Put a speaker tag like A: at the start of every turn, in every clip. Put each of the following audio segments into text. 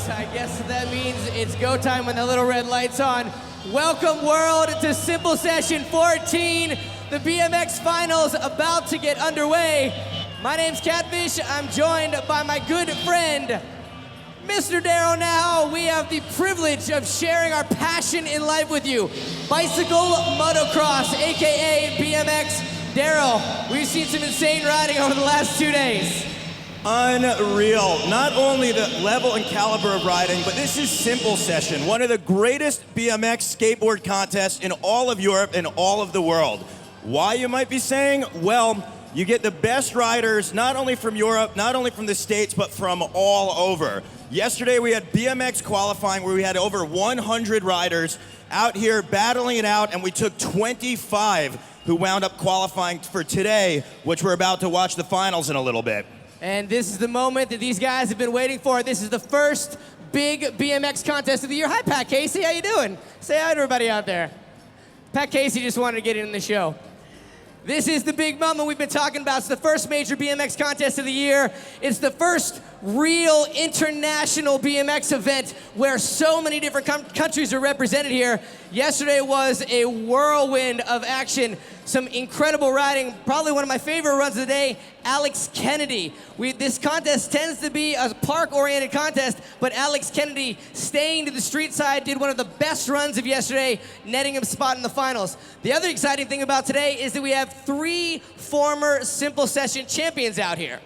A: I guess that means it's go time when the little red light's on. Welcome, world, to Simple Session 14. The BMX finals about to get underway. My name's Catfish. I'm joined by my good friend, Mr. Darrow. Now we have the privilege of sharing our passion in life with you. Bicycle motocross, AKA BMX. Darrow, we've seen some insane riding over the last 2 days.
B: Unreal. Not only the level and caliber of riding, but this is Simple Session, one of the greatest BMX skateboard contests in all of Europe and all of the world. Why, you might be saying? Well, you get the best riders, not only from Europe, not only from the States, but from all over. Yesterday we had BMX qualifying where we had over 100 riders out here battling it out, and we took 25 who wound up qualifying for today, which we're about to watch the finals in a little bit.
A: And this is the moment that these guys have been waiting for. This is the first big BMX contest of the year. Hi, Pat Casey, how you doing? Say hi to everybody out there. Pat Casey just wanted to get in the show. This is the big moment we've been talking about. It's the first major BMX contest of the year. It's the first real international BMX event where so many different countries are represented here. Yesterday was a whirlwind of action. Some incredible riding. Probably one of my favorite runs of the day, Alex Kennedy. This contest tends to be a park-oriented contest, but Alex Kennedy, staying to the street side, did one of the best runs of yesterday, netting him a spot in the finals. The other exciting thing about today is that we have 3 former Simple Session champions out here.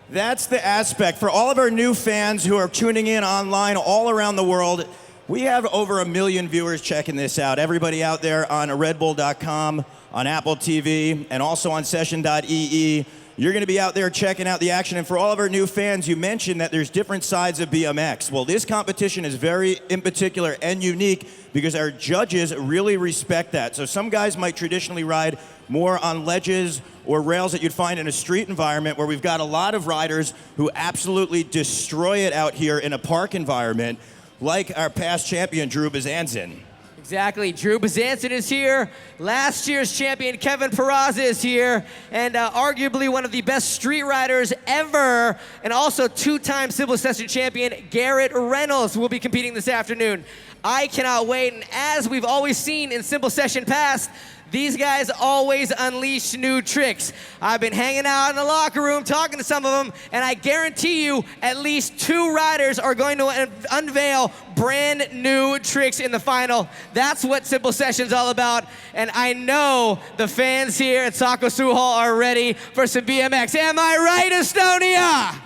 B: That's the aspect. For all of our new fans who are tuning in online all around the world, we have over 1 million viewers checking this out. Everybody out there on redbull.com, on Apple TV, and also on session.ee. You're going to be out there checking out the action. And for all of our new fans, you mentioned that there's different sides of BMX. Well, this competition is very in particular and unique because our judges really respect that. So some guys might traditionally ride more on ledges or rails that you'd find in a street environment, where we've got a lot of riders who absolutely destroy it out here in a park environment, like our past champion, Drew Bezanson.
A: Exactly. Drew Bezanson is here. Last year's champion, Kevin Peraza, is here. And arguably one of the best street riders ever, and also 2-time Simple Session champion, Garrett Reynolds, will be competing this afternoon. I cannot wait. And as we've always seen in Simple Session past, these guys always unleash new tricks. I've been hanging out in the locker room talking to some of them, and I guarantee you at least 2 riders are going to unveil brand new tricks in the final. That's what Simple Session's all about, and I know the fans here at Sako Hall are ready for some BMX. Am I right, Estonia?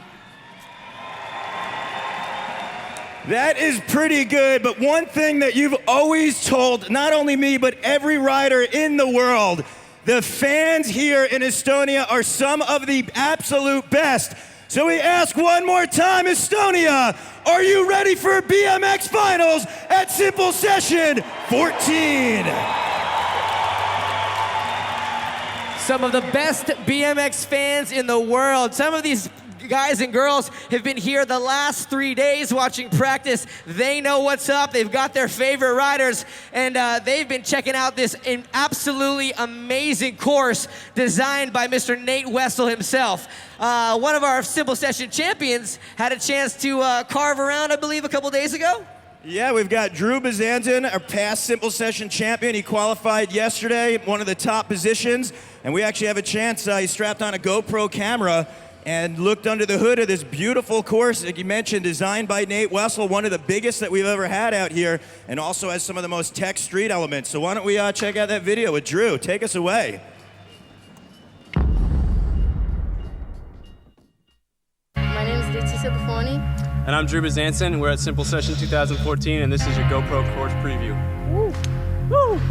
B: That is pretty good, but one thing that you've always told, not only me, but every rider in the world, the fans here in Estonia are some of the absolute best. So we ask one more time, Estonia, are you ready for BMX finals at Simple Session 14?
A: Some of the best BMX fans in the world. Some of these guys and girls have been here the last 3 days watching practice. They know what's up. They've got their favorite riders, and they've been checking out this absolutely amazing course designed by Mr. Nate Wessel himself. One of our Simple Session champions had a chance to carve around, I believe, a couple days ago.
B: Yeah, we've got Drew Bezanson, our past Simple Session champion. He qualified yesterday, one of the top positions, and we actually have a chance. He strapped on a GoPro camera and looked under the hood of this beautiful course, like you mentioned, designed by Nate Wessel, one of the biggest that we've ever had out here, and also has some of the most tech street elements. So why don't we check out that video with Drew? Take us away.
C: My name is Leticia Buffoni.
D: And I'm Drew Bezanson. We're at Simple Session 2014, and this is your GoPro course preview.
C: Woo! Woo!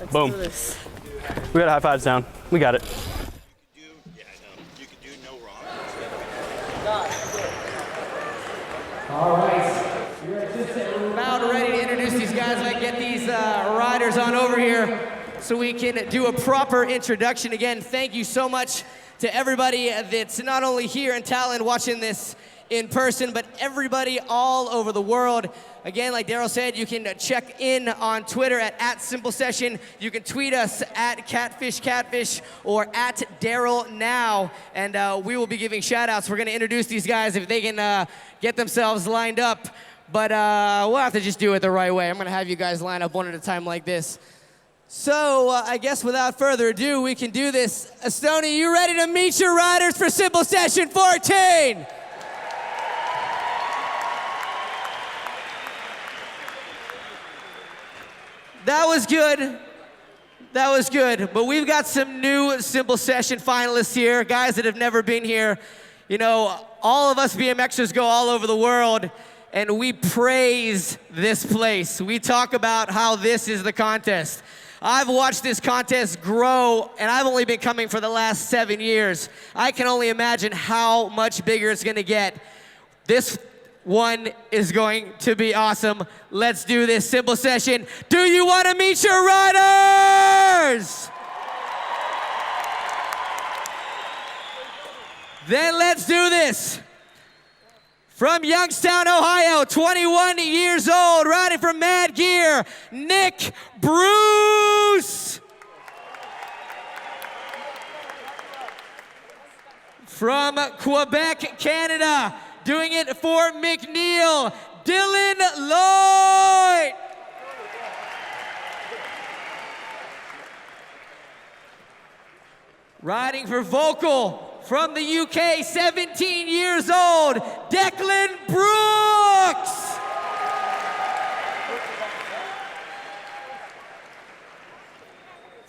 C: Let's
D: Boom.
C: do this.
D: We got high fives down. We got it.
B: You could do no wrong.
A: All right. We're just about ready to introduce these guys. I get these riders on over here so we can do a proper introduction. Again, thank you so much to everybody that's not only here in Tallinn watching this in person, but everybody all over the world. Again, like Daryl said, you can check in on Twitter at @SimpleSession. You can tweet us at CatfishCatfish or at DarylNow, and we will be giving shout-outs. We're going to introduce these guys if they can get themselves lined up, but we'll have to just do it the right way. I'm going to have you guys line up one at a time like this. So I guess without further ado, we can do this. Estonia, you ready to meet your riders for Simple Session 14? That was good. That was good. But we've got some new Simple Session finalists here, guys that have never been here. You know, all of us BMXers go all over the world, and we praise this place. We talk about how this is the contest. I've watched this contest grow, and I've only been coming for the last 7 years. I can only imagine how much bigger it's gonna get. This one is going to be awesome. Let's do this Simple Session. Do you want to meet your riders? Then let's do this. From Youngstown, Ohio, 21 years old, riding for Mad Gear, Nick Bruce. From Quebec, Canada, doing it for McNeil, Dylan Lloyd. Riding for Vocal, from the UK, 17 years old, Declan Brooks.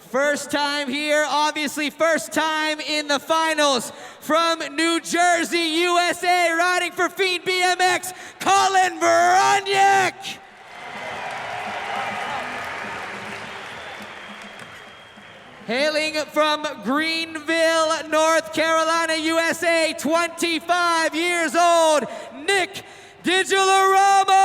A: First time here, obviously first time in the finals. From New Jersey, USA, riding for Fiend BMX, Colin Veroniak. Hailing from Greenville, North Carolina, USA, 25 years old, Nick DiGilarama.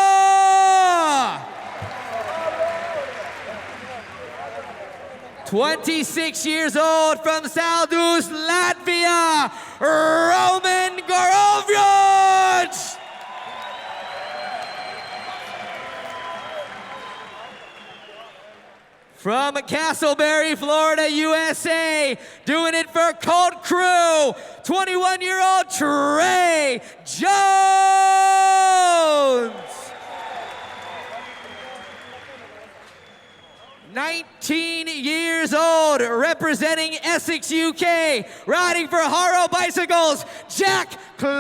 A: 26 years old, from Saldus, Latvia, Roman Gorovich. From Castleberry, Florida, USA, doing it for Colt Crew, 21-year-old Trey Jones. 19 years old, representing Essex, UK, riding for Haro Bicycles, Jack Clark.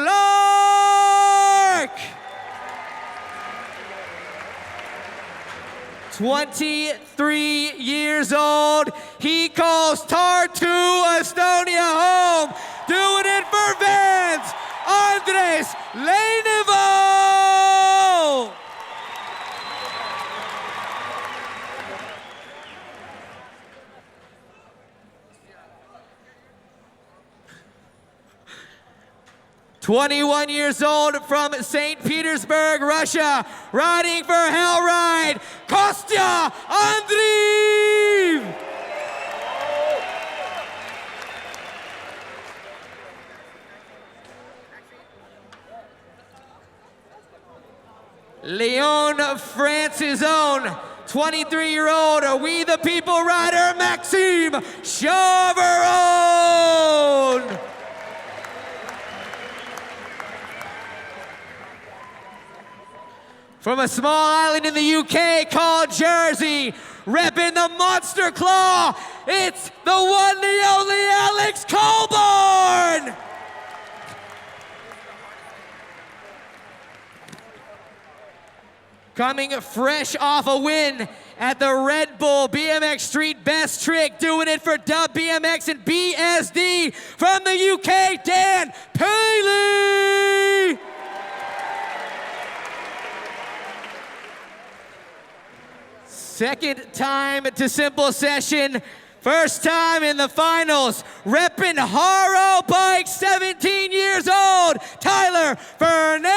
A: 23 years old, he calls Tartu, Estonia home, doing it for Vans, Andres Leinevo. "21 years old, from St. Petersburg, Russia, riding for Hellride, Kostya Andreev. Lyon, France's own 23-year-old We the People rider, Maxime Chauveron. From a small island in the UK called Jersey, repping the Monster Claw, it's the one, the only Alex Colborn! Coming fresh off a win at the Red Bull BMX Street Best Trick, doing it for Dub BMX and BSD, from the UK, Dan Paley! Second time to Simple Session. First time in the finals. Reppin' Haro Bike, 17 years old, Tyler Fernango.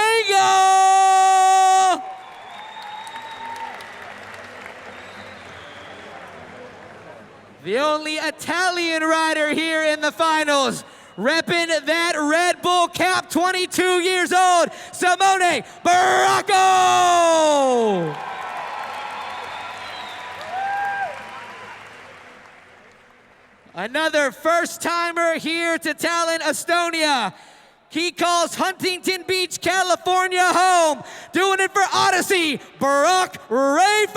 A: The only Italian rider here in the finals. Reppin' that Red Bull cap, 22 years old, Simone Baracco. Another first-timer here to Tallinn, Estonia. He calls Huntington Beach, California home. Doing it for Odyssey, Brock Rayford.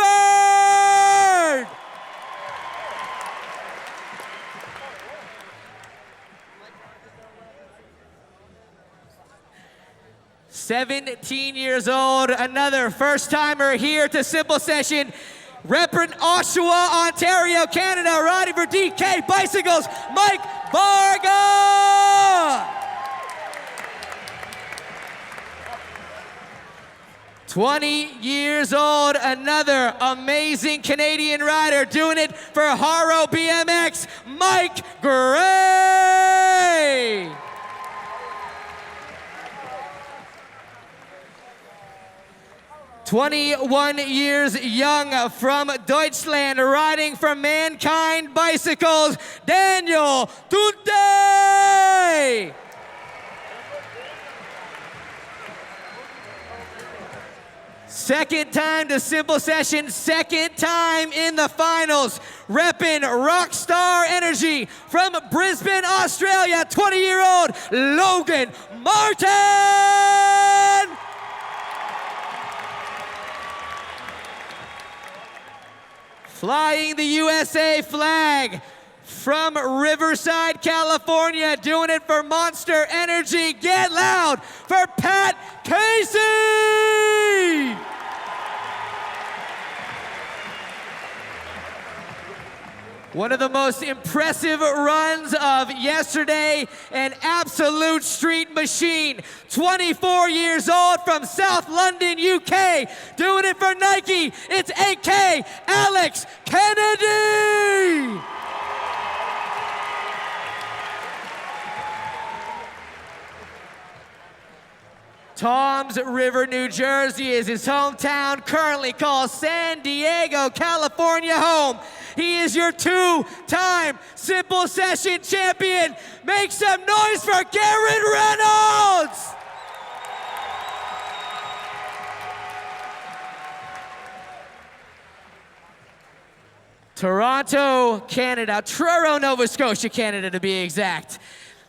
A: "17 years old, another first-timer here to Simple Session. Reppin' Oshawa, Ontario, Canada, riding for DK Bicycles, Mike Varga. 20 years old, another amazing Canadian rider, doing it for Haro BMX, Mike Gray. "21 years young from Deutschland, riding for Mankind Bicycles, Daniel Tunte. Second time to Simple Session, second time in the finals. Reppin' Rockstar Energy from Brisbane, Australia, 20-year-old Logan Martin. Flying the USA flag from Riverside, California, doing it for Monster Energy. Get loud for Pat Casey! One of the most impressive runs of yesterday, an absolute street machine. 24 years old from South London, UK, doing it for Nike. It's AK Alex Kennedy. Toms River, New Jersey is his hometown, currently called San Diego, California home. He is your two-time Simple Session champion. Make some noise for Garrett Reynolds! Toronto, Canada, Truro, Nova Scotia, Canada to be exact.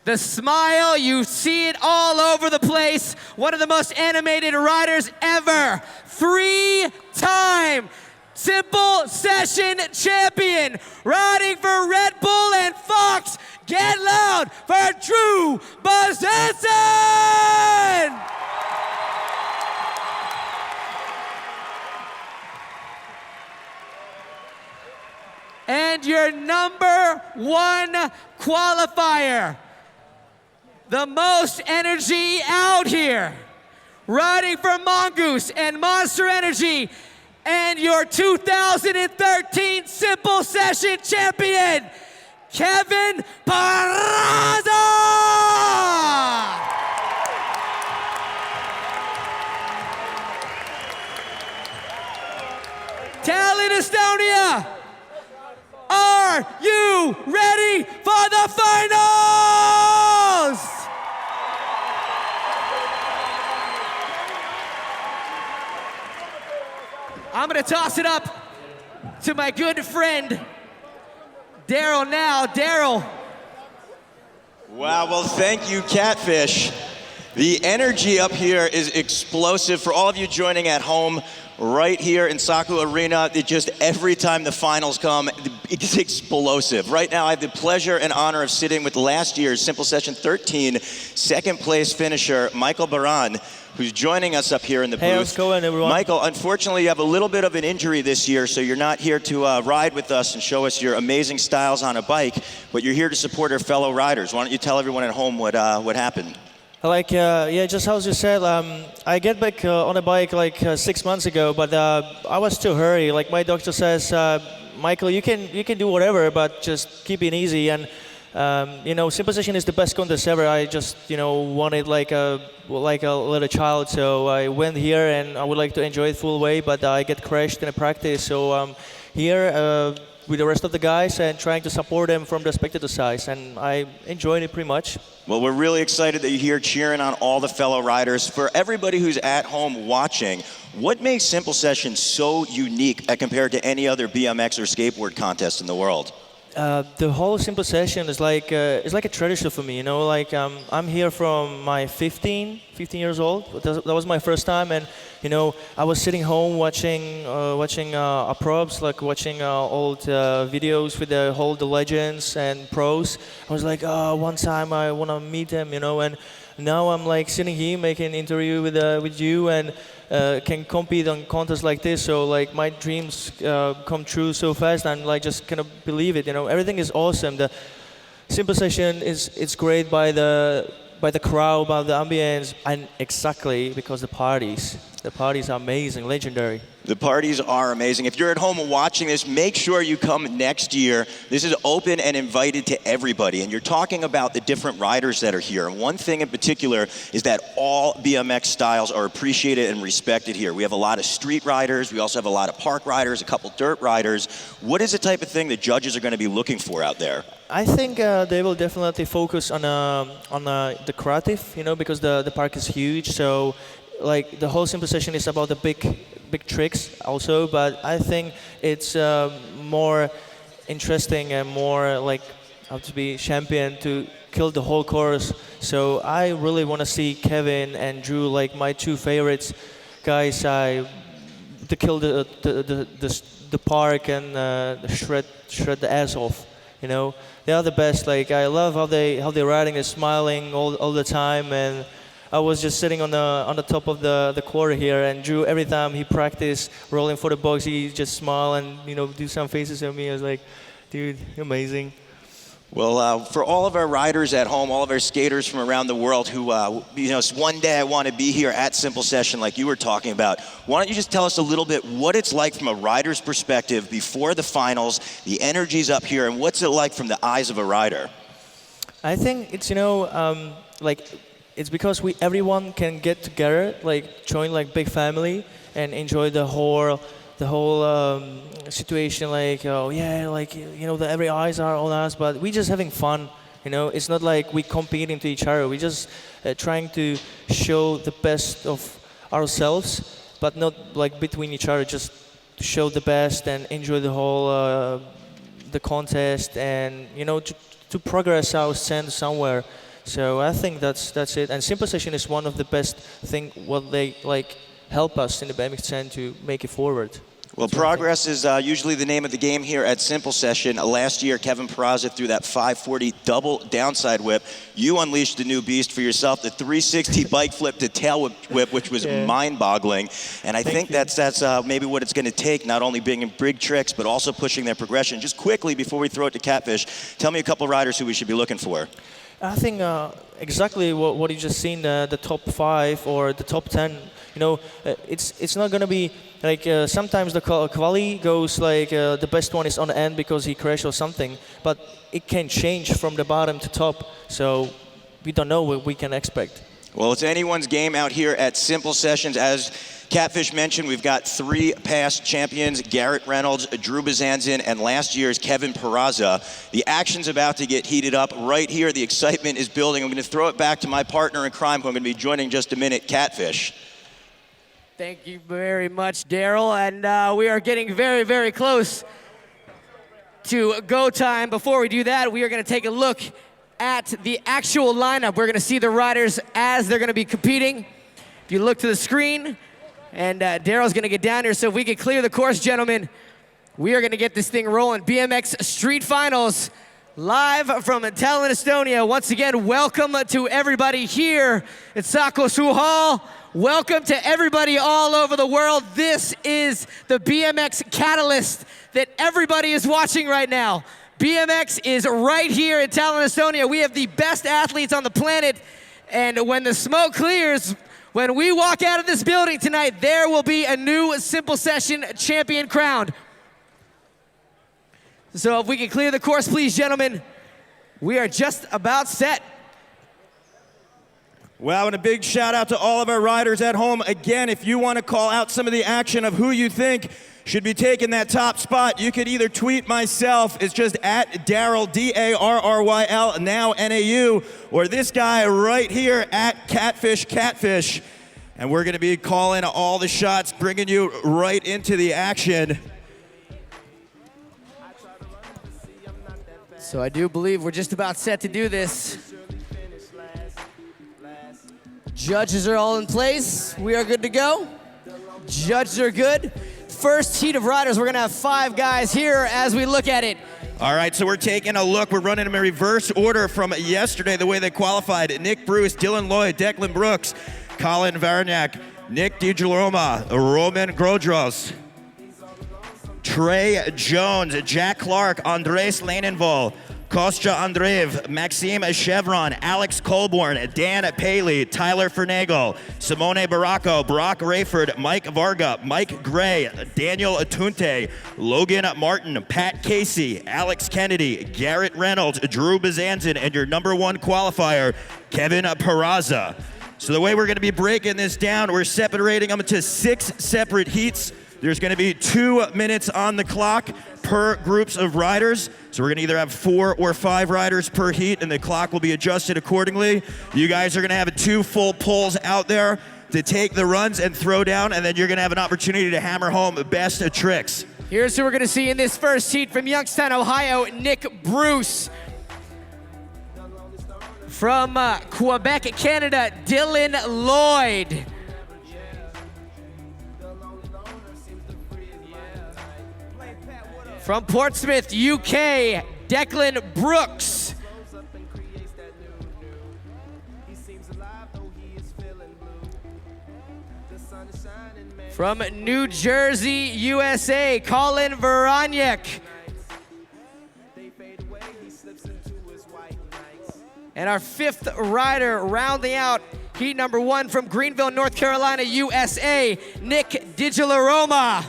A: The smile, you see it all over the place. One of the most animated riders ever. Three-time Simple Session champion, riding for Red Bull and Fox. Get loud for Drew Bazanson! And your number one qualifier, the most energy out here, riding for Mongoose and Monster Energy, and your 2013 Simple Session champion, Kevin Barraza! Tallinn, Estonia, are you ready for the finals? I'm gonna toss it up to my good friend, Daryl now. Daryl.
B: Wow, well, thank you, Catfish. The energy up here is explosive. For all of you joining at home, right here in Saku Arena, it just every time the finals come, it's explosive. Right now, I have the pleasure and honor of sitting with last year's Simple Session 13 second place finisher, Michael Baran, who's joining us up here in the booth.
E: Hey, how's it going, everyone?
B: Michael, unfortunately, you have a little bit of an injury this year, so you're not here to ride with us and show us your amazing styles on a bike, but you're here to support our fellow riders. Why don't you tell everyone at home what happened?
E: Yeah, just as you said, I get back on a bike 6 months ago, but I was too hurry. Like my doctor says, Michael, you can do whatever, but just keep it easy. And Simple Session is the best contest ever. I just wanted like a little child, so I went here and I would like to enjoy it full way, but I get crashed in a practice. So I'm here with the rest of the guys and trying to support them from the spectator side, and I enjoyed it pretty much.
B: Well, we're really excited that you're here cheering on all the fellow riders. For everybody who's at home watching, what makes Simple Session so unique compared to any other BMX or skateboard contest in the world?
E: The whole Simple Session is like a tradition for me. I'm here from my 15 years old. That was my first time, and I was sitting home watching probs, like watching old videos with the legends and pros. I was like, one time I want to meet them, and now I'm like sitting here making an interview with you and can compete on contests like this. So like my dreams come true so fast. I'm like just cannot believe it. Everything is awesome. The Simple Session it's great by the crowd, by the ambience, and exactly because the parties are amazing, legendary.
B: The parties are amazing. If you're at home watching this, make sure you come next year. This is open and invited to everybody. And you're talking about the different riders that are here. And one thing in particular is that all BMX styles are appreciated and respected here. We have a lot of street riders. We also have a lot of park riders, a couple dirt riders. What is the type of thing that judges are going to be looking for out there?
E: I think they will definitely focus on the creative, because the park is huge. So like the whole Simple Session is about the big tricks also, but I think it's more interesting and more like how to be champion to kill the whole course. So I really want to see Kevin and Drew, like my two favorites guys, to kill the park and shred the ass off. They are the best. Like I love how they're riding, they're smiling all the time, and I was just sitting on the top of the quarter here, and Drew, every time he practiced rolling for the box, he just smile and do some faces at me. I was like, dude, you're amazing.
B: Well, for all of our riders at home, all of our skaters from around the world who, one day I want to be here at Simple Session like you were talking about, why don't you just tell us a little bit what it's like from a rider's perspective before the finals, the energy's up here, and what's it like from the eyes of a rider?
E: I think it's, it's because everyone can get together, like join like big family and enjoy the whole situation. Like every eyes are on us, but we just having fun. It's not like we competing to each other. We just trying to show the best of ourselves, but not like between each other. Just to show the best and enjoy the whole the contest, and to progress our stand somewhere. So I think that's it. And Simple Session is one of the best thing what they help us in the BMX scene to make it forward.
B: Well, progress is usually the name of the game here at Simple Session. Last year, Kevin Peraza threw that 540 double downside whip. You unleashed a new beast for yourself, the 360 bike flip to tail whip, which was mind-boggling. And I think that's maybe what it's going to take, not only being in big tricks, but also pushing their progression. Just quickly, before we throw it to Catfish, tell me a couple riders who we should be looking for.
E: I think exactly what you just seen, the top 5 or the top 10. It's not going to be like sometimes the quali goes like the best one is on the end because he crashed or something, but it can change from the bottom to top. So we don't know what we can expect.
B: Well, it's anyone's game out here at Simple Sessions. As Catfish mentioned, we've got 3 past champions, Garrett Reynolds, Drew Bazanzin, and last year's Kevin Peraza. The action's about to get heated up right here. The excitement is building. I'm going to throw it back to my partner in crime, who I'm going to be joining in just a minute, Catfish.
A: Thank you very much, Daryl. And we are getting very, very close to go time. Before we do that, we are going to take a look at the actual lineup. We're going to see the riders as they're going to be competing. If you look to the screen, and Daryl's going to get down here, so if we can clear the course, gentlemen, we are going to get this thing rolling. BMX Street Finals, live from Tallinn, Estonia. Once again, welcome to everybody here at Sakosu Hall. Welcome to everybody all over the world. This is the BMX catalyst that everybody is watching right now. BMX is right here in Tallinn, Estonia. We have the best athletes on the planet, And when the smoke clears, when we walk out of this building tonight, there will be a new Simple Session champion crowned. So if we can clear the course, please, gentlemen. We are just about set.
B: Wow, and a big shout out to all of our riders at home. Again, if you want to call out some of the action of who you think should be taking that top spot, you could either tweet myself, it's just at Darryl, D-A-R-R-Y-L, now N-A-U, or this guy right here at Catfish. And we're going to be calling all the shots, bringing you right into the action.
A: So I do believe we're just about set to do this. Judges are all in place. We are good to go. Judges are good. First heat of riders, we're gonna have 5 guys here as we look at it.
B: All right, so we're taking a look. We're running them in reverse order from yesterday, the way they qualified. Nick Bruce, Dylan Lloyd, Declan Brooks, Colin Varniak, Nick DiGioroma, Roman Grodros, Trey Jones, Jack Clark, Andres Lanenval, Kostya Andreev, Maxime Chevron, Alex Colborn, Dan Paley, Tyler Fernagle, Simone Baracco, Brock Rayford, Mike Varga, Mike Gray, Daniel Atunte, Logan Martin, Pat Casey, Alex Kennedy, Garrett Reynolds, Drew Bazanzin, and your number 1 qualifier, Kevin Peraza. So the way we're gonna be breaking this down, we're separating them into 6 separate heats. There's gonna be 2 minutes on the clock per groups of riders. So we're gonna either have 4 or 5 riders per heat, and the clock will be adjusted accordingly. You guys are gonna have 2 full pulls out there to take the runs and throw down, and then you're gonna have an opportunity to hammer home the best of tricks.
A: Here's who we're gonna see in this first heat from Youngstown, Ohio, Nick Bruce. From Quebec, Canada, Dylan Lloyd. From Portsmouth, UK, Declan Brooks. From New Jersey, USA, Colin Varaniak. And our 5th rider rounding out heat number 1 from Greenville, North Carolina, USA, Nick DiGioroma.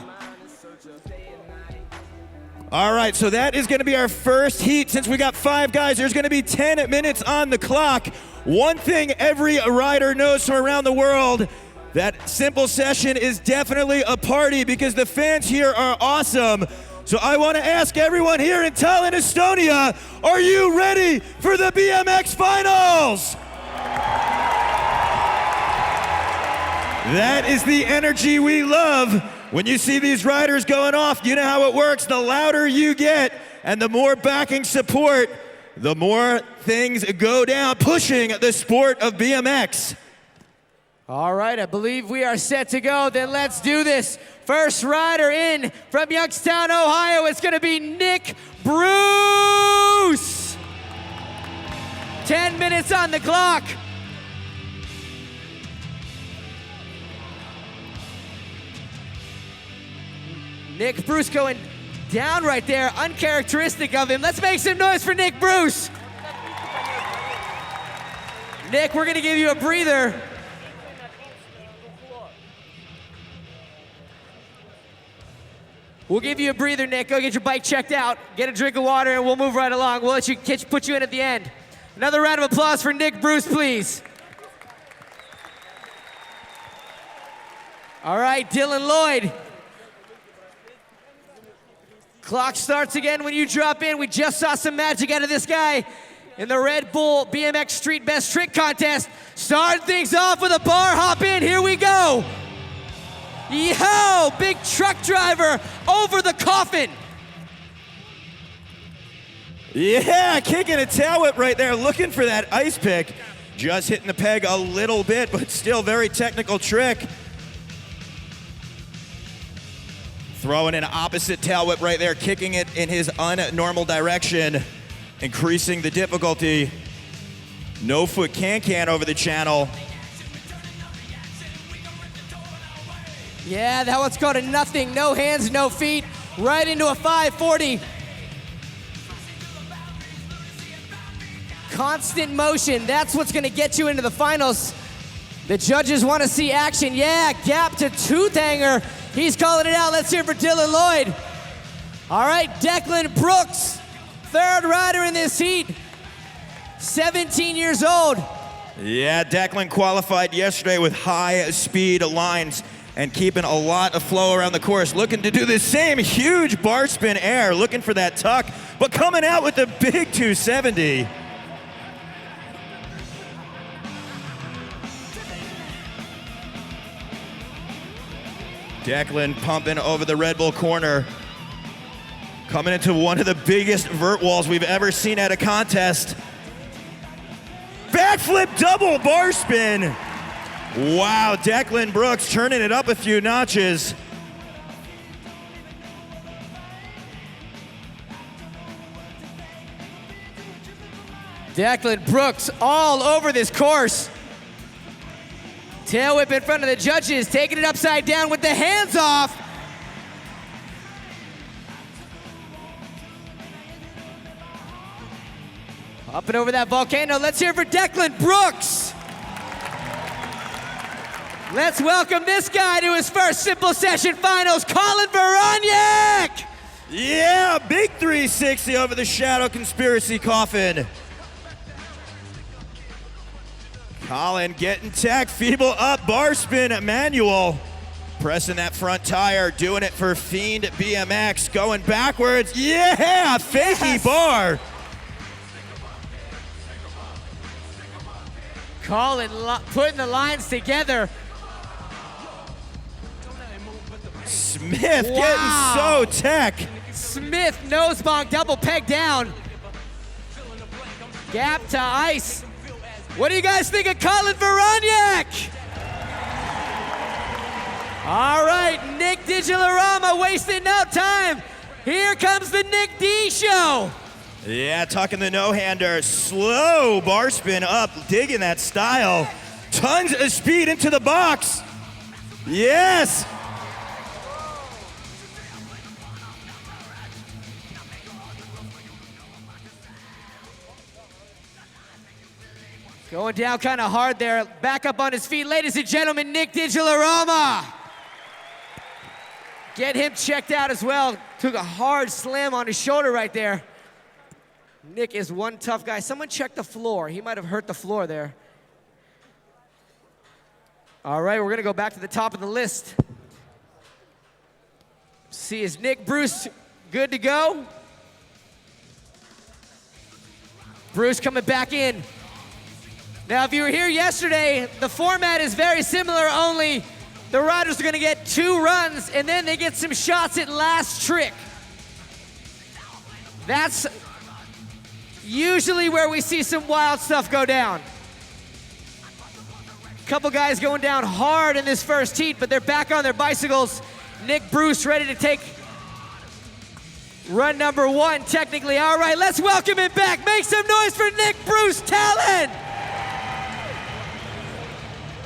B: All right, so that is gonna be our first heat. Since we got 5 guys, there's gonna be 10 minutes on the clock. One thing every rider knows from around the world, that Simple Session is definitely a party because the fans here are awesome. So I wanna ask everyone here in Tallinn, Estonia, are you ready for the BMX Finals? That is the energy we love. When you see these riders going off, you know how it works. The louder you get and the more backing support, the more things go down, pushing the sport of BMX.
A: All right, I believe we are set to go. Then let's do this. First rider in from Youngstown, Ohio, it's gonna be Nick Bruce. 10 minutes on the clock. Nick Bruce going down right there, uncharacteristic of him. Let's make some noise for Nick Bruce. Nick, we're gonna give you a breather. We'll give you a breather, Nick. Go get your bike checked out, get a drink of water, and we'll move right along. We'll let you put you in at the end. Another round of applause for Nick Bruce, please. All right, Dylan Lloyd. Clock starts again when you drop in. We just saw some magic out of this guy in the Red Bull BMX Street Best Trick Contest. Starting things off with a bar hop in. Here we go. Yo, big truck driver over the coffin.
B: Yeah, kicking a tail whip right there, looking for that ice pick. Just hitting the peg a little bit, but still very technical trick. Throwing an opposite tail whip right there, kicking it in his unnormal direction, increasing the difficulty. No foot can over the channel.
A: Yeah, that one's called a nothing. No hands, no feet. Right into a 540. Constant motion, that's what's gonna get you into the finals. The judges wanna see action. Yeah, gap to tooth hanger. He's calling it out. Let's hear it for Dylan Lloyd. All right, Declan Brooks, third rider in this heat, 17 years old.
B: Yeah, Declan qualified yesterday with high speed lines and keeping a lot of flow around the course. Looking to do the same huge bar spin air, looking for that tuck, but coming out with a big 270. Declan pumping over the Red Bull corner. Coming into one of the biggest vert walls we've ever seen at a contest. Backflip double bar spin. Wow, Declan Brooks turning it up a few notches.
A: Declan Brooks all over this course. Tail whip in front of the judges, taking it upside down with the hands off. Up and over that volcano. Let's hear it for Declan Brooks. Let's welcome this guy to his first Simple Session Finals, Colin Veroniak.
B: Yeah, big 360 over the Shadow Conspiracy coffin. Colin getting tech, feeble up, bar spin manual. Pressing that front tire, doing it for Fiend BMX, going backwards. Yeah, fakey bar.
A: Colin putting the lines together.
B: Smith getting so tech.
A: Smith nose bonk, double peg down. Gap to ice. What do you guys think of Colin Veroniak? All right, Nick Digilorama wasting no time. Here comes the Nick D show.
B: Yeah, tucking the no-hander, slow bar spin up, digging that style. Tons of speed into the box. Yes.
A: Going down kind of hard there. Back up on his feet. Ladies and gentlemen, Nick Digilorama. Get him checked out as well. Took a hard slam on his shoulder right there. Nick is one tough guy. Someone check the floor. He might have hurt the floor there. All right, we're gonna go back to the top of the list. See, is Nick Bruce good to go? Bruce coming back in. Now, if you were here yesterday, the format is very similar, only the riders are gonna get 2 runs and then they get some shots at last trick. That's usually where we see some wild stuff go down. Couple guys going down hard in this first heat, but they're back on their bicycles. Nick Bruce ready to take run number 1, technically. All right, let's welcome him back. Make some noise for Nick Bruce Tallinn.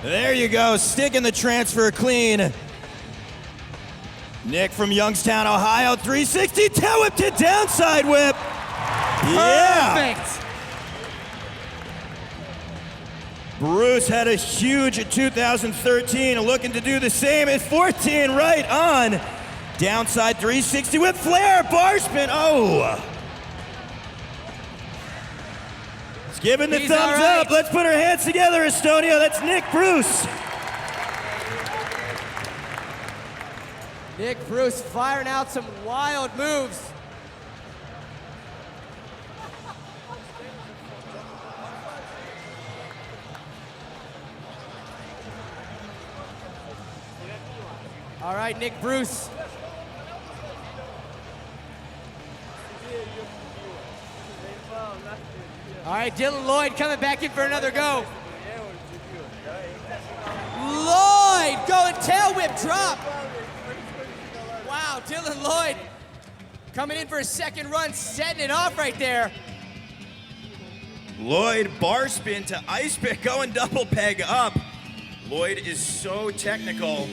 B: There you go, sticking the transfer clean. Nick from Youngstown, Ohio, 360 tail whip to downside whip. Yeah.
A: Perfect.
B: Bruce had a huge 2013, looking to do the same at 14, right on. Downside 360 with flare, bar spin, oh. He's giving the thumbs up. Let's put our hands together, Estonia. That's Nick Bruce.
A: Nick Bruce firing out some wild moves. All right, Nick Bruce. All right, Dylan Lloyd coming back in for another go. Lloyd going tail whip drop. Wow, Dylan Lloyd coming in for a second run, setting it off right there.
B: Lloyd bar spin to ice pick, going double peg up. Lloyd is so technical.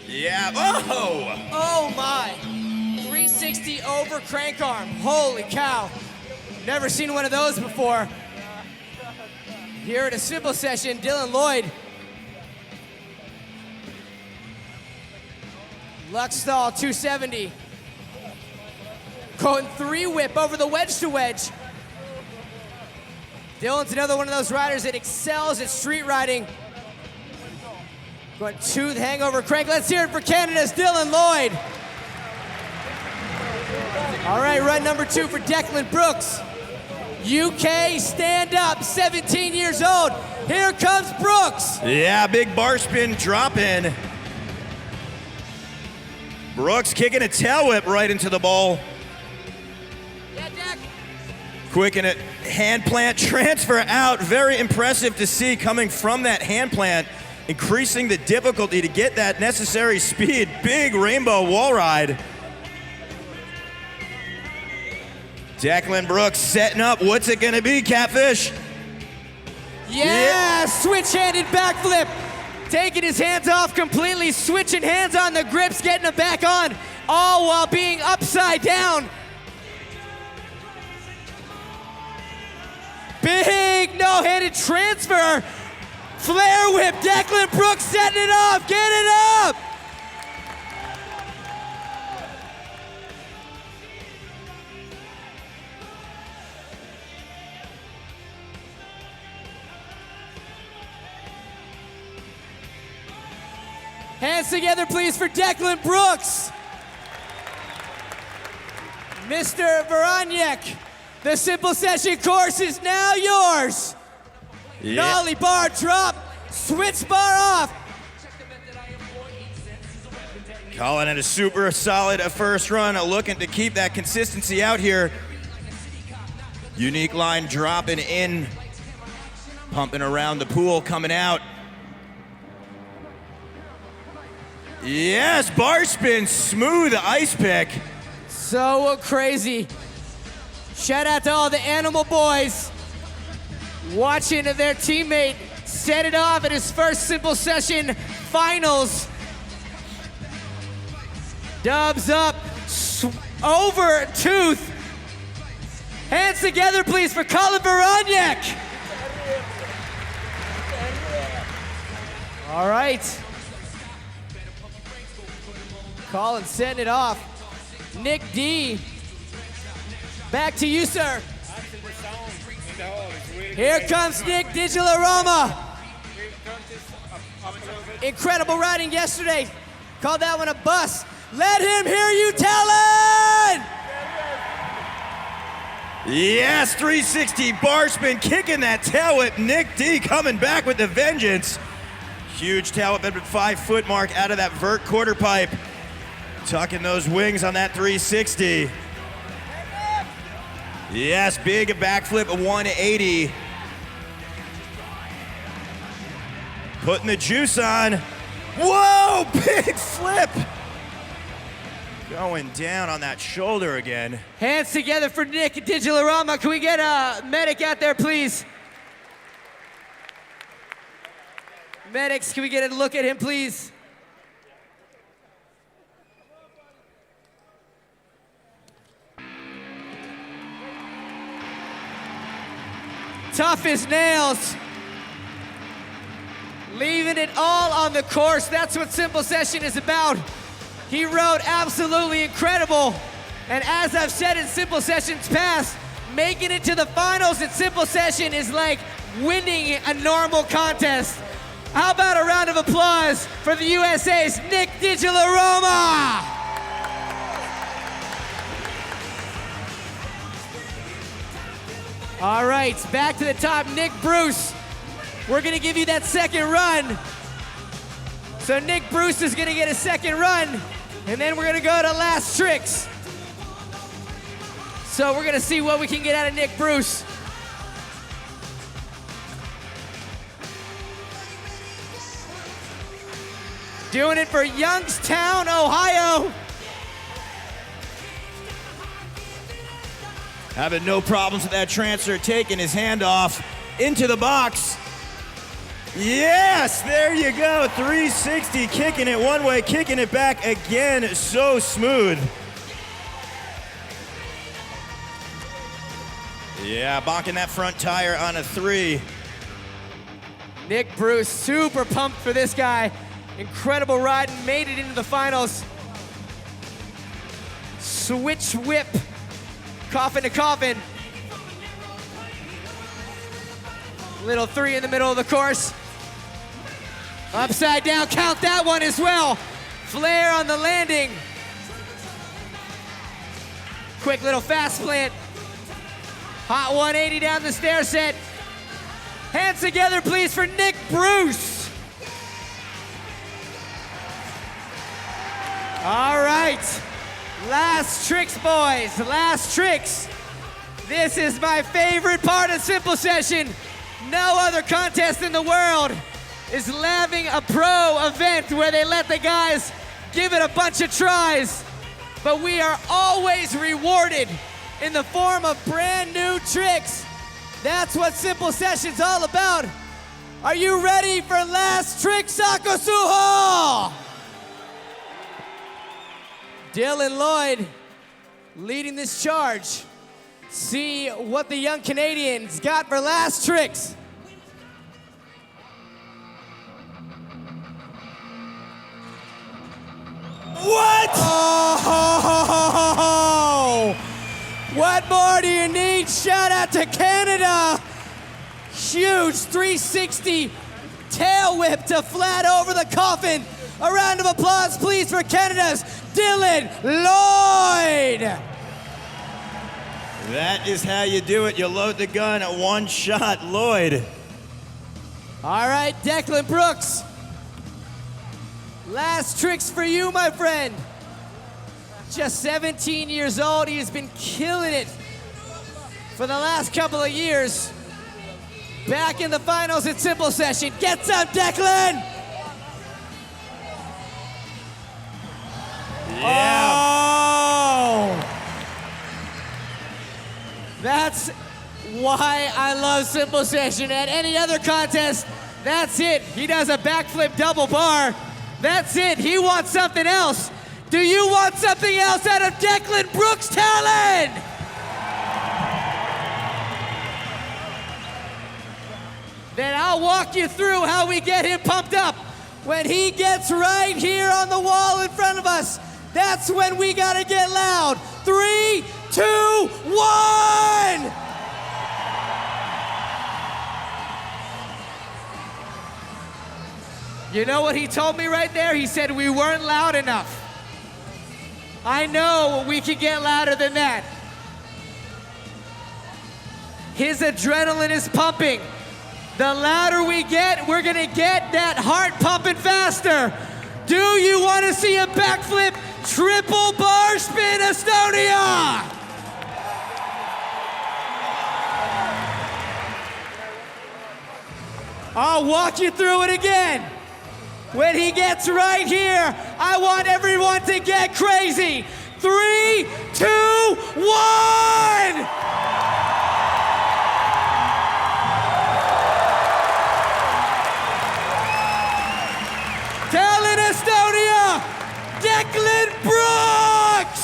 B: Yeah, oh!
A: Oh my, 360 over crank arm, holy cow. Never seen one of those before. Here at a simple session, Dylan Lloyd. Luxstall 270. Going 3-whip over the wedge to wedge. Dylan's another one of those riders that excels at street riding. Going tooth hangover crank. Let's hear it for Canada's Dylan Lloyd. All right, run number 2 for Declan Brooks. UK stand up, 17 years old. Here comes Brooks.
B: Yeah, big bar spin drop in. Brooks kicking a tail whip right into the bowl.
A: Yeah, Deck.
B: Quick and a hand plant transfer out. Very impressive to see coming from that hand plant, increasing the difficulty to get that necessary speed. Big rainbow wall ride. Declan Brooks setting up. What's it gonna be, Catfish?
A: Yeah, switch-handed backflip. Taking his hands off completely, switching hands on the grips, getting them back on, all while being upside down. Big no-handed transfer. Flare whip, Declan Brooks setting it off, get it up! Hands together, please, for Declan Brooks. Mr. Veroniak, the simple session course is now yours.
B: Yeah.
A: Nollie bar drop, switch bar off.
B: Calling it a super solid first run, looking to keep that consistency out here. Unique line dropping in, pumping around the pool, coming out. Yes, bar spin, smooth ice pick.
A: So crazy. Shout out to all the animal boys watching their teammate set it off at his first simple session finals. Dubs up, over tooth. Hands together, please, for Colin Veroniak. All right. Colin setting it off. Nick D. Back to you, sir. Here comes Nick Digilarama. Incredible riding yesterday. Called that one a bust. Let him hear you, Tallinn!
B: Yes, 360 bar spin, kicking that tail whip. Nick D coming back with the vengeance. Huge tail whip at the 5-foot mark out of that vert quarter pipe. Tucking those wings on that 360. Yes, big backflip, a 180. Putting the juice on. Whoa, big flip. Going down on that shoulder again.
A: Hands together for Nick Digilarama. Can we get a medic out there, please? Medics, can we get a look at him, please? Tough as nails. Leaving it all on the course. That's what Simple Session is about. He rode absolutely incredible. And as I've said in Simple Sessions past, making it to the finals in Simple Session is like winning a normal contest. How about a round of applause for the USA's Nick Digilarama? All right, back to the top, Nick Bruce. We're gonna give you that second run. So Nick Bruce is gonna get a second run, and then we're gonna go to last tricks. So we're gonna see what we can get out of Nick Bruce. Doing it for Youngstown, Ohio.
B: Having no problems with that transfer, taking his hand off into the box. Yes, there you go, 360, kicking it one way, kicking it back again, so smooth. Yeah, bonking that front tire on a 3.
A: Nick Bruce, super pumped for this guy. Incredible ride and made it into the finals. Switch whip, coffin to coffin. Little 3 in the middle of the course. Upside down, count that one as well. Flare on the landing. Quick little fast plant. Hot 180 down the stair set. Hands together, please, for Nick Bruce. All right. Last tricks, boys. Last tricks. This is my favorite part of Simple Session. No other contest in the world is having a pro event where they let the guys give it a bunch of tries. But we are always rewarded in the form of brand new tricks. That's what Simple Session's all about. Are you ready for Last Trick Sakosuho? Dylan Lloyd leading this charge. See what the young Canadians got for last tricks. What? Oh! What more do you need? Shout out to Canada. Huge 360 tail whip to flat over the coffin. A round of applause, please, for Canada's Dylan Lloyd.
B: That is how you do it. You load the gun at one shot, Lloyd.
A: All right, Declan Brooks. Last tricks for you, my friend. Just 17 years old. He has been killing it for the last couple of years. Back in the finals at Simple Session. Get some, Declan!
B: Yeah.
A: Oh! That's why I love Simple Session. At any other contest, that's it. He does a backflip double bar. That's it. He wants something else. Do you want something else out of Declan Brooks' talent? Then I'll walk you through how we get him pumped up. When he gets right here on the wall in front of us, that's when we gotta get loud. 3, 2, 1! You know what he told me right there? He said we weren't loud enough. I know we can get louder than that. His adrenaline is pumping. The louder we get, we're gonna get that heart pumping faster. Do you wanna see a backflip triple bar spin, Estonia? I'll walk you through it again. When he gets right here, I want everyone to get crazy. 3, 2, 1! Tallinn, Estonia, Declan Brooks!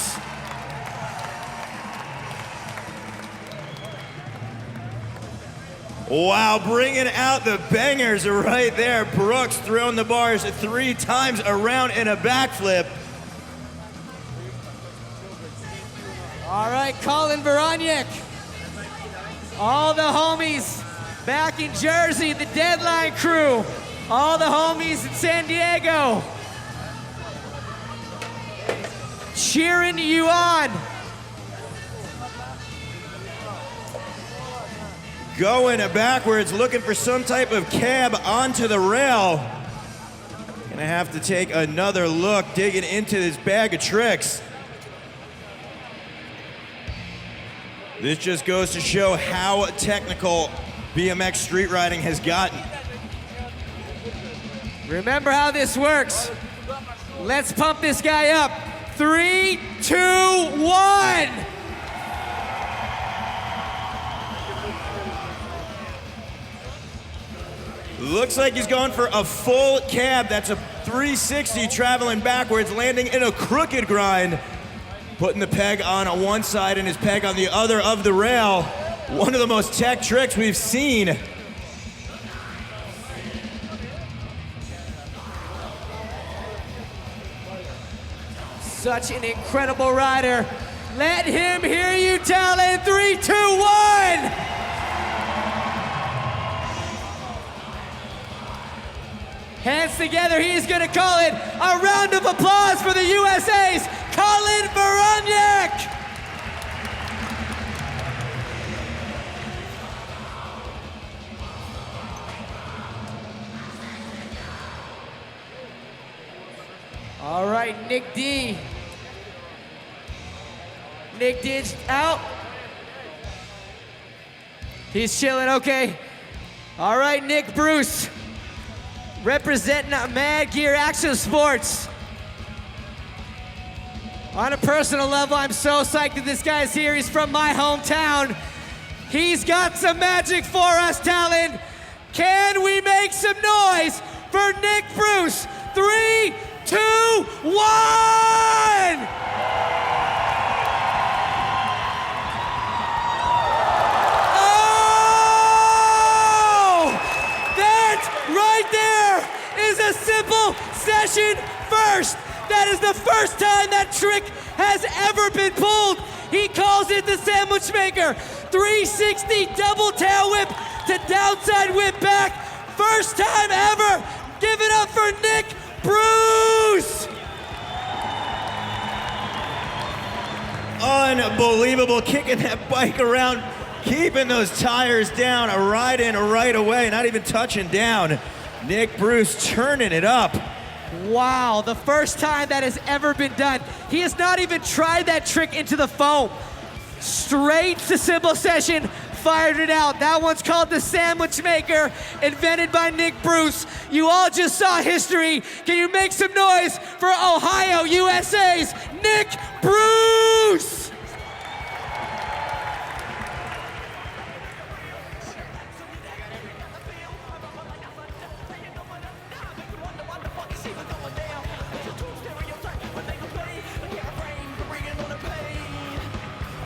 B: Wow, bringing out the bangers right there. Brooks throwing the bars 3 times around in a backflip.
A: All right, Colin Veroniak. All the homies back in Jersey, the Deadline crew. All the homies in San Diego. Cheering you on.
B: Going backwards, looking for some type of cab onto the rail. Gonna have to take another look, digging into this bag of tricks. This just goes to show how technical BMX street riding has gotten.
A: Remember how this works. Let's pump this guy up. 3, 2, 1.
B: Looks like he's going for a full cab. That's a 360 traveling backwards, landing in a crooked grind. Putting the peg on one side and his peg on the other of the rail. One of the most tech tricks we've seen.
A: Such an incredible rider. Let him hear you, Tallinn. 3, 2, 1. Hands together, he's gonna call it a round of applause for the USA's Colin Baroniak. All right, Nick D. Nick D's out. He's chilling, okay. All right, Nick Bruce, representing Mad Gear Action Sports. On a personal level, I'm so psyched that this guy's here. He's from my hometown. He's got some magic for us, Tallinn. Can we make some noise for Nick Bruce? 3, 2, 1! Is a simple session first. That is the first time that trick has ever been pulled. He calls it the sandwich maker. 360 double tail whip to downside whip back. First time ever. Give it up for Nick Bruce.
B: Unbelievable, kicking that bike around, keeping those tires down, riding right away, not even touching down. Nick Bruce turning it up.
A: Wow, the first time that has ever been done. He has not even tried that trick into the foam. Straight to simple session, fired it out. That one's called the sandwich maker, invented by Nick Bruce. You all just saw history. Can you make some noise for Ohio, USA's Nick Bruce?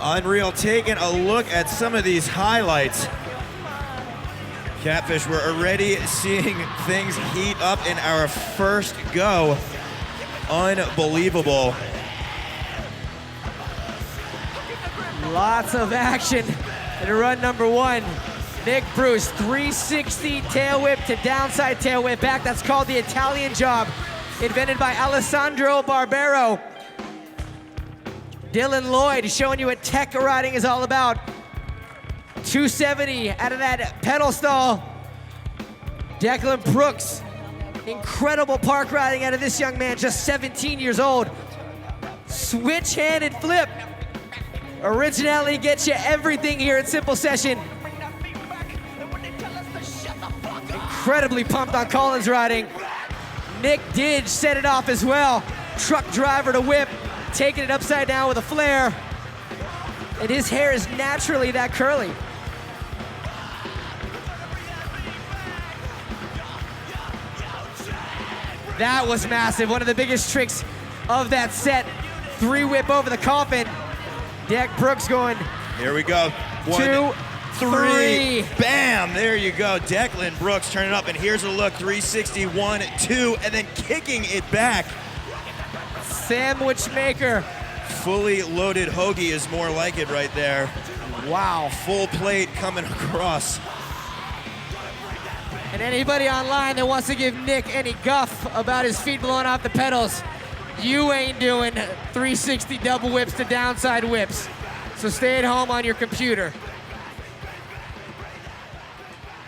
B: Unreal, taking a look at some of these highlights. Catfish, we're already seeing things heat up in our first go. Unbelievable.
A: Lots of action in run number 1. Nick Bruce, 360 tail whip to downside tail whip back. That's called the Italian job, invented by Alessandro Barbero. Dylan Lloyd showing you what tech riding is all about. 270 out of that pedal stall. Declan Brooks, incredible park riding out of this young man, just 17 years old. Switch-handed flip. Originality gets you everything here at Simple Session. Incredibly pumped on Colin's riding. Nick Didge set it off as well. Truck driver to whip, taking it upside down with a flare. And his hair is naturally that curly. That was massive. One of the biggest tricks of that set. 3 whip over the coffin. Deck Brooks going.
B: Here we go. 1, 3. Bam! There you go. Declan Brooks turning up, and here's a look. 360, 1, 2, and then kicking it back.
A: Sandwich maker.
B: Fully loaded hoagie is more like it right there.
A: Wow.
B: Full plate coming across.
A: And anybody online that wants to give Nick any guff about his feet blowing off the pedals, you ain't doing 360 double whips to downside whips. So stay at home on your computer.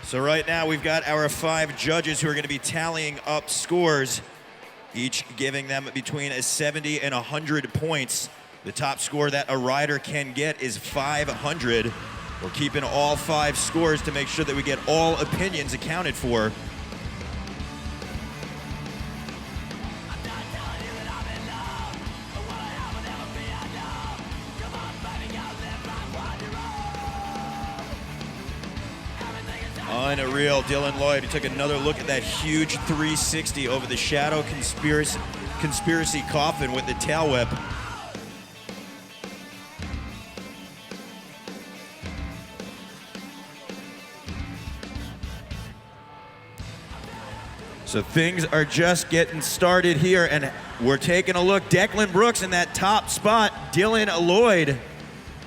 B: So right now we've got our 5 judges who are going to be tallying up scores, each giving them between 70 and 100 points. The top score that a rider can get is 500. We're keeping all 5 scores to make sure that we get all opinions accounted for. Unreal. Dylan Lloyd, who took another look at that huge 360 over the Shadow Conspiracy coffin with the tail whip. So things are just getting started here, and we're taking a look. Declan Brooks in that top spot, Dylan Lloyd,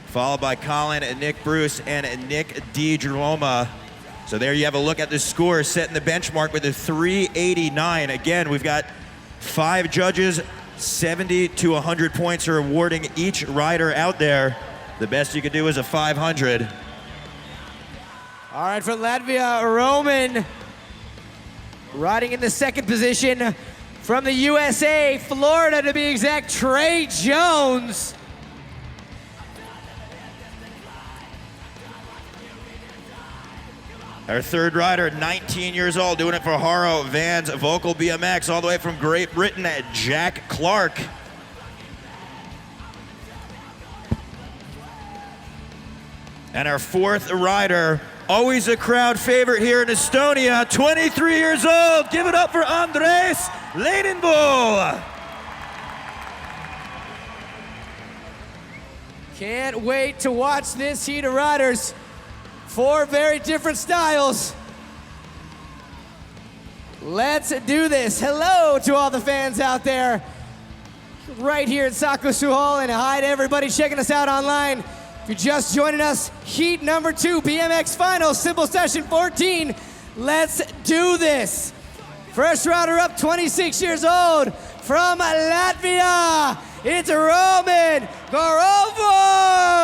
B: followed by Colin and Nick Bruce and Nick DiGirolamo. So there you have a look at the score, setting the benchmark with a 389. Again, we've got 5 judges, 70 to 100 points are awarding each rider out there. The best you could do is a 500.
A: All right, for Latvia, Roman riding in the second position. From the USA, Florida to be exact, Trey Jones.
B: Our third rider, 19 years old, doing it for Haro Vans Vocal BMX, all the way from Great Britain, Jack Clark. And our fourth rider, always a crowd favorite here in Estonia, 23 years old. Give it up for Andres Leidenbull.
A: Can't wait to watch this heat of riders. 4 very different styles. Let's do this. Hello to all the fans out there right here at Sakusu Hall, and hi to everybody checking us out online. If you're just joining us, heat number 2, BMX Finals, Simple Session 14. Let's do this. First rider up, 26 years old, from Latvia, it's Roman Gorovoc.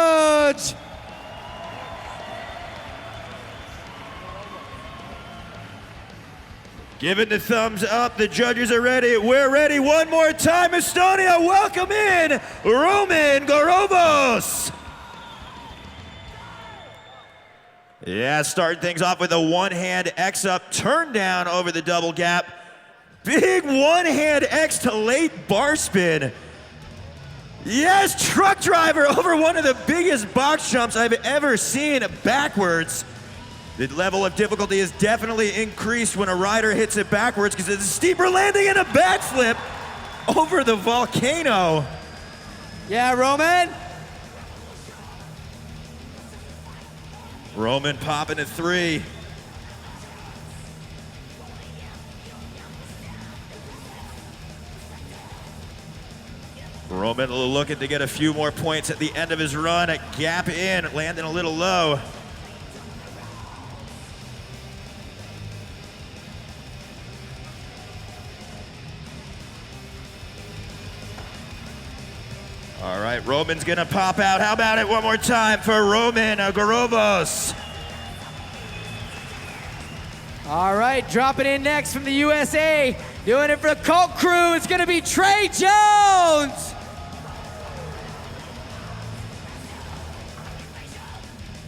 B: Give it the thumbs up. The judges are ready. We're ready. One more time, Estonia. Welcome in Roman Gorovoc. Yeah, starting things off with a one-hand X up, turn down over the double gap. Big one-hand X to late bar spin. Yes, truck driver over one of the biggest box jumps I've ever seen backwards. The level of difficulty is definitely increased when a rider hits it backwards because it's a steeper landing and a backflip over the volcano.
A: Yeah, Roman.
B: Roman popping a 3. Roman looking to get a few more points at the end of his run. A gap in, landing a little low. All right, Roman's gonna pop out. How about it one more time for Roman Gorovoc?
A: All right, dropping in next from the USA, doing it for the Cult Crew, it's gonna be Trey Jones.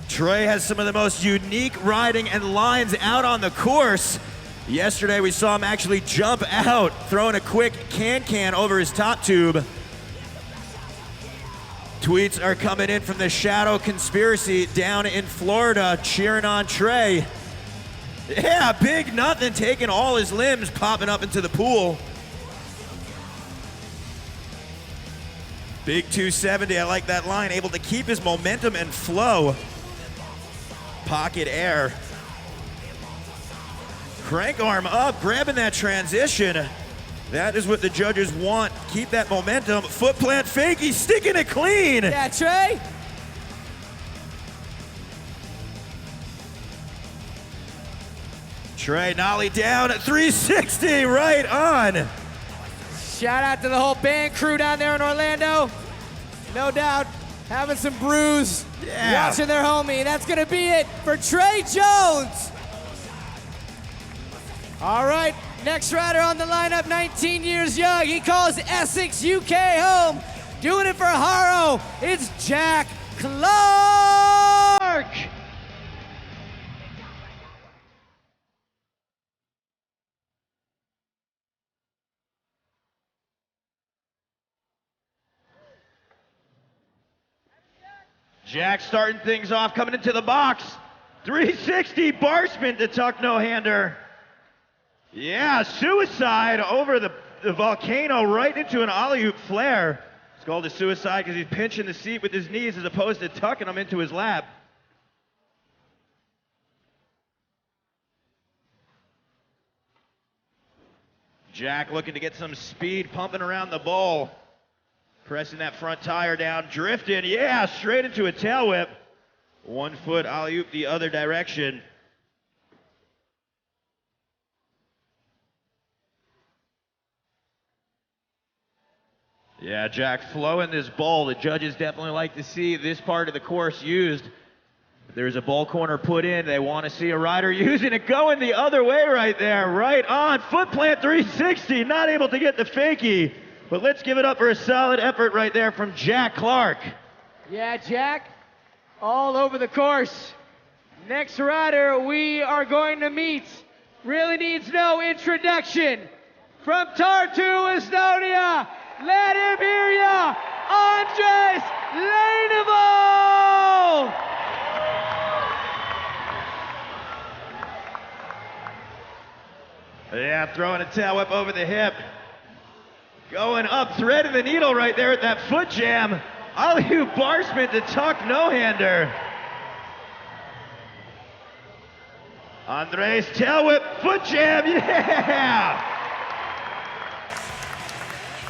B: Trey has some of the most unique riding and lines out on the course. Yesterday we saw him actually jump out, throwing a quick can over his top tube. Tweets are coming in from the Shadow Conspiracy down in Florida, cheering on Trey. Yeah, big nothing, taking all his limbs, popping up into the pool. Big 270, I like that line, able to keep his momentum and flow. Pocket air. Crank arm up, grabbing that transition. That is what the judges want. Keep that momentum. Foot plant fake, he's sticking it clean.
A: Yeah, Trey.
B: Trey nollie down at 360, right on.
A: Shout out to the whole band crew down there in Orlando. No doubt, having some brews, watching their homie. That's gonna be it for Trey Jones. All right, next rider on the lineup, 19 years young. He calls Essex, UK home. Doing it for Haro, it's Jack Clark.
B: Jack starting things off, coming into the box. 360 bar spin to tuck no-hander. Yeah, suicide over the volcano right into an alley-oop flare. It's called a suicide because he's pinching the seat with his knees as opposed to tucking them into his lap.
F: Jack looking to get some speed pumping around the bowl. Pressing that front tire down, drifting, yeah, straight into a tail whip. 1 foot alley-oop the other direction. Yeah, Jack flowing this bowl. The judges definitely like to see this part of the course used. If there's a bowl corner put in, they want to see a rider using it, going the other way right there, right on. Foot plant 360, not able to get the fakie. But let's give it up for a solid effort right there from Jack Clark.
A: Yeah, Jack, all over the course. Next rider we are going to meet really needs no introduction. From Tartu, Estonia, let him hear ya, Andres Leinevold!
F: Yeah, throwing a tail whip over the hip. Going up, threading the needle right there at that foot jam. Alley-oop bar spin to tuck no-hander. Andres tail whip, foot jam, yeah!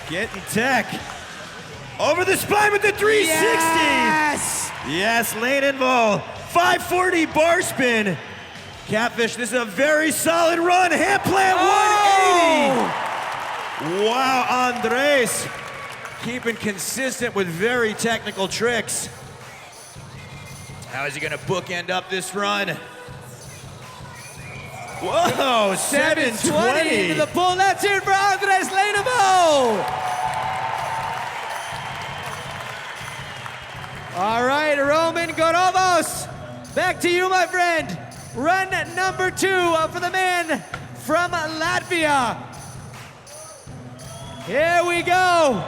B: Getting tech. Over the spine with the 360.
A: Yes!
B: Yes, Leinevold. 540 bar spin. Catfish, this is a very solid run. Hand plant 180. Wow, Andres keeping consistent with very technical tricks. How is he gonna bookend up this run? Whoa, 720
A: into the pull. Let's hear it for Andres Leinevold. All right, Roman Gorovos, back to you, my friend. Run number 2 for the man from Latvia. Here we go.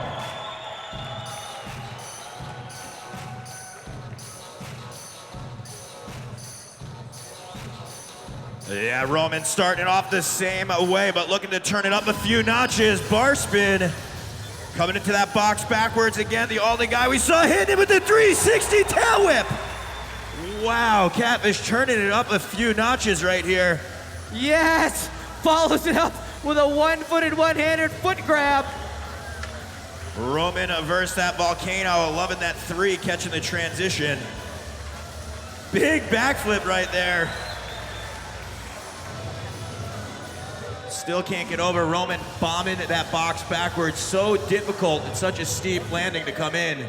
B: Yeah, Roman starting it off the same way, but looking to turn it up a few notches. Bar spin. Coming into that box backwards again. The only guy we saw hitting it with the 360 tail whip. Wow, Catfish turning it up a few notches right here.
A: Yes, follows it up with a one-footed, one-handed foot grab.
B: Roman versus that volcano, loving that 3, catching the transition. Big backflip right there. Still can't get over Roman bombing that box backwards. So difficult and such a steep landing to come in.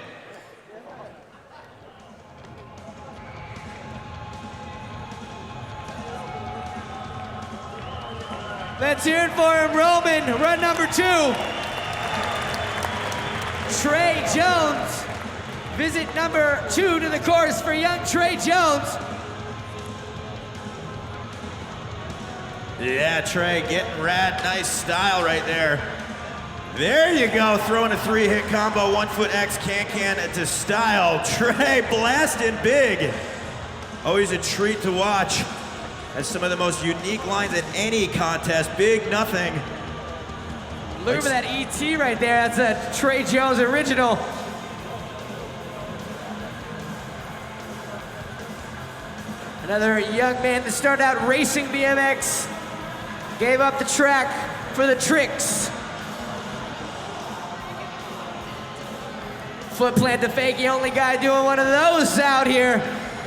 A: Let's hear it for him, Roman. Run number 2. Trey Jones. Visit number 2 to the course for young Trey Jones.
B: Yeah, Trey getting rad, nice style right there. There you go, throwing a 3-hit combo, 1-foot X can to style. Trey blasting big. Always a treat to watch. Has some of the most unique lines at any contest. Big nothing.
A: Look at that ET right there. That's a Trey Jones original. Another young man that started out racing BMX. Gave up the track for the tricks. Foot plant to fakie, only guy doing one of those out here.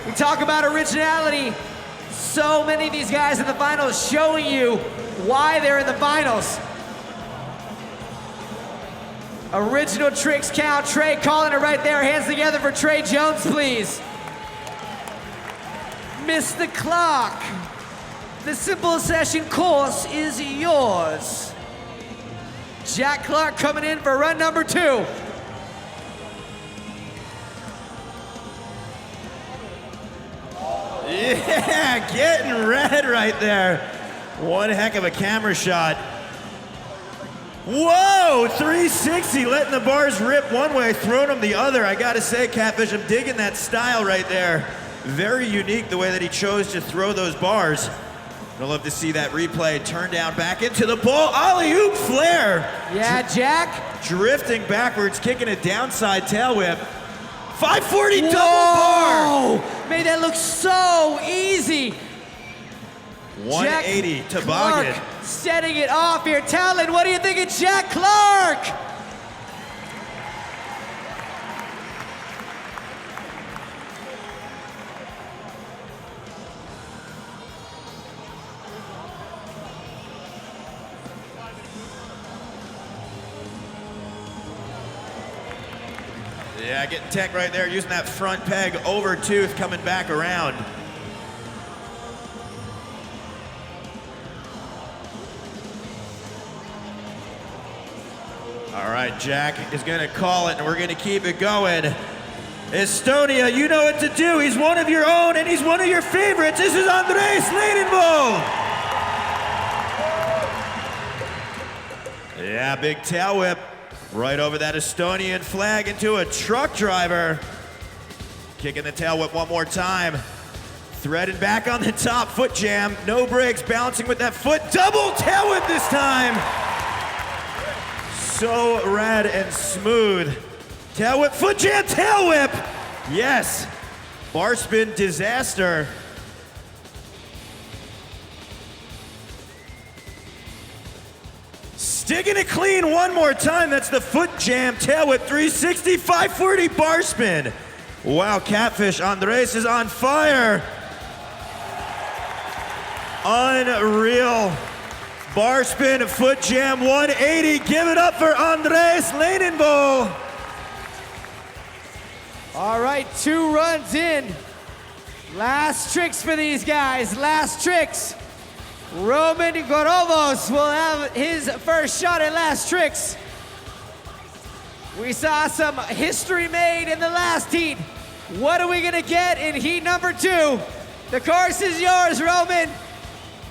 A: We talk about originality. So many of these guys in the finals showing you why they're in the finals. Original tricks count. Trey calling it right there. Hands together for Trey Jones, please. Miss the clock. The simple session course is yours. Jack Clark coming in for run number 2.
B: Yeah, getting red right there. One heck of a camera shot. Whoa, 360, letting the bars rip one way, throwing them the other. I gotta say, Catfish, I'm digging that style right there. Very unique the way that he chose to throw those bars. I'd love to see that replay. Turn down, back into the ball. Alley-oop flare.
A: Yeah, Jack.
B: Drifting backwards, kicking a downside tail whip. 540 double bar.
A: Made that look so easy.
B: 180
A: Jack
B: toboggan.
A: Clark setting it off here. Tallinn, what do you think of Jack Clark?
B: Yeah, getting tech right there, using that front peg over tooth, coming back around. All right, Jack is gonna call it, and we're gonna keep it going. Estonia, you know what to do. He's one of your own, and he's one of your favorites. This is Andres Leidenboll. Yeah, big tail whip. Right over that Estonian flag into a truck driver. Kicking the tail whip one more time. Threading back on the top, foot jam. No brakes, bouncing with that foot. Double tail whip this time. So rad and smooth. Tail whip, foot jam, tail whip. Yes. Bar spin disaster. Sticking it clean one more time. That's the foot jam, tail whip, 360, 540 bar spin. Wow, Catfish, Andres is on fire. Unreal. Bar spin, foot jam, 180. Give it up for Andres Leidenboll.
A: All right, 2 runs in. Last tricks for these guys, last tricks. Roman Gorovos will have his first shot at last tricks. We saw some history made in the last heat. What are we gonna get in heat number 2? The course is yours, Roman.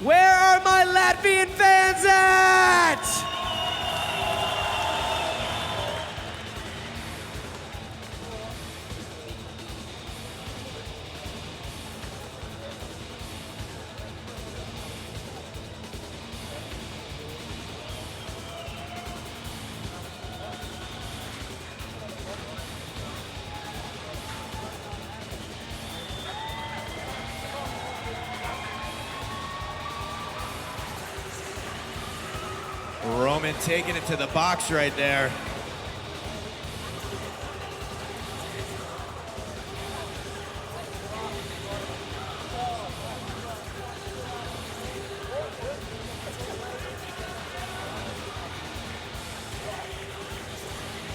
A: Where are my Latvian fans at?
B: Roman taking it to the box right there.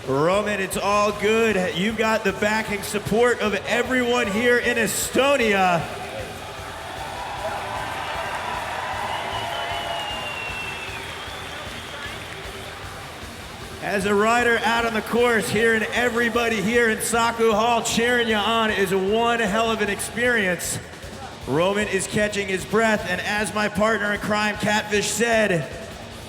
B: Roman, it's all good. You've got the backing support of everyone here in Estonia. As a rider out on the course, hearing everybody here in Saku Hall cheering you on is one hell of an experience. Roman is catching his breath, and as my partner in crime, Catfish, said,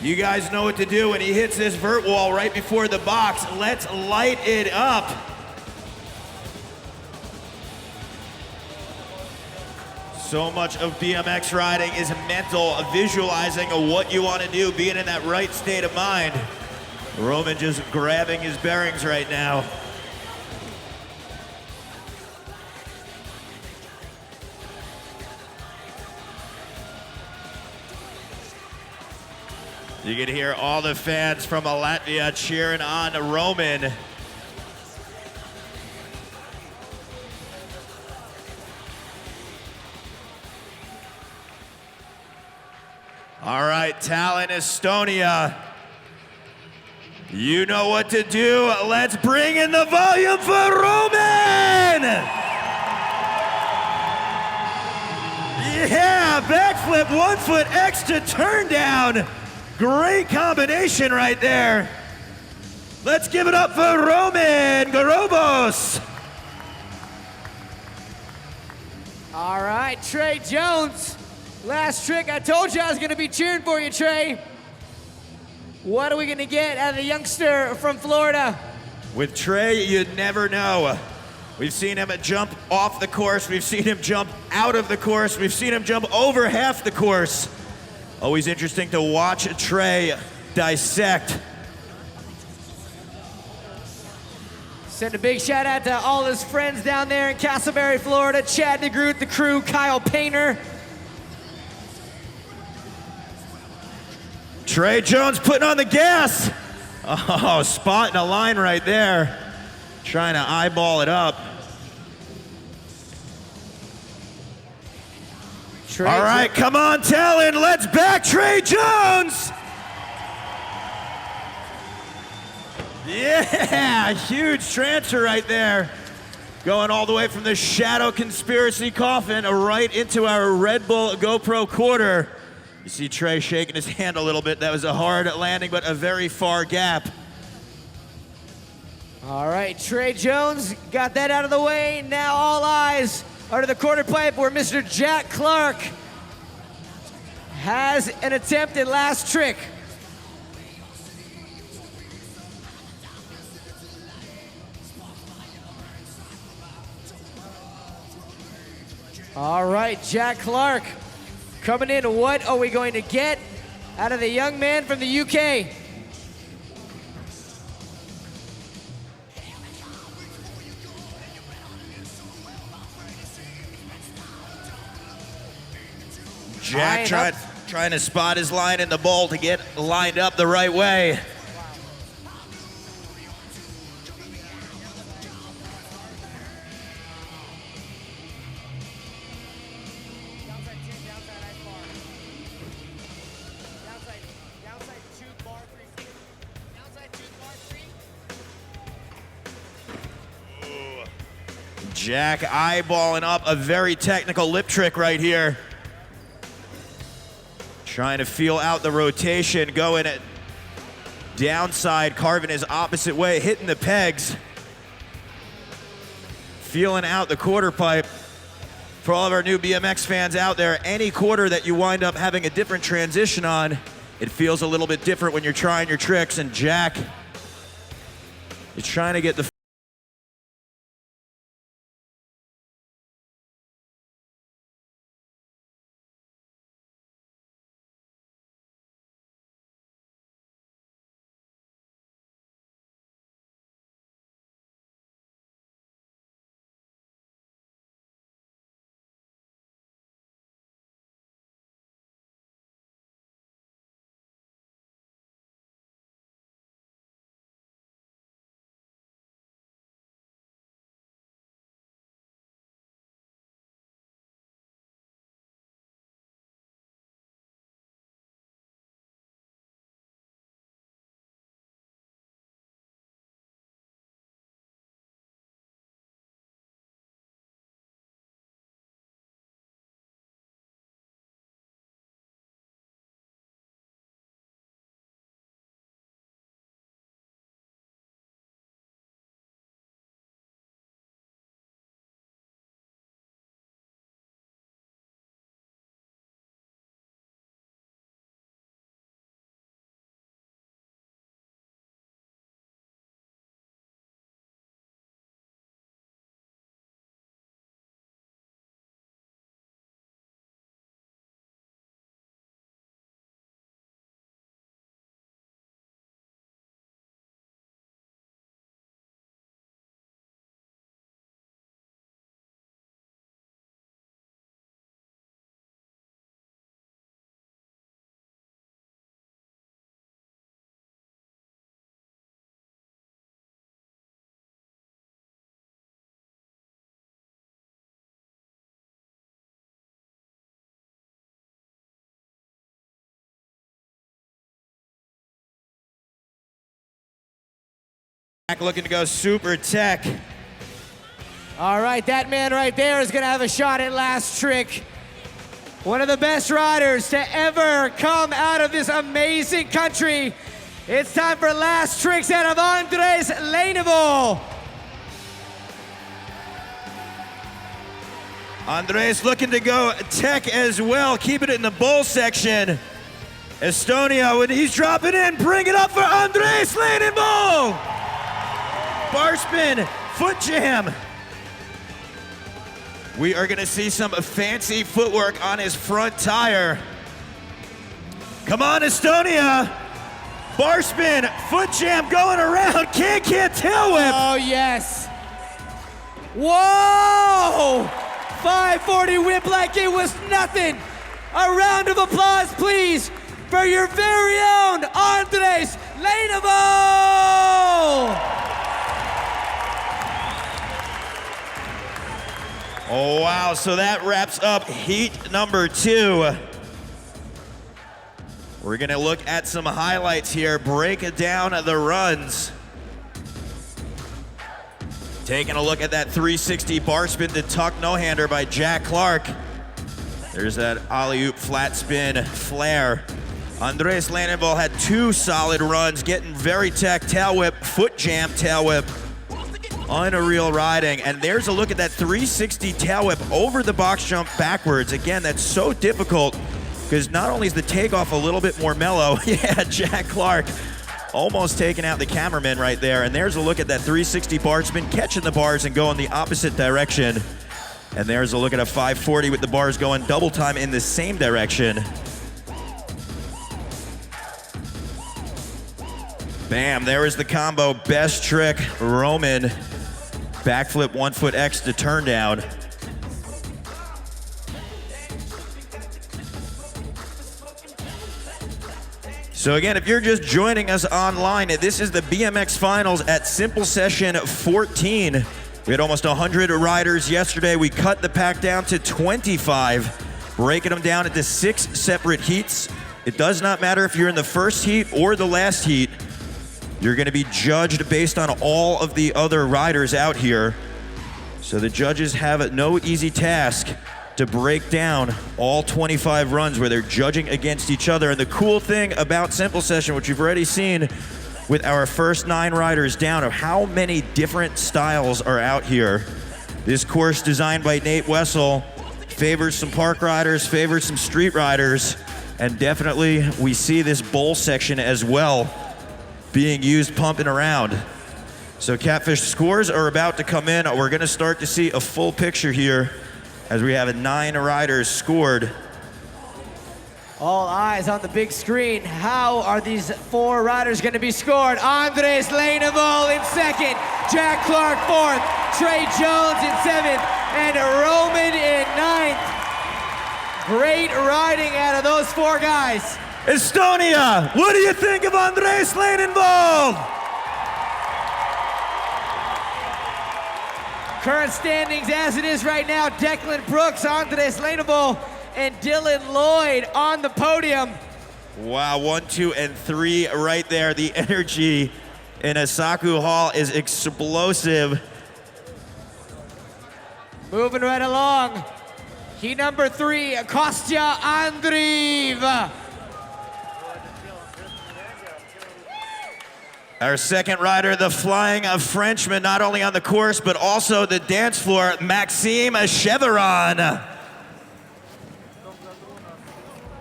B: you guys know what to do when he hits this vert wall right before the box. Let's light it up. So much of BMX riding is mental, visualizing what you want to do, being in that right state of mind. Roman just grabbing his bearings right now. You can hear all the fans from Latvia cheering on Roman. All right, Tallinn, Estonia. You know what to do. Let's bring in the volume for Roman! Yeah, backflip, 1 foot extra turn down. Great combination right there. Let's give it up for Roman Gorovos.
A: All right, Trey Jones. Last trick, I told you I was gonna be cheering for you, Trey. What are we gonna get out of the youngster from Florida?
B: With Trey, you never know. We've seen him jump off the course. We've seen him jump out of the course. We've seen him jump over half the course. Always interesting to watch Trey dissect.
A: Send a big shout out to all his friends down there in Castleberry, Florida. Chad DeGroot, the crew, Kyle Painter.
F: Trey Jones putting on the gas. Oh, spotting a line right there. Trying to eyeball it up. All right, come on, Tallinn, let's back Trey Jones! Yeah, huge transfer right there. Going all the way from the Shadow Conspiracy coffin right into our Red Bull GoPro quarter. You see Trey shaking his hand a little bit. That was a hard landing, but a very far gap.
A: All right, Trey Jones got that out of the way. Now all eyes are to the quarter pipe where Mr. Jack Clark has an attempt at last trick. All right, Jack Clark coming in. What are we going to get out of the young man from the UK?
F: Jack trying to spot his line in the bowl to get lined up the right way. Jack eyeballing up a very technical lip trick right here. Trying to feel out the rotation, going at downside, carving his opposite way, hitting the pegs. Feeling out the quarter pipe. For all of our new BMX fans out there, any quarter that you wind up having a different transition on, it feels a little bit different when you're trying your tricks, and Jack is trying to get the looking to go super tech.
A: All right, that man right there is gonna have a shot at last trick. One of the best riders to ever come out of this amazing country. It's time for last tricks out of Andres Leinevo.
F: Andres looking to go tech as well, keep it in the bowl section. Estonia, when he's dropping in, bring it up for Andres Leinevo. Bar spin, foot jam. We are gonna see some fancy footwork on his front tire. Come on, Estonia. Bar spin, foot jam going around, can't tail whip.
A: Oh, yes. Whoa! 540 whip like it was nothing. A round of applause, please, for your very own Andres Leinovo!
B: Oh, wow, so that wraps up heat number 2. We're gonna look at some highlights here, break down the runs. Taking a look at that 360 bar spin to tuck no-hander by Jack Clark. There's that alley-oop flat spin flare. Andres Leinovo had 2 solid runs, getting very tech tail whip, foot jam tail whip. Unreal riding. And there's a look at that 360 tail whip over the box jump backwards. Again, that's so difficult because not only is the takeoff a little bit more mellow, yeah, Jack Clark almost taking out the cameraman right there. And there's a look at that 360 bar spin, catching the bars and going the opposite direction. And there's a look at a 540 with the bars going double time in the same direction. Bam, there is the combo. Best trick, Roman. Backflip 1 foot X to turn down. So again, if you're just joining us online, this is the BMX Finals at Simple Session 14. We had almost 100 riders yesterday. We cut the pack down to 25, breaking them down into 6 separate heats. It does not matter if you're in the first heat or the last heat. You're gonna be judged based on all of the other riders out here. So the judges have no easy task to break down all 25 runs where they're judging against each other. And the cool thing about Simple Session, which you've already seen with our first 9 riders down, of how many different styles are out here. This course designed by Nate Wessel favors some park riders, favors some street riders, and definitely we see this bowl section as well being used, pumping around. So Catfish scores are about to come in. We're gonna start to see a full picture here as we have 9 riders scored.
A: All eyes on the big screen. How are these 4 riders gonna be scored? Andres Leinovo in 2nd, Jack Clark 4th, Trey Jones in 7th, and Roman in 9th. Great riding out of those 4 guys.
B: Estonia, what do you think of Andres Leinovo?
A: Current standings as it is right now, Declan Brooks, Andres Leinovo, and Dylan Lloyd on the podium.
B: Wow, 1, 2, and 3 right there. The energy in Asaku Hall is explosive.
A: Moving right along. Heat number 3, Kostya Andreev.
B: Our second rider, the flying Frenchman, not only on the course, but also the dance floor, Maxime Chevron.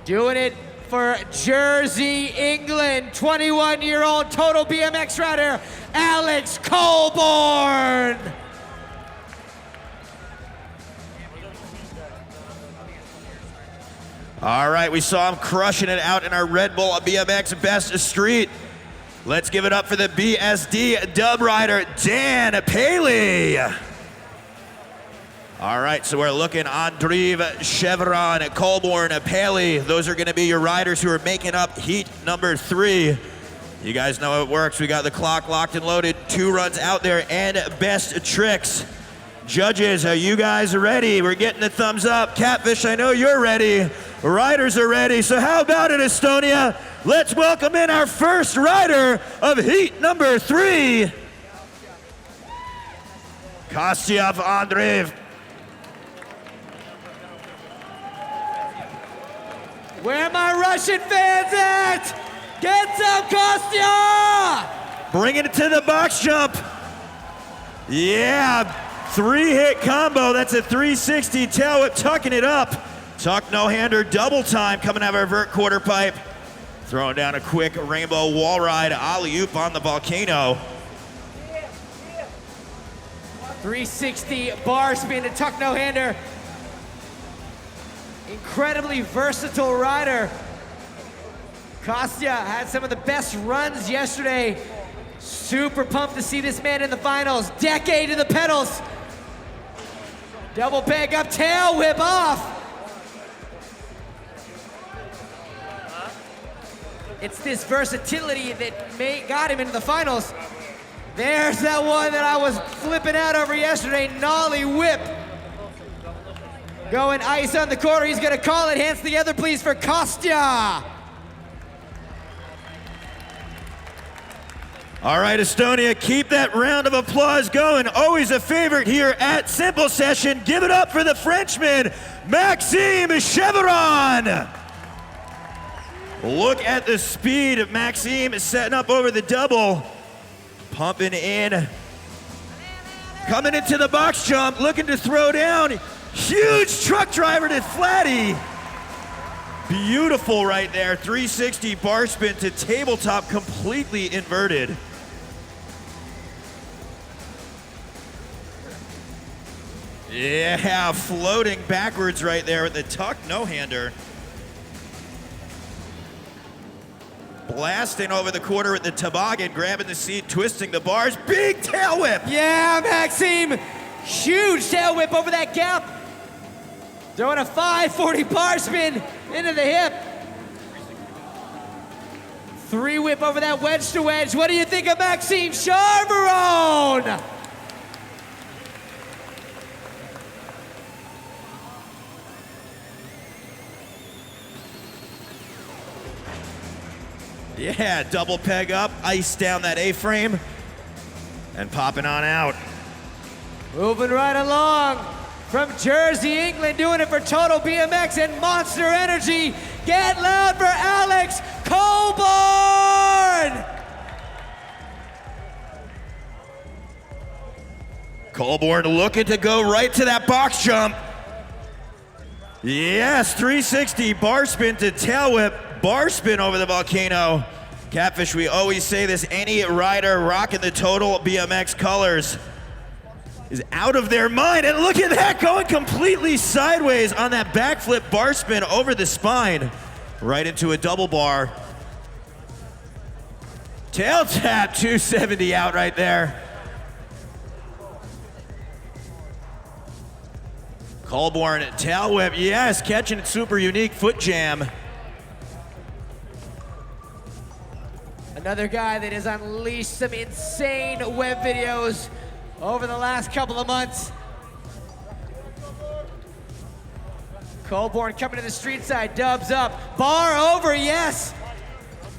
A: Doing it for Jersey, England, 21-year-old total BMX rider, Alex Colborn.
B: All right, we saw him crushing it out in our Red Bull BMX Best Street. Let's give it up for the BSD dub rider, Dan Paley. All right, so we're looking Andreev, Chevron, Colborn, Paley. Those are gonna be your riders who are making up heat number 3. You guys know how it works. We got the clock locked and loaded, 2 runs out there, and best tricks. Judges, are you guys ready? We're getting the thumbs up. Catfish, I know you're ready. Riders are ready, so how about it, Estonia? Let's welcome in our first rider of heat number 3. Kostya Andreev.
A: Where are my Russian fans at? Get some Kostya!
B: Bringing it to the box jump. Yeah, 3-hit combo. That's a 360 tail whip, tucking it up. Tuck no-hander, double time coming out of our vert quarter pipe. Throwing down a quick rainbow wall ride, alley-oop on the volcano.
A: 360 bar spin to tuck no-hander. Incredibly versatile rider. Kostya had some of the best runs yesterday. Super pumped to see this man in the finals. Decade to the pedals. Double peg up, tail whip off. It's this versatility that got him into the finals. There's that one that I was flipping out over yesterday, nollie whip. Going ice on the corner, he's gonna call it. Hands together, please, for Kostya.
B: All right, Estonia, keep that round of applause going. Always a favorite here at Simple Session. Give it up for the Frenchman, Maxime Chevron. Look at the speed. Maxime is setting up over the double. Pumping in. Coming into the box jump, looking to throw down. Huge truck driver to Flatty. Beautiful right there. 360 bar spin to tabletop, completely inverted. Yeah, floating backwards right there with the tuck no-hander. Blasting over the quarter with the toboggan, grabbing the seat, twisting the bars. Big tail whip!
A: Yeah, Maxime! Huge tail whip over that gap. Throwing a 540 bar spin into the hip. 3 whip over that wedge to wedge. What do you think of Maxime Chevron?
B: Yeah, double peg up, ice down that A-frame, and popping on out.
A: Moving right along from Jersey, England, doing it for Total BMX and Monster Energy. Get loud for Alex Colborn!
B: Colborn looking to go right to that box jump. Yes, 360 bar spin to tail whip. Bar spin over the volcano. Catfish, we always say this, any rider rocking the Total BMX colors is out of their mind. And look at that, going completely sideways on that backflip bar spin over the spine. Right into a double bar. Tail tap, 270 out right there. Colborn, tail whip, yes, catching it super unique, foot jam.
A: Another guy that has unleashed some insane web videos over the last couple of months. Colborn coming to the street side, dubs up, bar over, yes.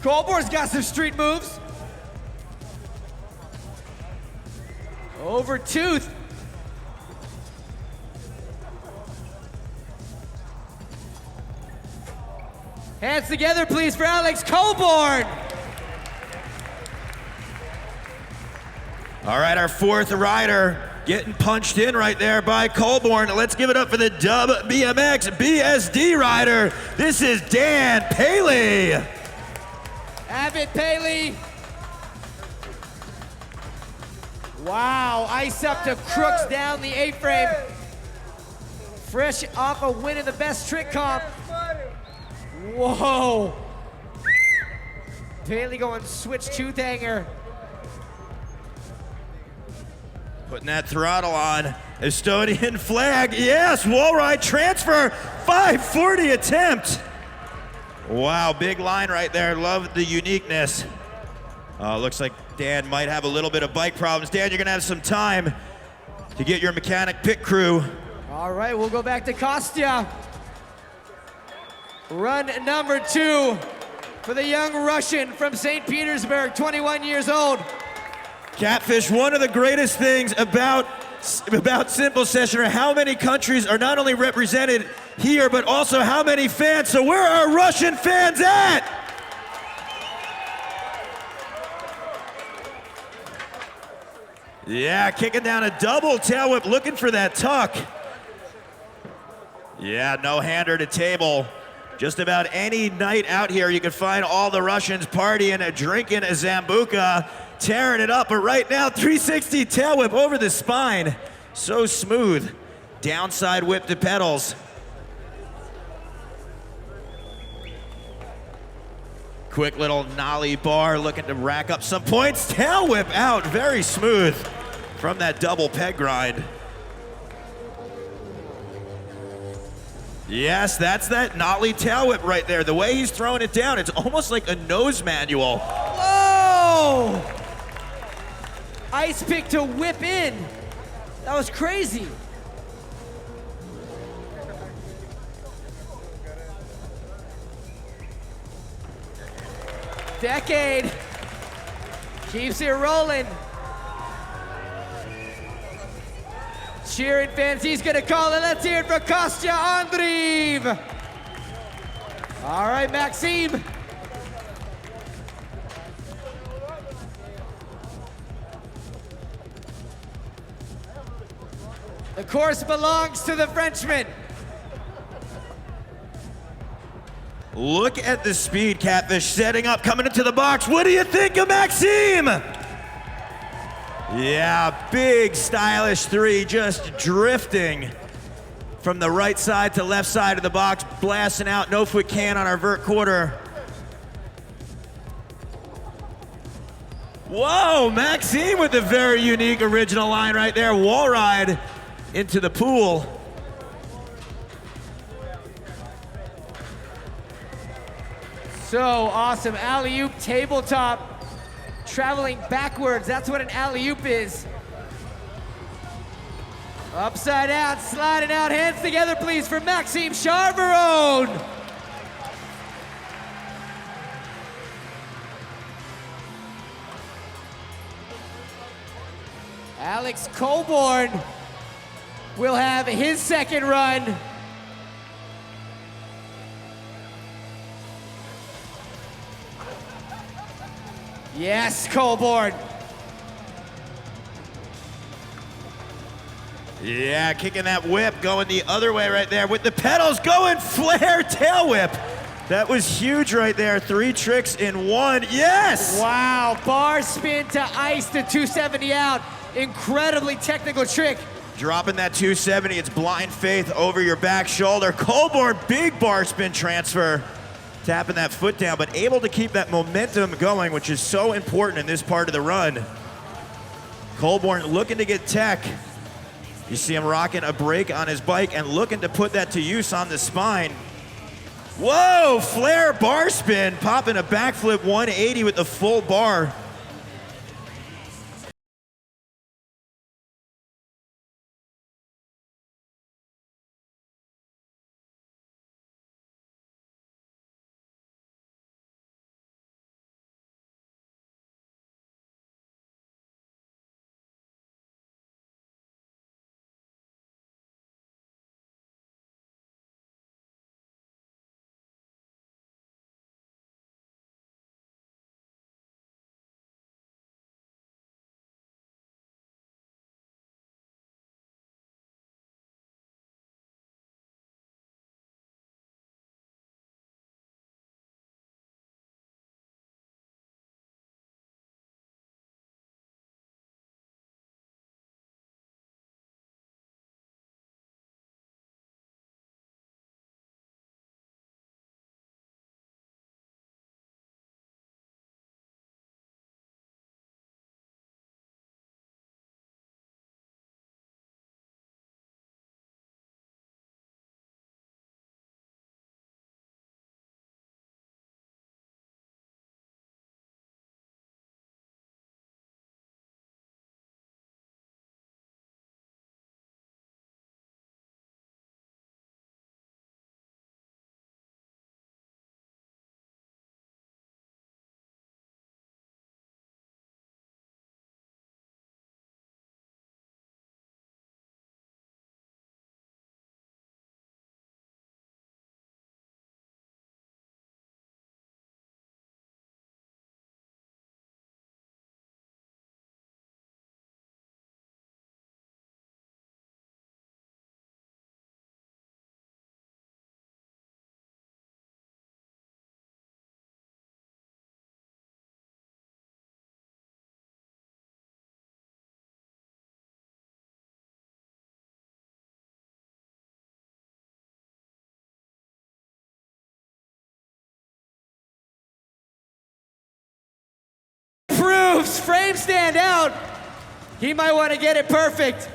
A: Colborn's got some street moves. Over tooth. Hands together, please, for Alex Colborn.
B: All right, our fourth rider getting punched in right there by Colborn. Let's give it up for the Dub BMX BSD rider. This is Dan Paley.
A: Abbott Paley. Wow, ice up to Crooks down the A-frame. Fresh off a win in the best trick comp. Whoa. Paley going switch tooth hanger.
B: Putting that throttle on. Estonian flag, yes, wall ride transfer, 540 attempt. Wow, big line right there, love the uniqueness. Looks like Dan might have a little bit of bike problems. Dan, you're gonna have some time to get your mechanic pit crew.
A: All right, we'll go back to Kostya. Run number 2 for the young Russian from St. Petersburg, 21 years old.
B: Catfish, one of the greatest things about Simple Session are how many countries are not only represented here, but also how many fans. So where are Russian fans at? Yeah, kicking down a double tail whip, looking for that tuck. Yeah, no-hander to table. Just about any night out here, you can find all the Russians partying, drinking a Zambuca, tearing it up. But right now, 360 tail whip over the spine. So smooth. Downside whip to pedals. Quick little nollie bar, looking to rack up some points. Tail whip out, very smooth from that double peg grind. Yes, that's that Notley tail whip right there. The way he's throwing it down, it's almost like a nose manual.
A: Whoa! Ice pick to whip in. That was crazy. Decade keeps it rolling. Cheering fans, he's gonna call it. Let's hear it for Kostya Andreev. All right, Maxime. The course belongs to the Frenchman.
B: Look at the speed, Catfish, setting up, coming into the box. What do you think of Maxime? Yeah, big stylish three, just drifting from the right side to left side of the box, blasting out, no foot can on our vert quarter. Whoa, Maxime with a very unique original line right there. Wall ride into the pool.
A: So awesome, alley-oop tabletop, traveling backwards. That's what an alley-oop is. Upside out, sliding out, hands together please for Maxime Charveron. Alex Colborn will have his second run. Yes, Colborn.
B: Yeah, kicking that whip, going the other way right there with the pedals going, flare tail whip. That was huge right there. 3 tricks in one. Yes!
A: Wow, bar spin to ice to 270 out. Incredibly technical trick.
B: Dropping that 270, it's blind faith over your back shoulder. Colborn, big bar spin transfer. Tapping that foot down, but able to keep that momentum going, which is so important in this part of the run. Colborn looking to get tech. You see him rocking a brake on his bike and looking to put that to use on the spine. Whoa, flare bar spin, popping a backflip 180 with the full bar.
A: Proves frame stand out. He might want to get it perfect.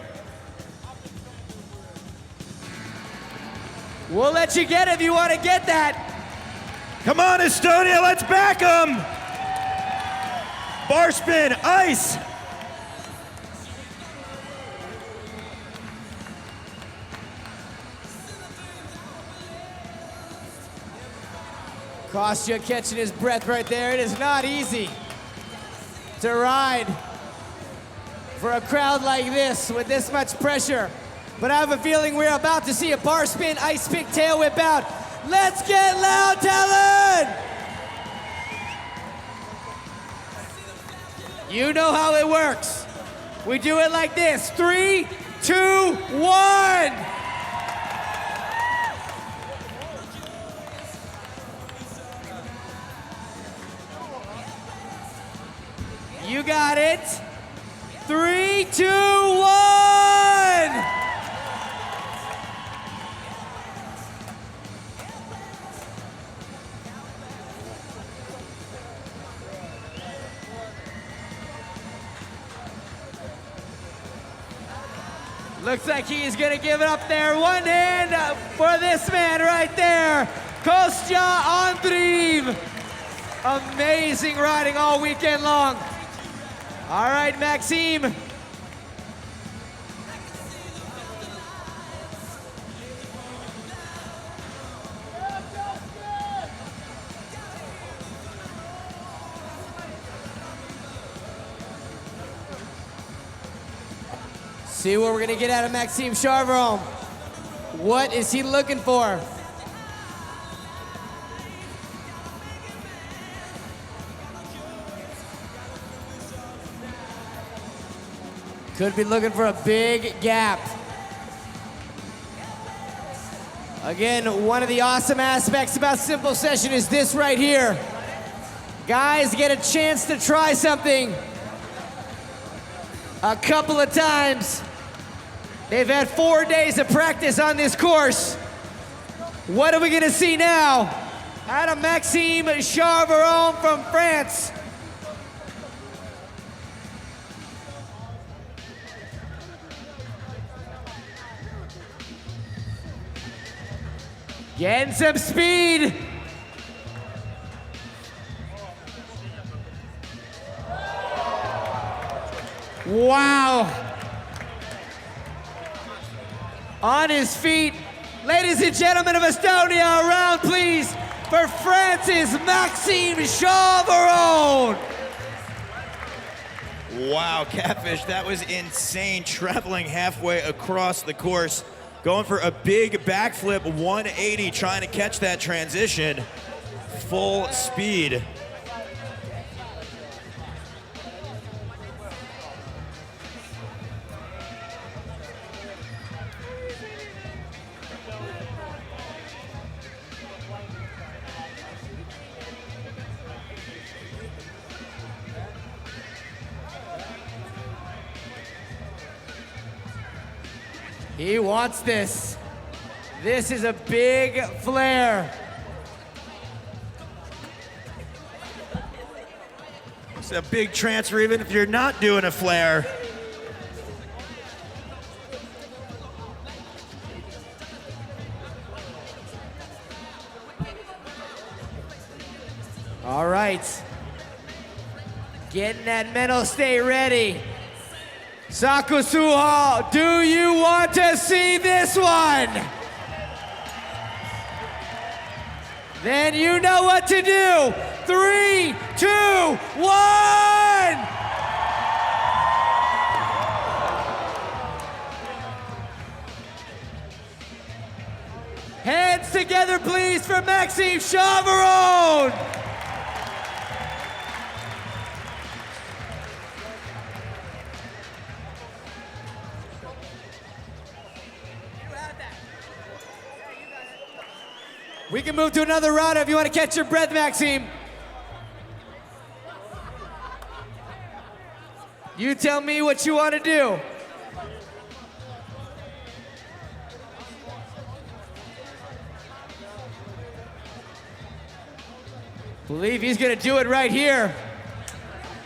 A: We'll let you get it if you want to get that.
B: Come on, Estonia, let's back them. Bar spin, ice.
A: Kostya catching his breath right there. It is not easy to ride for a crowd like this with this much pressure. But I have a feeling we're about to see a bar spin, ice pick, tail whip out. Let's get loud, Tallinn! You know how it works. We do it like this. 3, 2, 1. You got it. 3, 2, 1. Looks like he is gonna give it up there. One hand for this man right there. Kostya Andreev. Amazing riding all weekend long. All right, Maxime. See what we're gonna get out of Maxime Charveron. What is he looking for? Could be looking for a big gap. Again, one of the awesome aspects about Simple Session is this right here. Guys get a chance to try something a couple of times. They've had 4 days of practice on this course. What are we gonna see now? Out of Maxime Charveron from France. Getting some speed. Wow. On his feet. Ladies and gentlemen of Estonia, a round please for France's Maxime Charveron.
B: Wow, Catfish, that was insane. Traveling halfway across the course, going for a big backflip 180, trying to catch that transition. Full speed.
A: He wants this. This is a big flare.
B: It's a big transfer even if you're not doing a flare.
A: All right. Getting that mental state ready. Sakusuha, do you want to see this one? Then you know what to do. 3, 2, 1! Hands together, please, for Maxime Charveron! We can move to another round if you want to catch your breath, Maxime. You tell me what you want to do. Believe he's going to do it right here.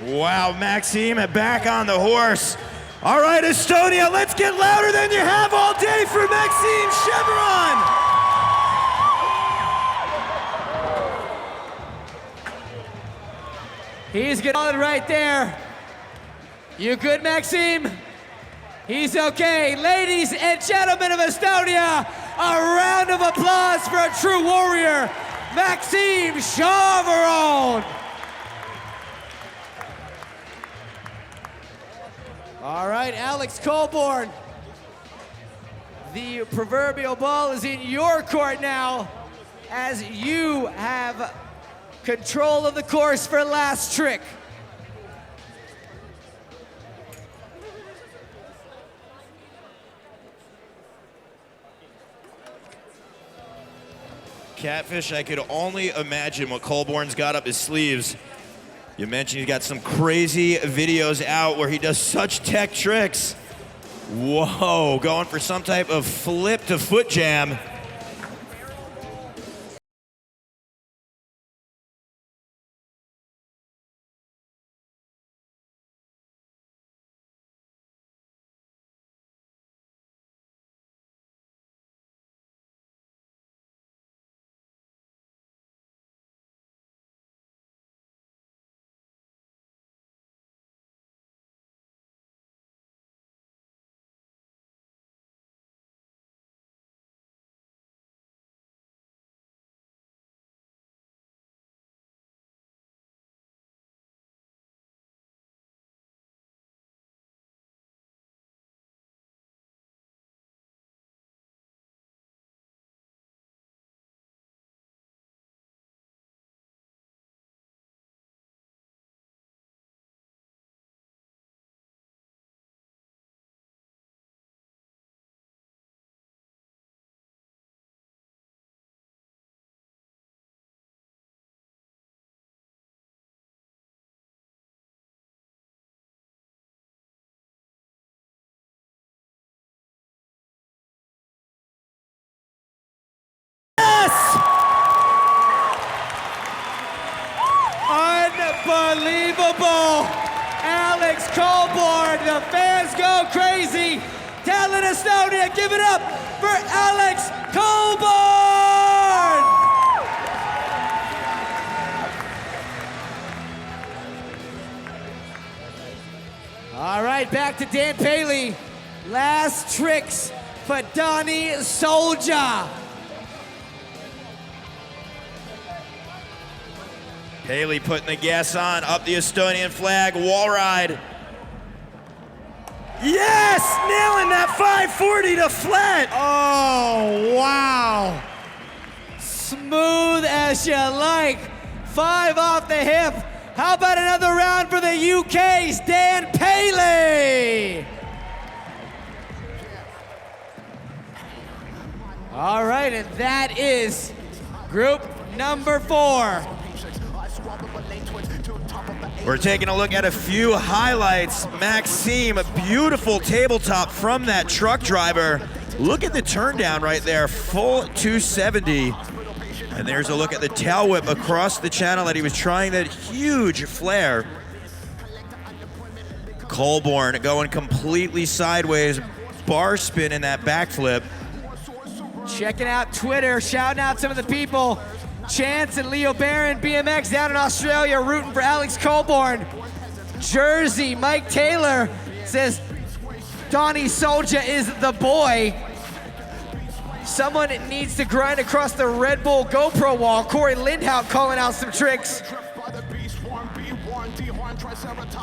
B: Wow, Maxime back on the horse. All right, Estonia, let's get louder than you have all day for Maxime Charveron.
A: He's good right there. You good, Maxime? He's okay. Ladies and gentlemen of Estonia, a round of applause for a true warrior, Maxime Chavaron. All right, Alex Colborn. The proverbial ball is in your court now as you have control of the course for last trick.
B: Catfish, I could only imagine what Colborn's got up his sleeves. You mentioned he's got some crazy videos out where he does such tech tricks. Whoa, going for some type of flip to foot jam.
A: Unbelievable! Alex Colborn, the fans go crazy. Tallinn, Estonia, give it up for Alex Colborn! All right, back to Dan Paley. Last tricks for Donnie Soldier.
B: Haley putting the gas on, up the Estonian flag, wall ride. Yes, nailing that 540 to flat.
A: Oh, wow. Smooth as you like. 5 off the hip. How about another round for the UK's Dan Paley? All right, and that is group number 4.
B: We're taking a look at a few highlights. Maxime, a beautiful tabletop from that truck driver. Look at the turn down right there, full 270. And there's a look at the tail whip across the channel that he was trying that huge flare. Colborn going completely sideways, bar spin in that backflip.
A: Checking out Twitter, shouting out some of the people. Chance and Leo Barron, BMX down in Australia, rooting for Alex Colborn. Jersey, Mike Taylor says, Donnie Soldier is the boy. Someone needs to grind across the Red Bull GoPro wall. Corey Lindhout calling out some tricks.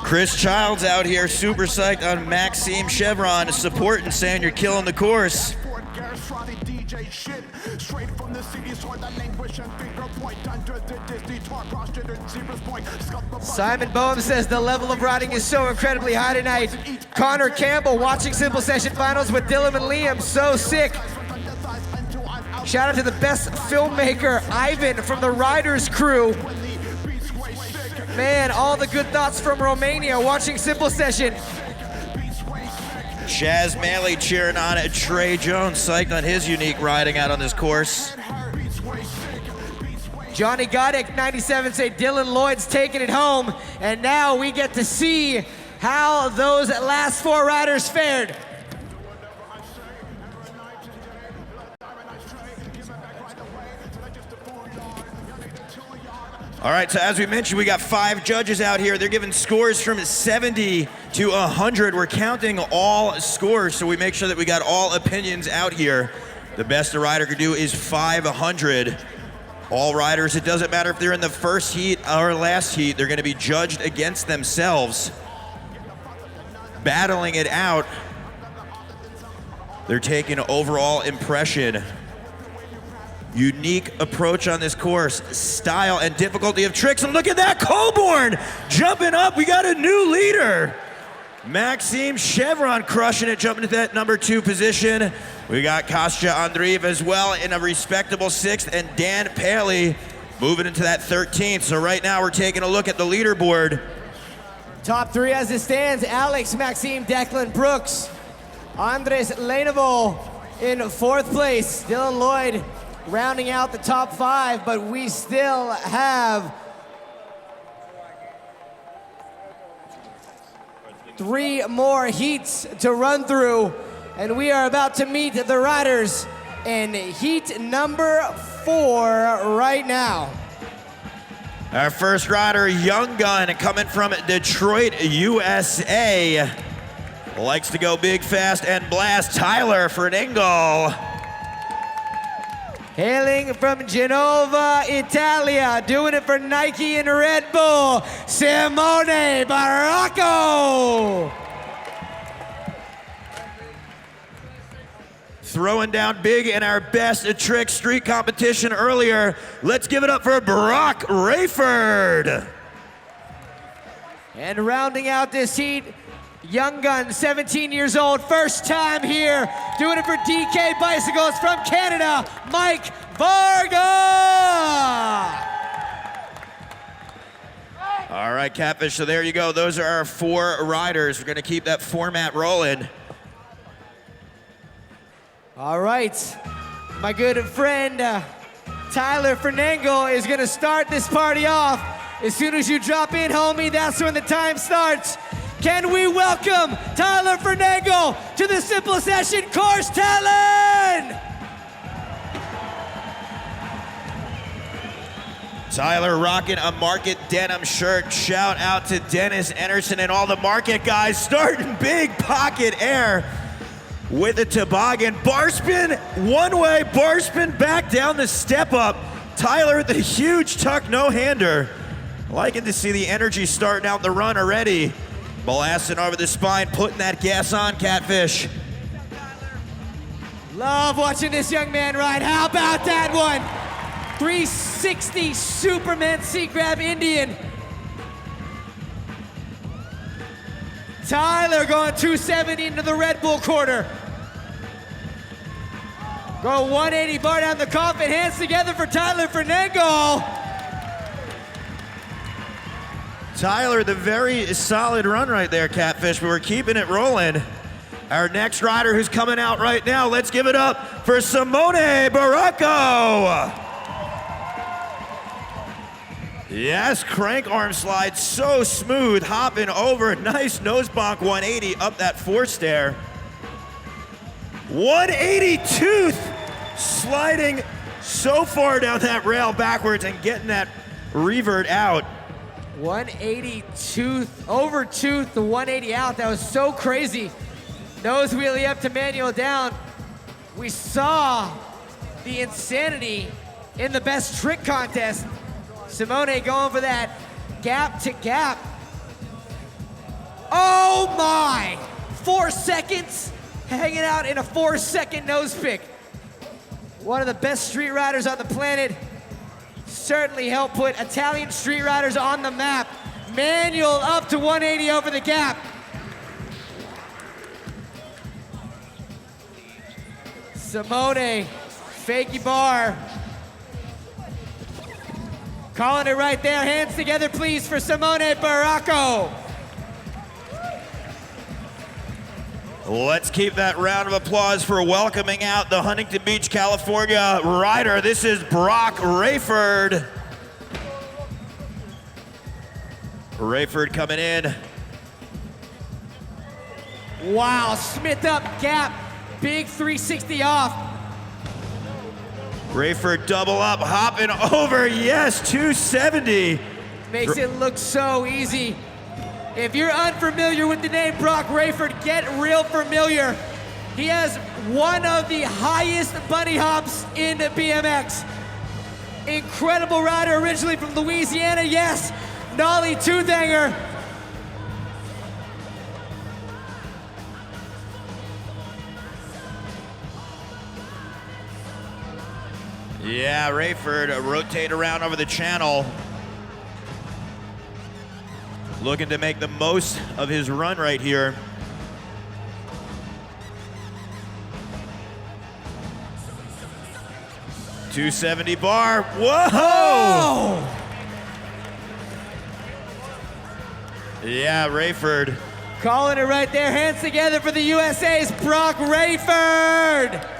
B: Chris Childs out here, super psyched on Maxime Chevron, supporting, saying you're killing the course.
A: Simon Boehm says the level of riding is so incredibly high tonight. Connor Campbell watching Simple Session Finals with Dylan and Liam, so sick. Shout out to the best filmmaker, Ivan from the Riders crew. Man, all the good thoughts from Romania watching Simple Session.
B: Chaz Maley cheering on at Trey Jones, psyched on his unique riding out on this course.
A: Johnny Goddick, 97, say Dylan Lloyd's taking it home. And now we get to see how those last 4 riders fared.
B: All right, so as we mentioned, we got 5 judges out here. They're giving scores from 70 to 100. We're counting all scores, so we make sure that we got all opinions out here. The best a rider could do is 500. All riders, it doesn't matter if they're in the first heat or last heat, they're gonna be judged against themselves, battling it out. They're taking overall impression. Unique approach on this course, style and difficulty of tricks. And look at that, Coburn jumping up. We got a new leader. Maxime Chevron crushing it, jumping into that number 2 position. We got Kostya Andreev as well in a respectable 6th, and Dan Paley moving into that 13th. So right now we're taking a look at the leaderboard.
A: Top 3 as it stands: Alex, Maxime, Declan, Brooks, Andres Lenovo in 4th place, Dylan Lloyd rounding out the top 5, but we still have 3 more heats to run through, and we are about to meet the riders in heat number 4 right now.
B: Our first rider, Young Gun, coming from Detroit, USA. Likes to go big, fast, and blast. Tyler Fernangle.
A: Hailing from Genova, Italia, doing it for Nike and Red Bull, Simone Baracco.
B: Throwing down big in our best trick street competition earlier. Let's give it up for Brock Rayford.
A: And rounding out this heat, Young Gun, 17 years old, first time here, doing it for DK Bicycles from Canada, Mike Varga.
B: All right, Catfish, so there you go. Those are our 4 riders. We're gonna keep that format rolling.
A: All right, my good friend Tyler Fernangle is gonna start this party off. As soon as you drop in, homie, that's when the time starts. Can we welcome Tyler Fernangle to the Simple Session Course Tallinn?
B: Tyler rocking a Market denim shirt. Shout out to Dennis Anderson and all the Market guys starting big pocket air with a toboggan. Bar spin, one way, bar spin back down the step up. Tyler with the huge tuck no-hander. Liking to see the energy starting out the run already. Blasting over the spine, putting that gas on, Catfish.
A: Love watching this young man ride. How about that one? 360 Superman seat grab Indian. Tyler going 270 into the Red Bull quarter. Go 180 bar down the coffin, hands together for Tyler Fernangle.
B: Tyler, the very solid run right there, Catfish, but we're keeping it rolling. Our next rider who's coming out right now, let's give it up for Simone Baracco. Yes, crank arm slide, so smooth, hopping over, nice nose bonk 180 up that 4-stair. 180 tooth, sliding so far down that rail backwards and getting that revert out.
A: 180 tooth, over tooth, the 180 out. That was so crazy. Nose wheelie up to manual down. We saw the insanity in the best trick contest. Simone going for that gap to gap. Oh my! 4 seconds, hanging out in a 4-second nose pick. One of the best street riders on the planet. Certainly helped put Italian street riders on the map. Manual up to 180 over the gap. Simone, fakey bar. Calling it right there. Hands together, please, for Simone Baracco.
B: Let's keep that round of applause for welcoming out the Huntington Beach, California rider. This is Brock Rayford. Rayford coming in.
A: Wow, Smith up, gap, big 360 off.
B: Rayford double up, hopping over, yes, 270.
A: Makes it look so easy. If you're unfamiliar with the name Brock Rayford, get real familiar. He has one of the highest bunny hops in BMX. Incredible rider, originally from Louisiana, yes. Nollie Toothanger.
B: Yeah, Rayford rotate around over the channel. Looking to make the most of his run right here. .270 bar, whoa! Yeah, Rayford.
A: Calling it right there, hands together for the USA's Brock Rayford.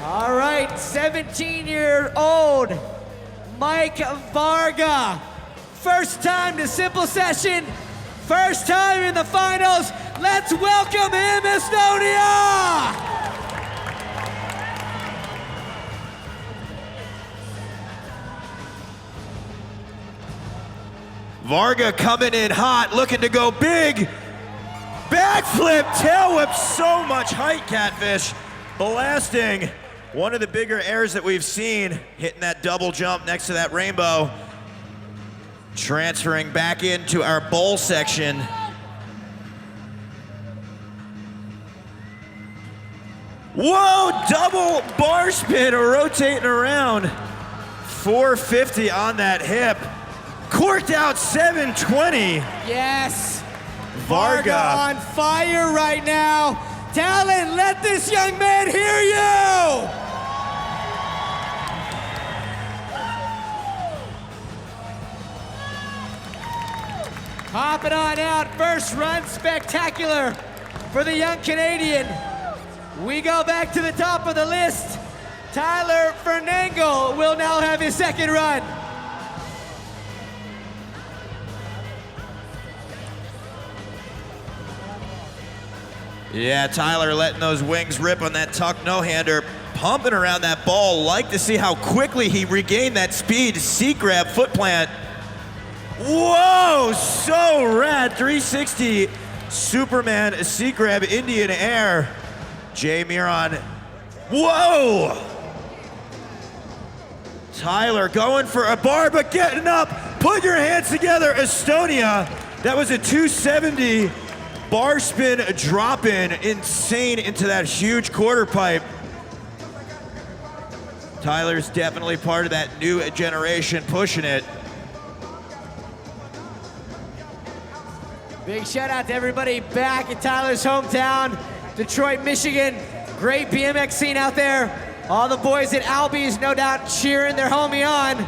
A: All right, 17-year-old Mike Varga. First time to Simple Session, first time in the finals. Let's welcome him, Estonia!
B: Varga coming in hot, looking to go big. Backflip, tail whip, so much height, Catfish. Blasting. One of the bigger airs that we've seen, hitting that double jump next to that rainbow. Transferring back into our bowl section. Whoa, double bar spin, rotating around. 450 on that hip. Corked out 720.
A: Yes.
B: Varga
A: on fire right now. Tallinn, let this young man hear you. Hopping on out, first run spectacular for the young Canadian. We go back to the top of the list. Tyler Fernango will now have his second run.
B: Yeah, Tyler letting those wings rip on that tuck no-hander, pumping around that ball. Like to see how quickly he regained that speed. Seat grab, foot plant. Whoa, so rad. 360 Superman seat grab, Indian air. Jay Miron. Whoa! Tyler going for a bar, but getting up. Put your hands together, Estonia. That was a 270. Bar spin drop-in, insane into that huge quarter pipe. Tyler's definitely part of that new generation pushing it.
A: Big shout out to everybody back in Tyler's hometown, Detroit, Michigan. Great BMX scene out there. All the boys at Albies, no doubt cheering their homie on.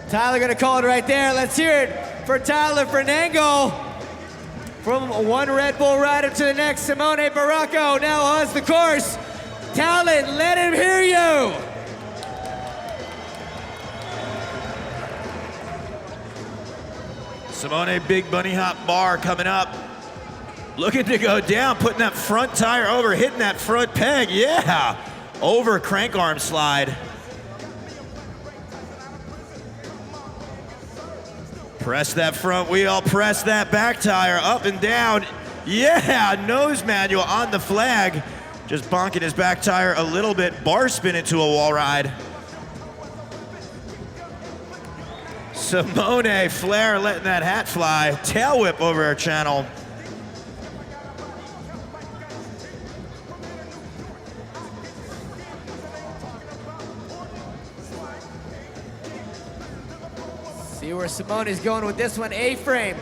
A: Tyler gonna call it right there. Let's hear it for Tyler Fernango. From one Red Bull rider to the next, Simone Baracco now has the course. Tallinn, let him hear you.
B: Simone big bunny hop bar coming up. Looking to go down, putting that front tire over, hitting that front peg, yeah. Over crank arm slide. Press that front wheel, press that back tire, up and down. Yeah, nose manual on the flag. Just bonking his back tire a little bit, bar spin into a wall ride. Simone Flair letting that hat fly. Tail whip over our channel.
A: See where Simone is going with this one, A-frame.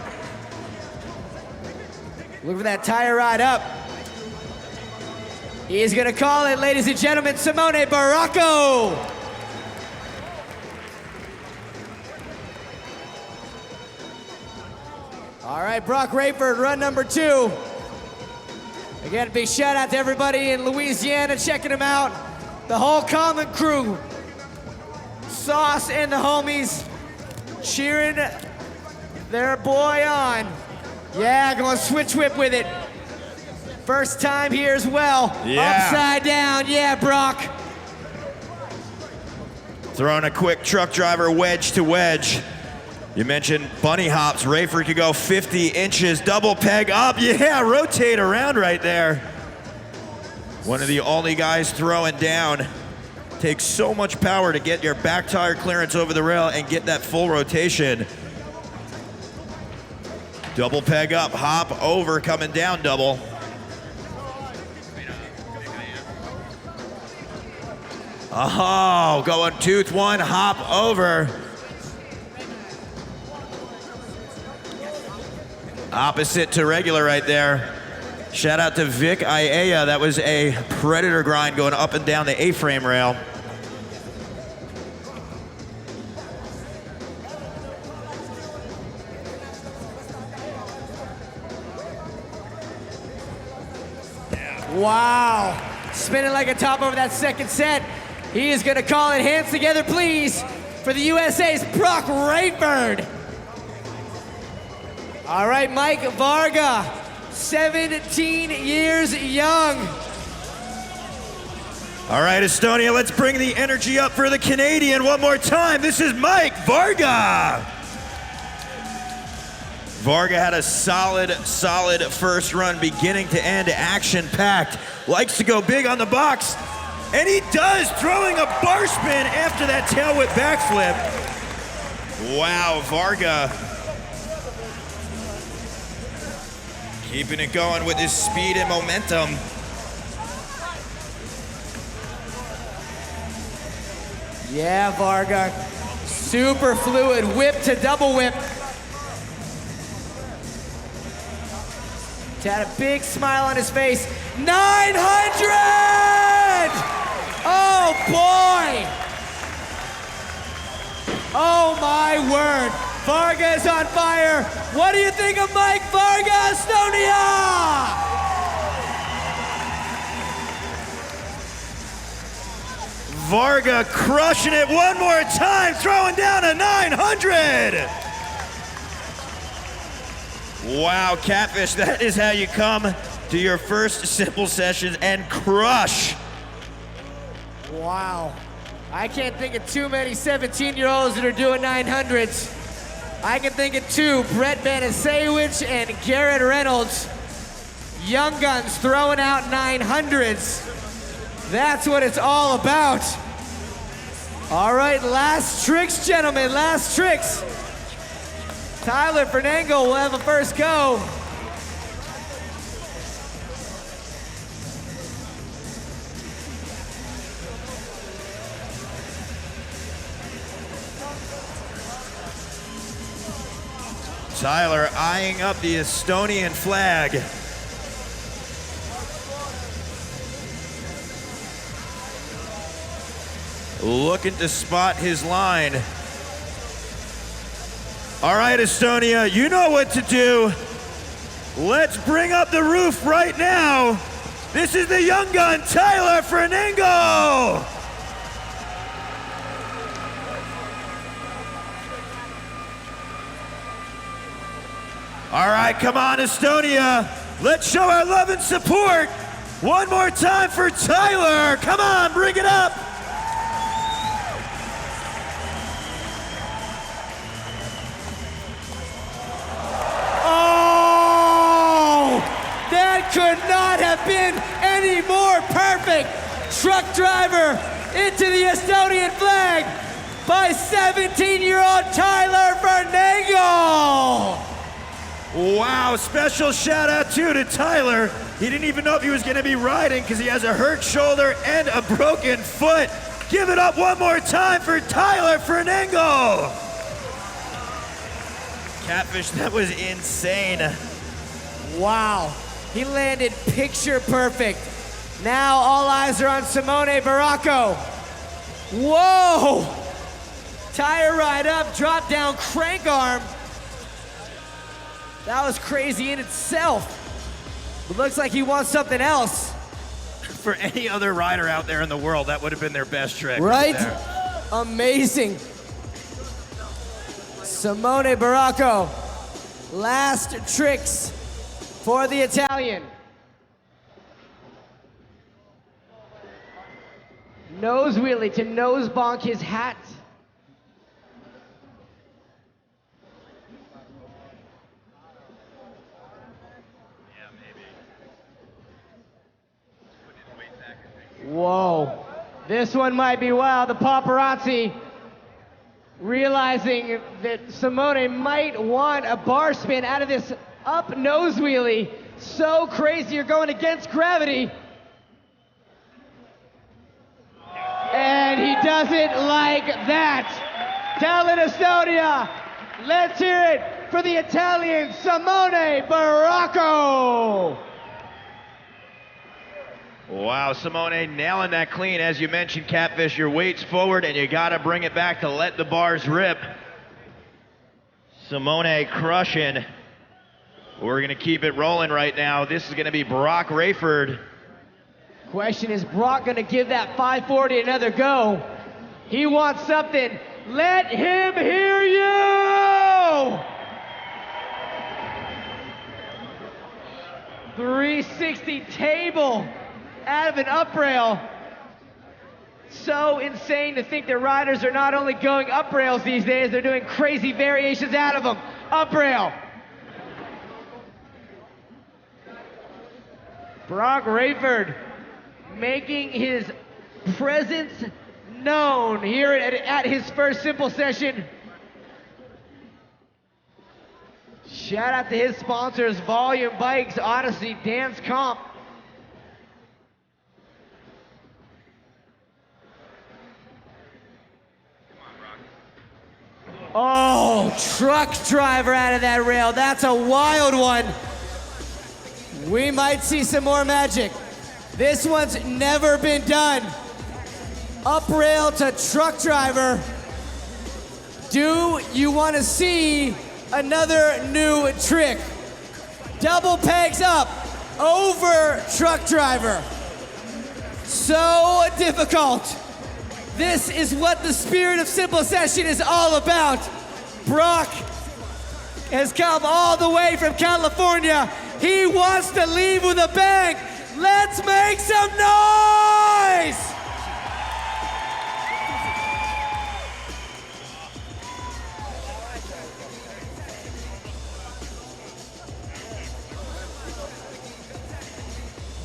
A: Look for that tire ride up. He's gonna call it, ladies and gentlemen, Simone Baracco. All right, Brock Rayford, run number 2. Again, big shout out to everybody in Louisiana checking him out. The whole Common crew. Sauce and the homies cheering their boy on. Yeah, going switch whip with it. First time here as well.
B: Yeah.
A: Upside down, yeah, Brock.
B: Throwing a quick truck driver wedge to wedge. You mentioned bunny hops. Rayford could go 50 inches, double peg up. Yeah, rotate around right there. One of the only guys throwing down. Takes so much power to get your back tire clearance over the rail and get that full rotation. Double peg up, hop over, coming down double. Oh, going tooth one, hop over. Opposite to regular right there. Shout out to Vic Iea. That was a Predator grind going up and down the A-frame rail.
A: Wow. Spinning like a top over that second set. He is going to call it hands together, please, for the USA's Brock Rayford. All right, Mike Varga, 17 years young.
B: All right, Estonia, let's bring the energy up for the Canadian one more time. This is Mike Varga. Varga had a solid first run, beginning to end, action-packed. Likes to go big on the box, and he does, throwing a bar spin after that tail whip backflip. Wow, Varga keeping it going with his speed and momentum.
A: Yeah, Varga, super fluid, whip to double whip. Had a big smile on his face. 900! Oh boy! Oh my word! Varga is on fire. What do you think of Mike Varga, Estonia?
B: Varga crushing it one more time, throwing down a 900. Wow, Catfish, that is how you come to your first simple sessions and crush.
A: Wow. I can't think of too many 17-year-olds that are doing 900s. I can think of two, Brett Banasewicz and Garrett Reynolds. Young guns throwing out 900s. That's what it's all about. All right, last tricks, gentlemen, last tricks. Tyler Fernango will have a first go.
B: Tyler eyeing up the Estonian flag. Looking to spot his line. All right, Estonia, you know what to do. Let's bring up the roof right now. This is the young gun, Tyler Fernango. All right, come on, Estonia. Let's show our love and support. One more time for Tyler. Come on, bring it up.
A: Could not have been any more perfect. Truck driver into the Estonian flag by 17-year-old Tyler Fernango.
B: Wow, special shout out too to Tyler. He didn't even know if he was gonna be riding because he has a hurt shoulder and a broken foot. Give it up one more time for Tyler Fernango. Catfish, that was insane.
A: Wow. He landed picture perfect. Now all eyes are on Simone Baracco. Whoa! Tire ride up, drop down, crank arm. That was crazy in itself. It looks like he wants something else.
B: For any other rider out there in the world, that would have been their best trick.
A: Right?
B: There.
A: Amazing. Simone Baracco, last tricks for the Italian. Nose wheelie to nose bonk his hat. Whoa, this one might be wild. The paparazzi realizing that Simone might want a bar spin out of this up nose wheelie. So crazy, you're going against gravity. And he does it like that. Tallinn, Estonia, let's hear it for the Italian Simone Baracco.
F: Wow, Simone nailing that clean. As you mentioned, Catfish, your weight's forward and you gotta bring it back to let the bars rip. Simone crushing. We're gonna keep it rolling right now. This is gonna be Brock Rayford.
A: Question, is Brock gonna give that 540 another go? He wants something. Let him hear you! 360 table out of an up rail. So insane to think that riders are not only going up rails these days, they're doing crazy variations out of them. Up rail. Brock Rayford making his presence known here at his first simple session. Shout out to his sponsors, Volume Bikes, Odyssey, Dance Comp. Oh, truck driver out of that rail. That's a wild one. We might see some more magic. This one's never been done. Up rail to truck driver. Do you want to see another new trick? Double pegs up, over truck driver. So difficult. This is what the spirit of Simple Session is all about. Brock has come all the way from California. He wants to leave with a bang. Let's make some noise!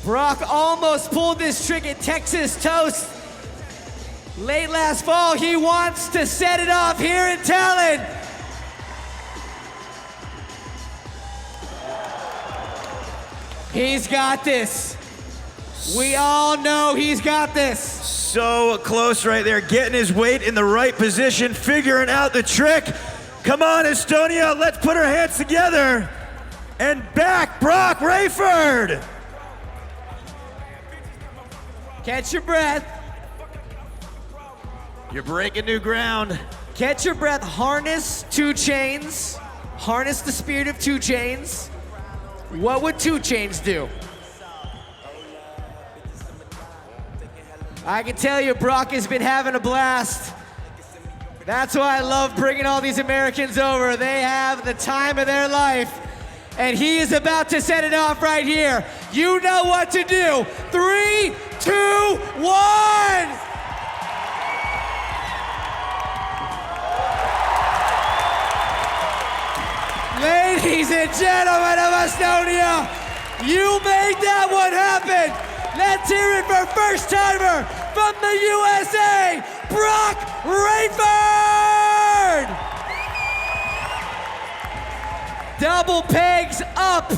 A: Brock almost pulled this trick at Texas Toast late last fall. He wants to set it off here in Tallinn. He's got this. We all know he's got this.
B: So close right there, getting his weight in the right position, figuring out the trick. Come on, Estonia, let's put our hands together. And back, Brock Rayford.
A: Catch your breath.
B: You're breaking new ground.
A: Catch your breath. Harness 2 Chainz. Harness the spirit of 2 Chainz. What would 2 Chainz do? I can tell you, Brock has been having a blast. That's why I love bringing all these Americans over. They have the time of their life. And he is about to set it off right here. You know what to do. 3, 2, 1! Ladies and gentlemen of Estonia, you made that one happen. Let's hear it for first timer from the USA, Brock Rayford. Double pegs up,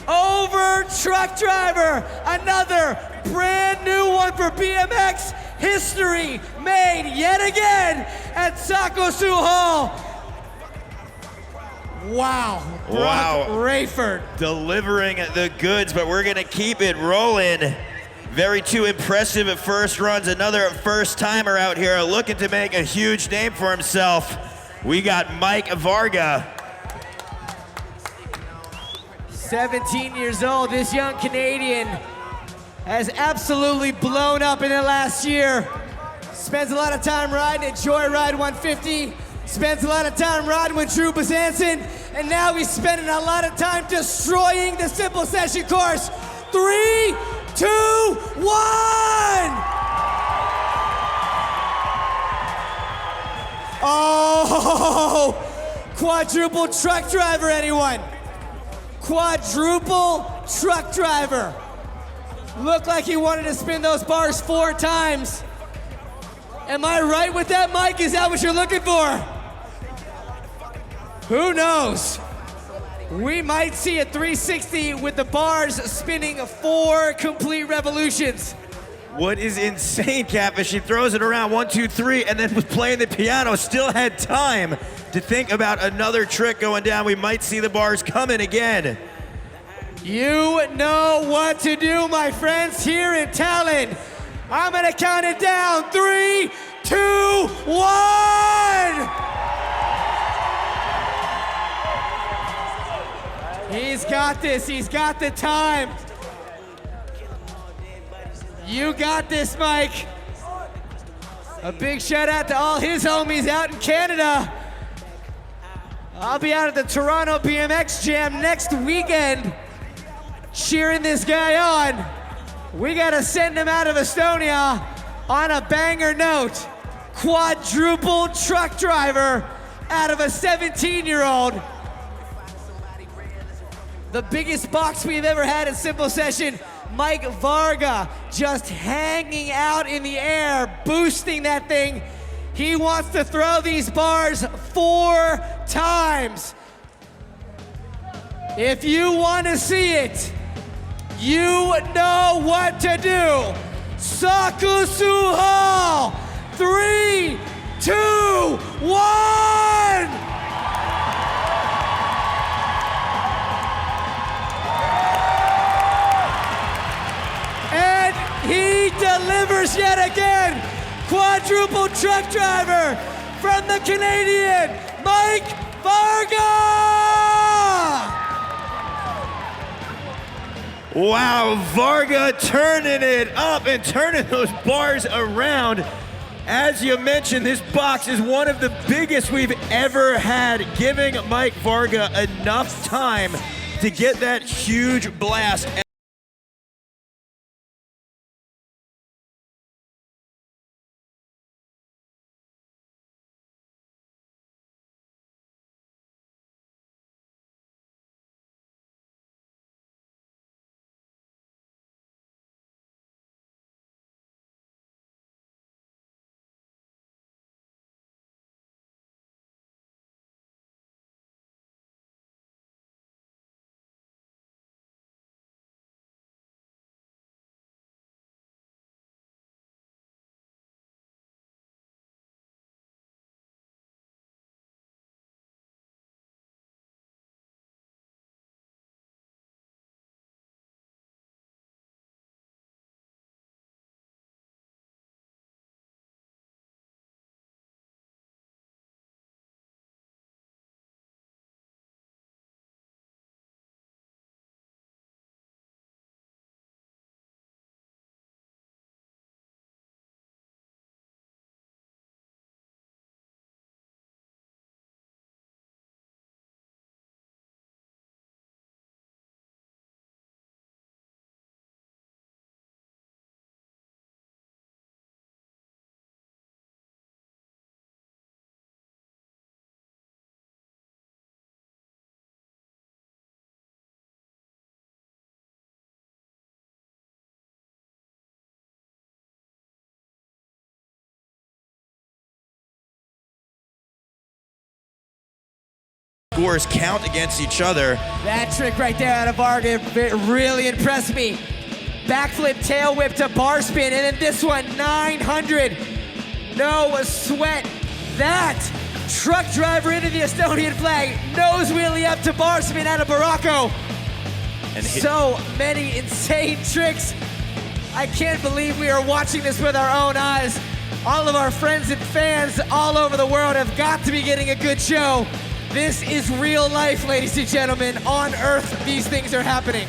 A: over truck driver. Another brand new one for BMX history made yet again at Sakosu Hall. Wow. Brock Rayford.
B: Delivering the goods, but we're gonna keep it rolling. Very too impressive at first runs. Another first timer out here looking to make a huge name for himself. We got Mike Varga.
A: 17 years old, this young Canadian has absolutely blown up in the last year. Spends a lot of time riding at Joyride 150. Spends a lot of time riding with Drew Bazanson. And now he's spending a lot of time destroying the Simple Session course. 3, 2, 1! Oh, quadruple truck driver, anyone? Quadruple truck driver. Looked like he wanted to spin those bars 4 times. Am I right with that, Mike? Is that what you're looking for? Who knows? We might see a 360 with the bars spinning 4 complete revolutions.
F: What is insane, Cap, is she throws it around 1, 2, 3, and then was playing the piano, still had time to think about another trick going down. We might see the bars coming again.
A: You know what to do, my friends, here in Tallinn. I'm gonna count it down. 3, 2, 1! He's got this, he's got the time. You got this, Mike. A big shout out to all his homies out in Canada. I'll be out at the Toronto BMX Jam next weekend, cheering this guy on. We gotta send him out of Estonia on a banger note. Quadruple truck driver out of a 17-year-old. The biggest box we've ever had in Simple Session. Mike Varga just hanging out in the air, boosting that thing. He wants to throw these bars 4 times. If you want to see it, you know what to do. Sakusuho! 3, 2, 1! And he delivers yet again. Quadruple truck driver from the Canadian, Mike Varga!
F: Wow, Varga turning it up and turning those bars around. As you mentioned, this box is one of the biggest we've ever had, giving Mike Varga enough time to get that huge blast. Scores count against each other.
A: That trick right there out of Varga really impressed me. Backflip, tail whip to bar spin, and then this one, 900. No sweat. That truck driver into the Estonian flag. Nose wheelie up to bar spin out of Baracco. And so many insane tricks. I can't believe we are watching this with our own eyes. All of our friends and fans all over the world have got to be getting a good show. This is real life, ladies and gentlemen. On Earth, these things are happening.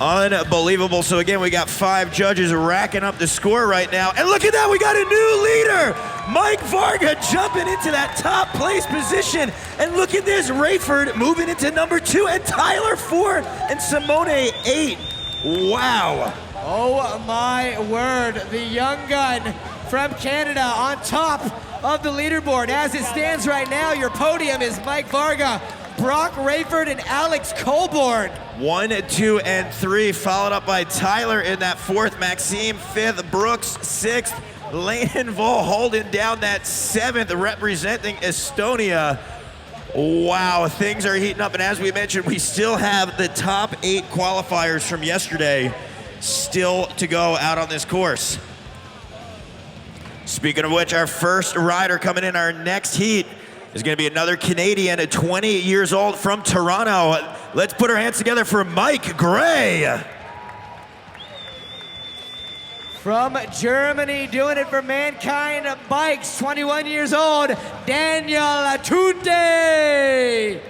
B: Unbelievable. So again, we got 5 judges racking up the score right now. And look at that, we got a new leader. Mike Varga jumping into that top place position. And look at this, Rayford moving into number 2 and Tyler 4 and Simone 8. Wow.
A: Oh my word, the young gun from Canada on top of the leaderboard. As it stands right now, your podium is Mike Varga, Brock Rayford, and Alex Colborn.
B: 1, 2, and 3, followed up by Tyler in that 4th, Maxime 5th, Brooks 6th, Landon Vol holding down that 7th, representing Estonia. Wow, things are heating up, and as we mentioned, we still have the top 8 qualifiers from yesterday still to go out on this course. Speaking of which, our first rider coming in our next heat is going to be another Canadian, 20 years old from Toronto. Let's put our hands together for Mike Gray.
A: From Germany, doing it for Mankind Bikes, 21 years old, Daniel Tunde.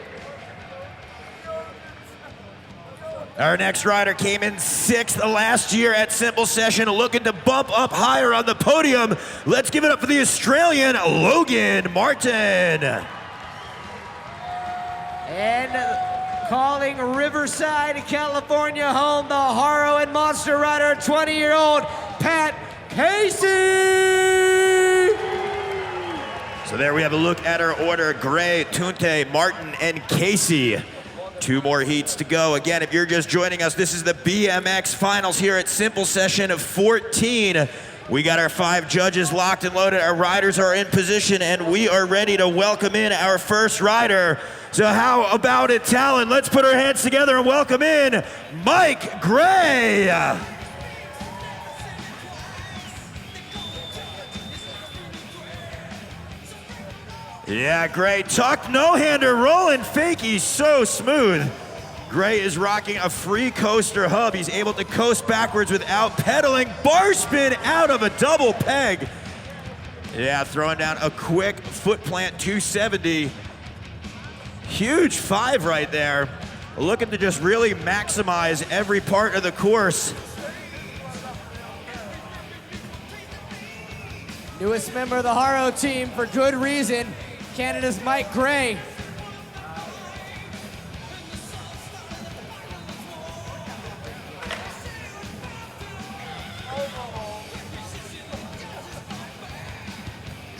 B: Our next rider came in 6th last year at Simple Session, looking to bump up higher on the podium. Let's give it up for the Australian, Logan Martin.
A: And calling Riverside, California home, the Haro and Monster Rider, 20-year-old Pat Casey.
B: So there we have a look at our order. Gray, Tunte, Martin, and Casey. 2 more heats to go. Again, if you're just joining us, this is the BMX finals here at Simple Session of 14. We got our 5 judges locked and loaded. Our riders are in position, and we are ready to welcome in our first rider. So how about it, Tallinn? Let's put our hands together and welcome in Mike Gray. Yeah, Gray, tuck no-hander, rolling fake, he's so smooth. Gray is rocking a free coaster hub. He's able to coast backwards without pedaling. Bar spin out of a double peg. Yeah, throwing down a quick foot plant 270. Huge 5 right there. Looking to just really maximize every part of the course.
A: Newest member of the Haro team for good reason, Canada's Mike Gray.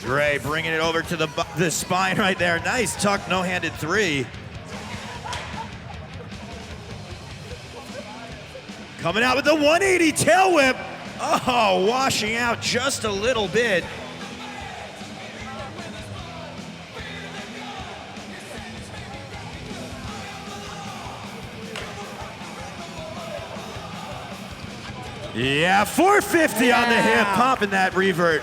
B: Gray bringing it over to the spine right there. Nice tuck, no-handed 3. Coming out with the 180 tail whip. Oh, washing out just a little bit. Yeah, 450 on the hip, popping that revert.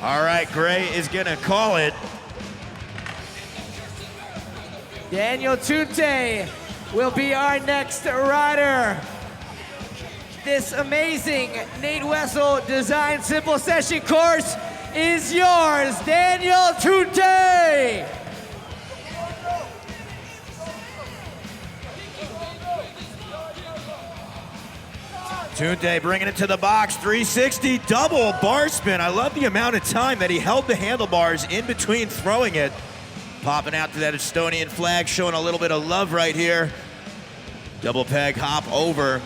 B: All right, Gray is gonna call it.
A: Daniel Tunte will be our next rider. This amazing Nate Wessel designed Simple Session course is yours, Daniel Tunte.
B: Tunde bringing it to the box, 360 double bar spin. I love the amount of time that he held the handlebars in between throwing it. Popping out to that Estonian flag, showing a little bit of love right here. Double peg hop over.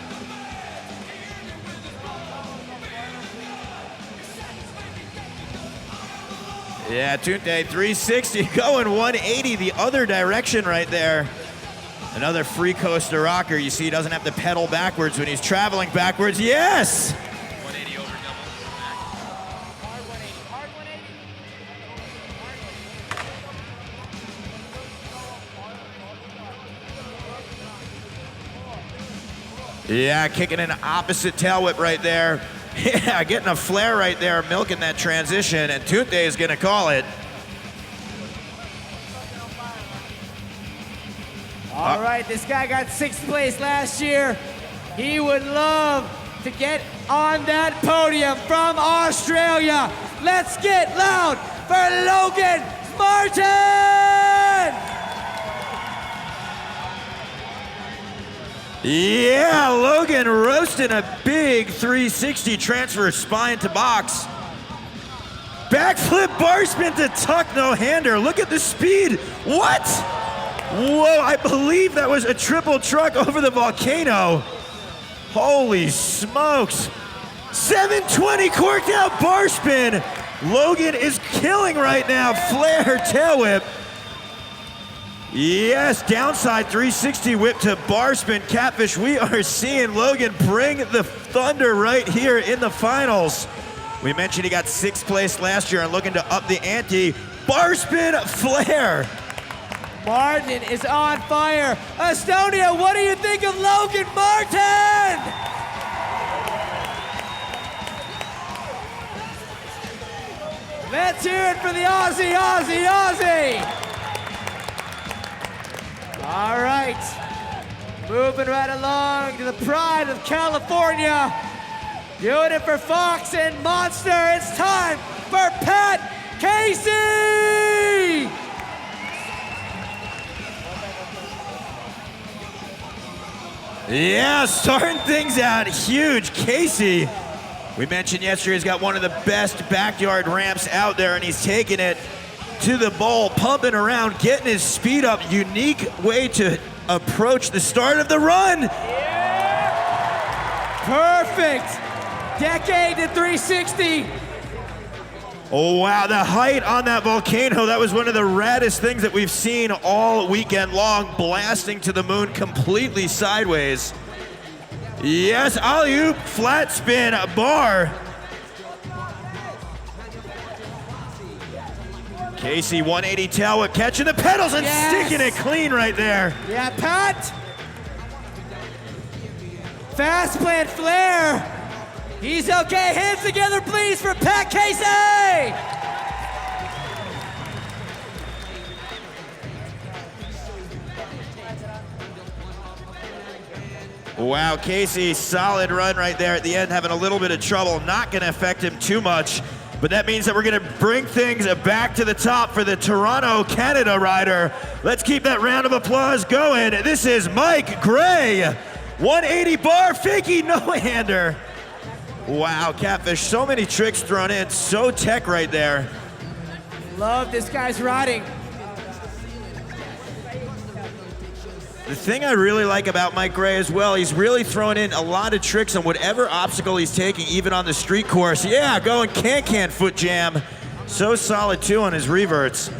B: Yeah, Tunde 360 going 180 the other direction right there. Another free coaster rocker. You see he doesn't have to pedal backwards when he's traveling backwards. Yes!
D: 180 over double.
B: Yeah, kicking an opposite tail whip right there. Yeah, getting a flare right there, milking that transition, and Tunde is gonna call it.
A: All right, this guy got 6th place last year. He would love to get on that podium from Australia. Let's get loud for Logan Martin!
B: Yeah, Logan roasting a big 360 transfer spine to box. Backflip bar spin to tuck no-hander. Look at the speed. What? Whoa, I believe that was a triple truck over the volcano. Holy smokes. 720 corked out bar spin. Logan is killing right now. Flare tail whip. Yes, downside 360 whip to bar spin catfish. We are seeing Logan bring the thunder right here in the finals. We mentioned he got 6th place last year and looking to up the ante. Bar spin flare.
A: Martin is on fire. Estonia, what do you think of Logan Martin? Let's hear it for the Aussie, Aussie, Aussie. All right, moving right along to the pride of California. Doing it for Fox and Monster. It's time for Pat Casey.
B: Yeah, starting things out huge. Casey, we mentioned yesterday, he's got one of the best backyard ramps out there, and he's taking it to the bowl, pumping around, getting his speed up. Unique way to approach the start of the run.
A: Perfect. Decade to 360.
B: Oh, wow, the height on that volcano, that was one of the raddest things that we've seen all weekend long, blasting to the moon completely sideways. Yes, alley-oop, flat spin, bar. Casey, 180 tail whip, catching the pedals and sticking it clean right there.
A: Yeah, Pat. Fast plant flare. He's okay. Hands together, please, for Pat Casey.
B: Wow, Casey, solid run right there at the end, having a little bit of trouble. Not going to affect him too much, but that means that we're going to bring things back to the top for the Toronto, Canada rider. Let's keep that round of applause going. This is Mike Gray. 180 bar, fakie no-hander. Wow, Catfish, so many tricks thrown in, so tech right there.
A: Love this guy's riding.
B: The thing I really like about Mike Gray as well, he's really throwing in a lot of tricks on whatever obstacle he's taking, even on the street course. Yeah, going can-can foot jam. So solid, too, on his reverts.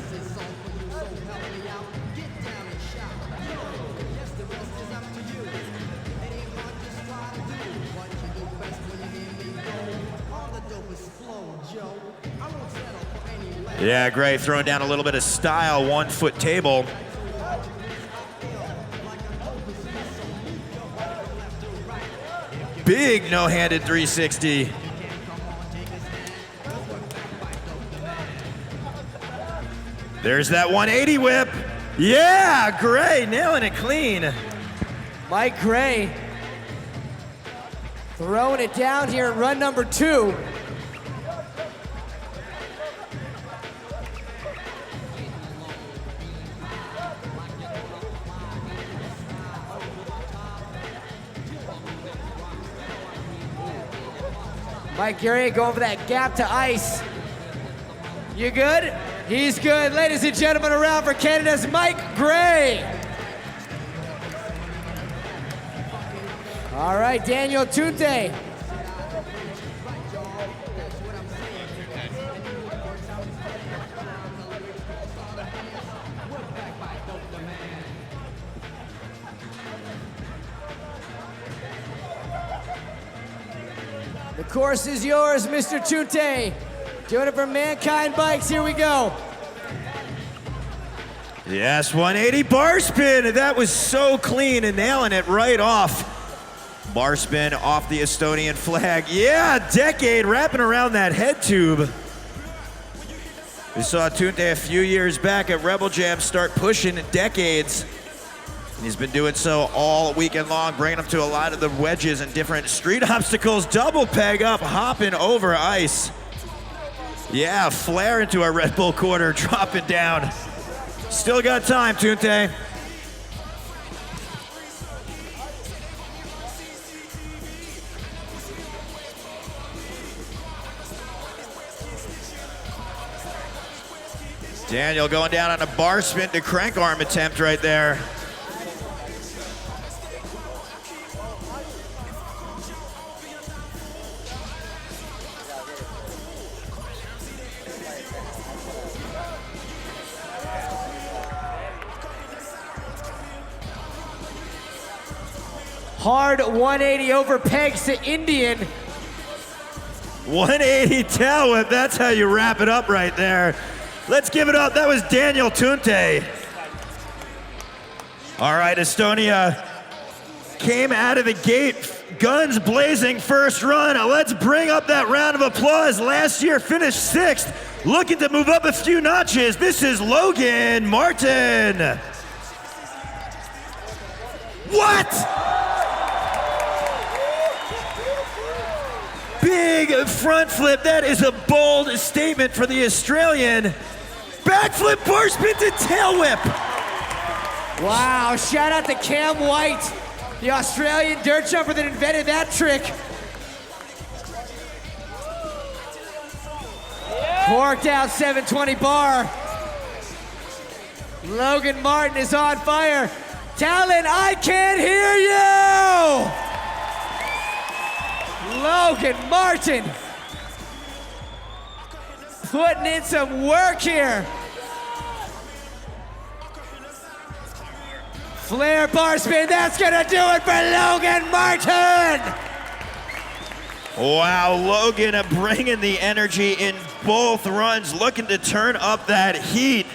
B: Yeah, Gray throwing down a little bit of style, 1-foot table. Big no-handed 360. There's that 180 whip. Yeah, Gray nailing it clean.
A: Mike Gray throwing it down here in run number 2. Mike Gray going for that gap to ice. You good? He's good. Ladies and gentlemen, around for Canada's Mike Gray. All right, Daniel Tunte. The course is yours, Mr. Tunte. Doing it for Mankind Bikes. Here we go.
B: Yes, 180 bar spin. That was so clean and nailing it right off. Bar spin off the Estonian flag. Yeah, Decade wrapping around that head tube. We saw Tunte a few years back at Rebel Jam start pushing Decades. He's been doing so all weekend long, bringing them to a lot of the wedges and different street obstacles. Double peg up, hopping over ice. Yeah, flare into a Red Bull quarter, dropping down. Still got time, Tunte.
F: Daniel going down on a bar spin to crank arm attempt right there.
A: Hard 180 over pegs to Indian.
B: 180 tail whip, that's how you wrap it up right there. Let's give it up, that was Daniel Tunte. All right, Estonia came out of the gate, guns blazing first run. Let's bring up that round of applause. Last year finished 6th, looking to move up a few notches. This is Logan Martin. What? Big front flip, that is a bold statement for the Australian. Backflip, bar spin to tail whip.
A: Wow, shout out to Cam White, the Australian dirt jumper that invented that trick. Corked out 720 bar. Logan Martin is on fire. Tallinn, I can't hear you! Logan Martin putting in some work here. Flare bar spin, that's gonna do it for Logan Martin!
B: Wow, Logan bringing the energy in both runs, looking to turn up that heat.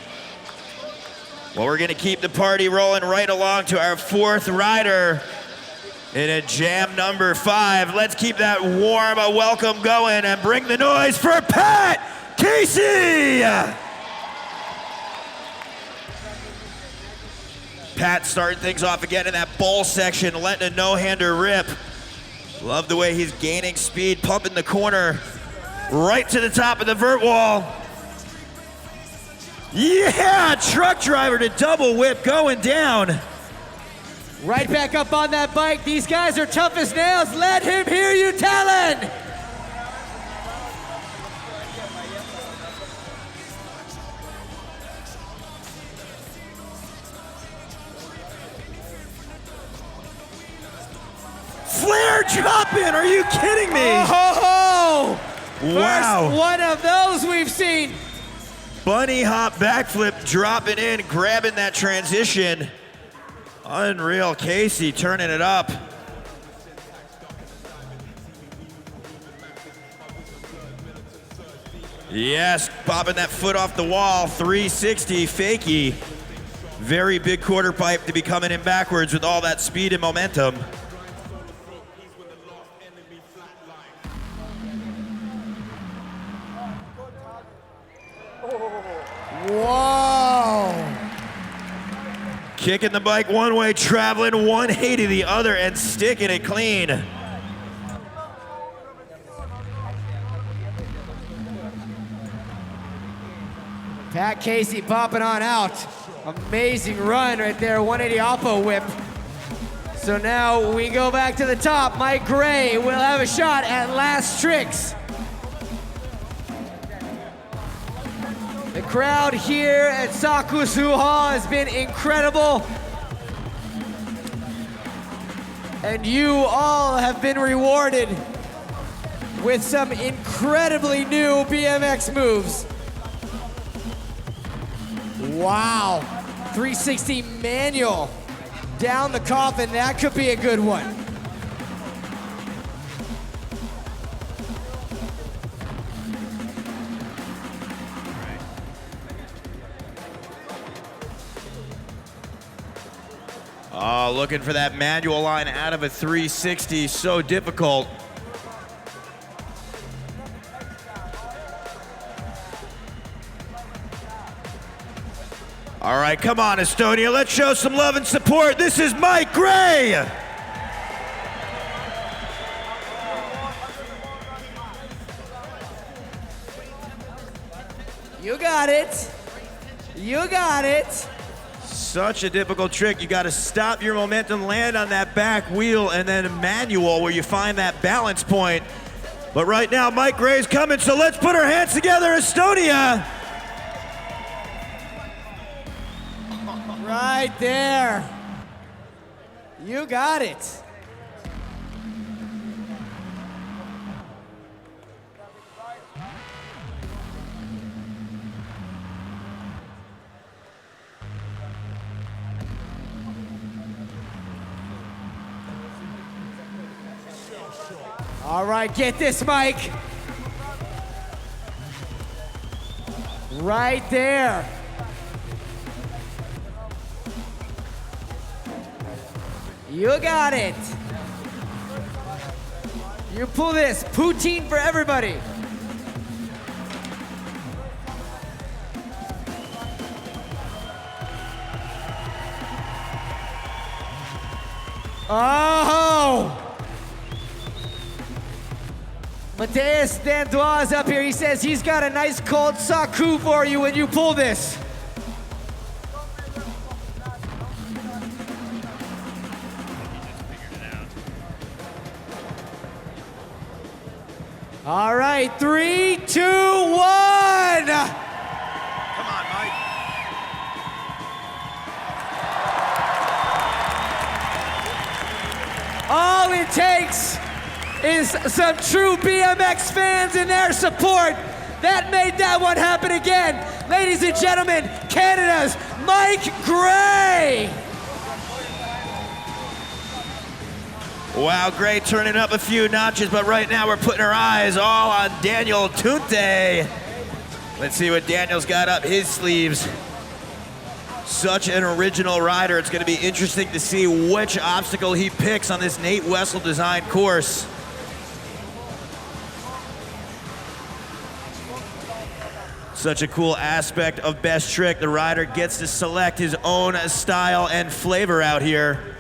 B: Well, we're gonna keep the party rolling right along to our 4th rider in a jam number 5. Let's keep that warm welcome going and bring the noise for Pat Casey! Pat starting things off again in that bowl section, letting a no-hander rip. Love the way he's gaining speed, pumping the corner right to the top of the vert wall. Yeah, truck driver to double whip going down.
A: Right back up on that bike. These guys are tough as nails. Let him hear you, Tallinn!
B: Flare drop in, are you kidding me?
A: Oh,
B: wow.
A: First one of those we've seen.
B: Bunny hop backflip, dropping in, grabbing that transition. Unreal, Casey turning it up. Yes, popping that foot off the wall, 360 fakie. Very big quarter pipe to be coming in backwards with all that speed and momentum.
A: Whoa!
B: Kicking the bike one way, traveling 180 the other, and sticking it clean.
A: Pat Casey popping on out. Amazing run right there, 180 oppo whip. So now we go back to the top. Mike Gray will have a shot at last tricks. The crowd here at Sakusu Hall has been incredible. And you all have been rewarded with some incredibly new BMX moves. Wow, 360 manual down the coffin, that could be a good one.
B: Oh, looking for that manual line out of a 360, so difficult. All right, come on, Estonia, let's show some love and support. This is Mike Gray.
A: You got it. You got it.
B: Such a difficult trick. You got to stop your momentum, land on that back wheel, and then manual where you find that balance point. But right now, Mike Gray's coming, so let's put our hands together, Estonia.
A: right there. You got it. All right, get this, Mike. Right there. You got it. You pull this. Poutine for everybody. Oh! Mateus Dandois is up here. He says he's got a nice cold saku for you when you pull this. All right, 3, 2, 1.
B: Come on, Mike.
A: All it takes is some true BMX fans and their support. That made that one happen again. Ladies and gentlemen, Canada's Mike Gray.
B: Wow, great, turning up a few notches, but right now we're putting our eyes all on Daniel Tunte. Let's see what Daniel's got up his sleeves. Such an original rider. It's going to be interesting to see which obstacle he picks on this Nate Wessel designed course. Such a cool aspect of Best Trick. The rider gets to select his own style and flavor out here.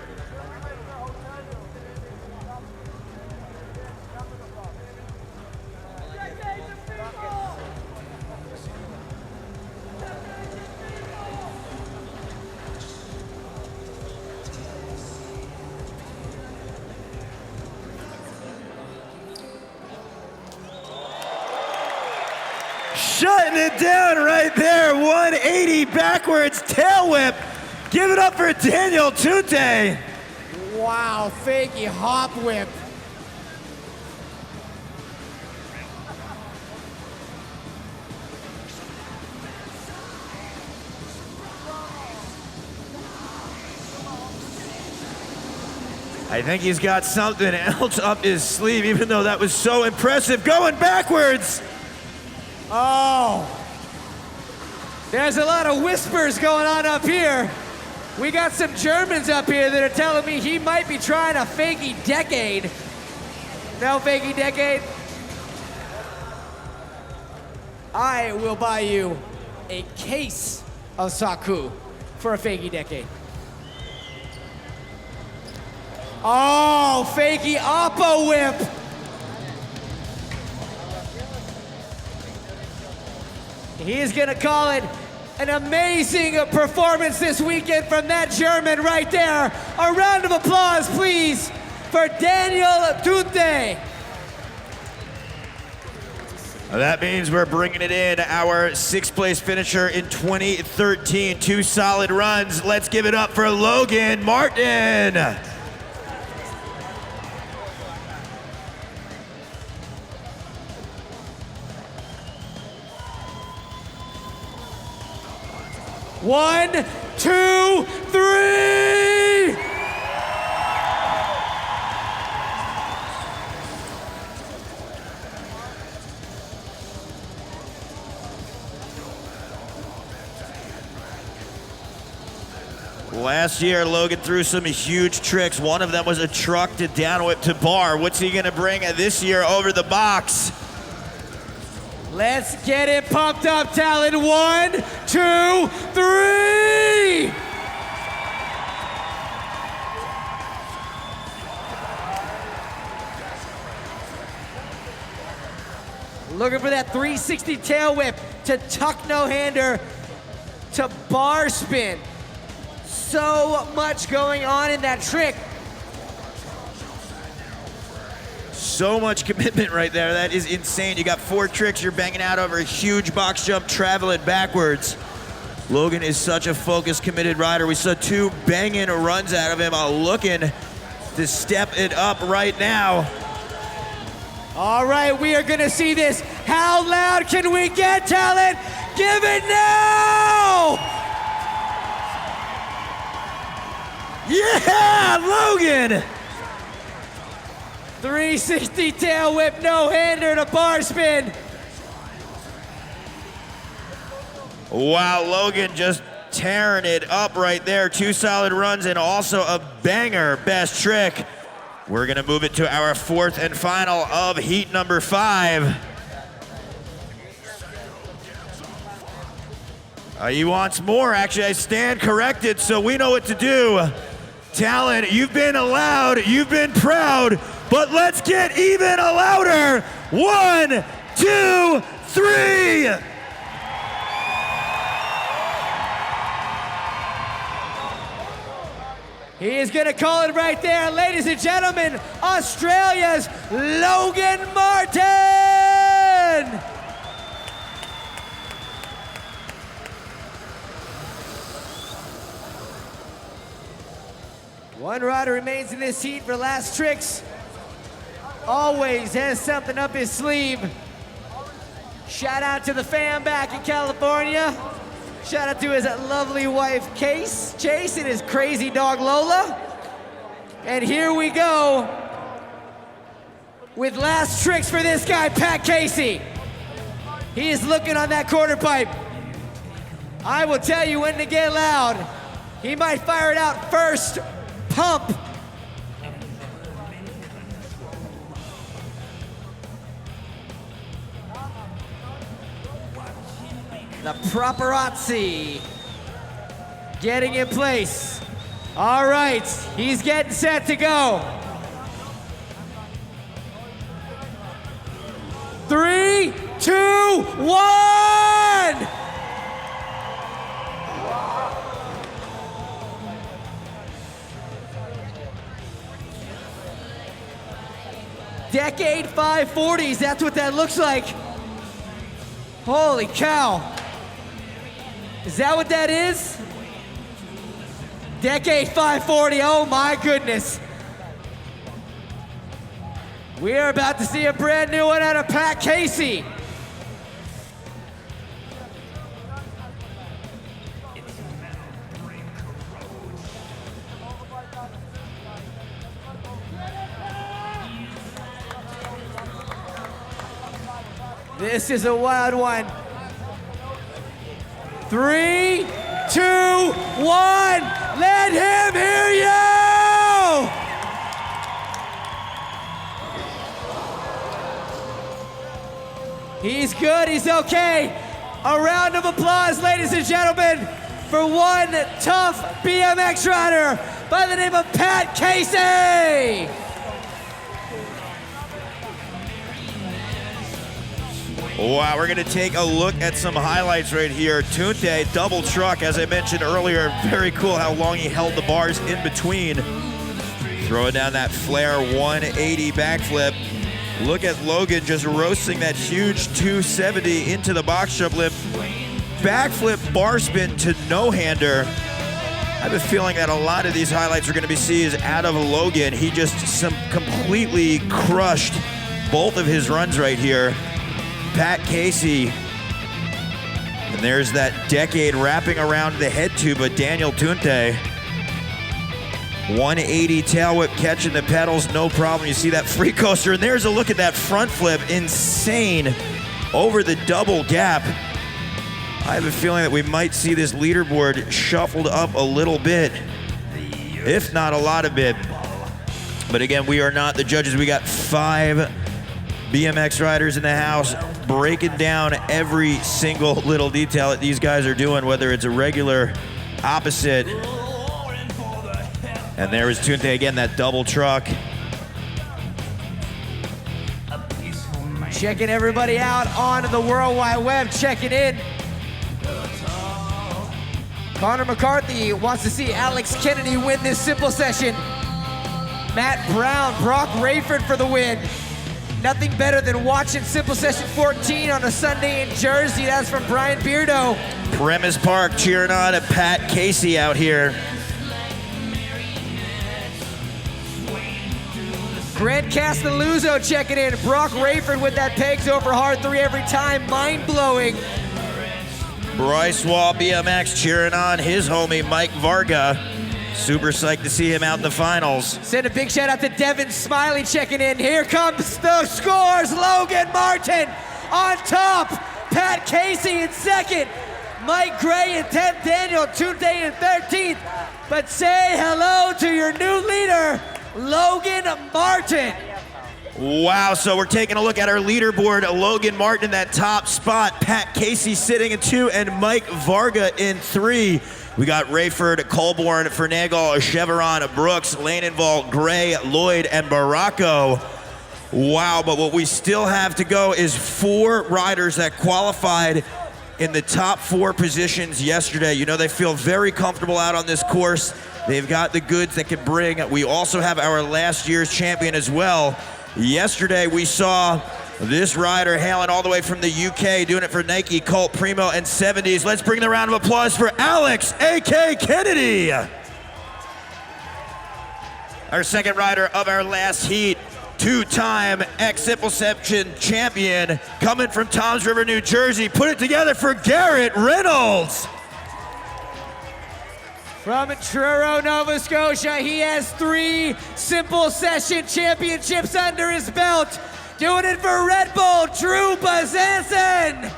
B: Shutting it down right there. 180 backwards tail whip. Give it up for Daniel Tunte.
A: Wow, fakey hop whip.
B: I think he's got something else up his sleeve, even though that was so impressive. Going backwards.
A: Oh, there's a lot of whispers going on up here. We got some Germans up here that are telling me he might be trying a fakey decade. No fakey decade? I will buy you a case of Saku for a fakey decade. Oh, fakey Oppo whip. He's gonna call it an amazing performance this weekend from that German right there. A round of applause, please, for Daniel Tunte.
B: That means we're bringing it in, our sixth place finisher in 2013. 2 solid runs. Let's give it up for Logan Martin.
A: One, 2, 3!
B: Last year, Logan threw some huge tricks. One of them was a truck to down whip to bar. What's he gonna bring this year over the box?
A: Let's get it pumped up, Tallinn. 1, 2, 3! Looking for that 360 tail whip to tuck no-hander to bar spin. So much going on in that trick.
B: So much commitment right there. That is insane. You got 4 tricks you're banging out over a huge box jump, traveling backwards. Logan is such a focused, committed rider. We saw 2 banging runs out of him, looking to step it up right now.
A: All right, we are gonna see this. How loud can we get, Tallinn? Give it now!
B: Yeah, Logan!
A: 360 tail whip, no-hander to bar spin.
B: Wow, Logan just tearing it up right there. 2 solid runs and also a banger best trick. We're gonna move it to our 4th and final of heat number 5. He wants more. Actually, I stand corrected, so we know what to do. Tallinn, you've been allowed, you've been proud, but let's get even louder. 1, 2, 3.
A: He is gonna call it right there. Ladies and gentlemen, Australia's Logan Martin! One rider remains in this heat for last tricks. Always has something up his sleeve. Shout out to the fam back in California. Shout out to his lovely wife, Chase, and his crazy dog, Lola. And here we go with last tricks for this guy, Pat Casey. He is looking on that quarter pipe. I will tell you when to get loud. He might fire it out first. Pump. The paparazzi getting in place. All right, he's getting set to go. 3, 2, 1! Decade 540s, that's what that looks like. Holy cow. Is that what that is? Decade 540, oh my goodness. We are about to see a brand new one out of Pat Casey. This is a wild one. 3, 2, 1, let him hear you! He's good, he's okay. A round of applause, ladies and gentlemen, for one tough BMX rider by the name of Pat Casey!
B: Wow, we're gonna take a look at some highlights right here. Tunte, double truck, as I mentioned earlier. Very cool how long he held the bars in between. Throwing down that flare 180 backflip. Look at Logan just roasting that huge 270 into the box jump lip. Backflip bar spin to no-hander. I have a feeling that a lot of these highlights are gonna be seen out of Logan. He just completely crushed both of his runs right here. Pat Casey, and there's that decade wrapping around the head tube of Daniel Tunte. 180 tail whip catching the pedals, no problem. You see that free coaster, and there's a look at that front flip, insane, over the double gap. I have a feeling that we might see this leaderboard shuffled up a little bit, if not a lot of bit. But again, we are not the judges. We got 5 BMX riders in the house breaking down every single little detail that these guys are doing, whether it's a regular, opposite. And there is Tunte again, that double truck.
A: Checking everybody out on the World Wide Web, checking in. Connor McCarthy wants to see Alex Kennedy win this simple session. Matt Brown, Brock Rayford for the win. Nothing better than watching Simple Session 14 on a Sunday in Jersey. That's from Brian Beardo.
B: Premise Park cheering on at Pat Casey out here.
A: Grant Castelluzzo checking in. Brock Rayford with that pegs over hard 3 every time. Mind-blowing.
B: Bryce Wall BMX cheering on his homie Mike Varga. Super psyched to see him out in the finals.
A: Send a big shout out to Devin Smiley checking in. Here comes the scores. Logan Martin on top. Pat Casey in second. Mike Gray in 10th. Daniel Tunde in 13th. But say hello to your new leader, Logan Martin.
B: Wow, so we're taking a look at our leaderboard. Logan Martin in that top spot. Pat Casey sitting in 2 and Mike Varga in 3. We got Rayford, Colborn, Fernagle, Chevron, Brooks, Lanenval, Gray, Lloyd, and Baracco. Wow, but what we still have to go is 4 riders that qualified in the top 4 positions yesterday. You know, they feel very comfortable out on this course. They've got the goods that can bring. We also have our last year's champion as well. Yesterday, we saw this rider hailing all the way from the UK, doing it for Nike, Colt, Primo, and 70s. Let's bring the round of applause for Alex, A.K. Kennedy. Our second rider of our last heat, 2-time Simple Session champion, coming from Toms River, New Jersey. Put it together for Garrett Reynolds.
A: From Truro, Nova Scotia, he has 3 Simple Session championships under his belt. Doing it for Red Bull, Drew Bazanson.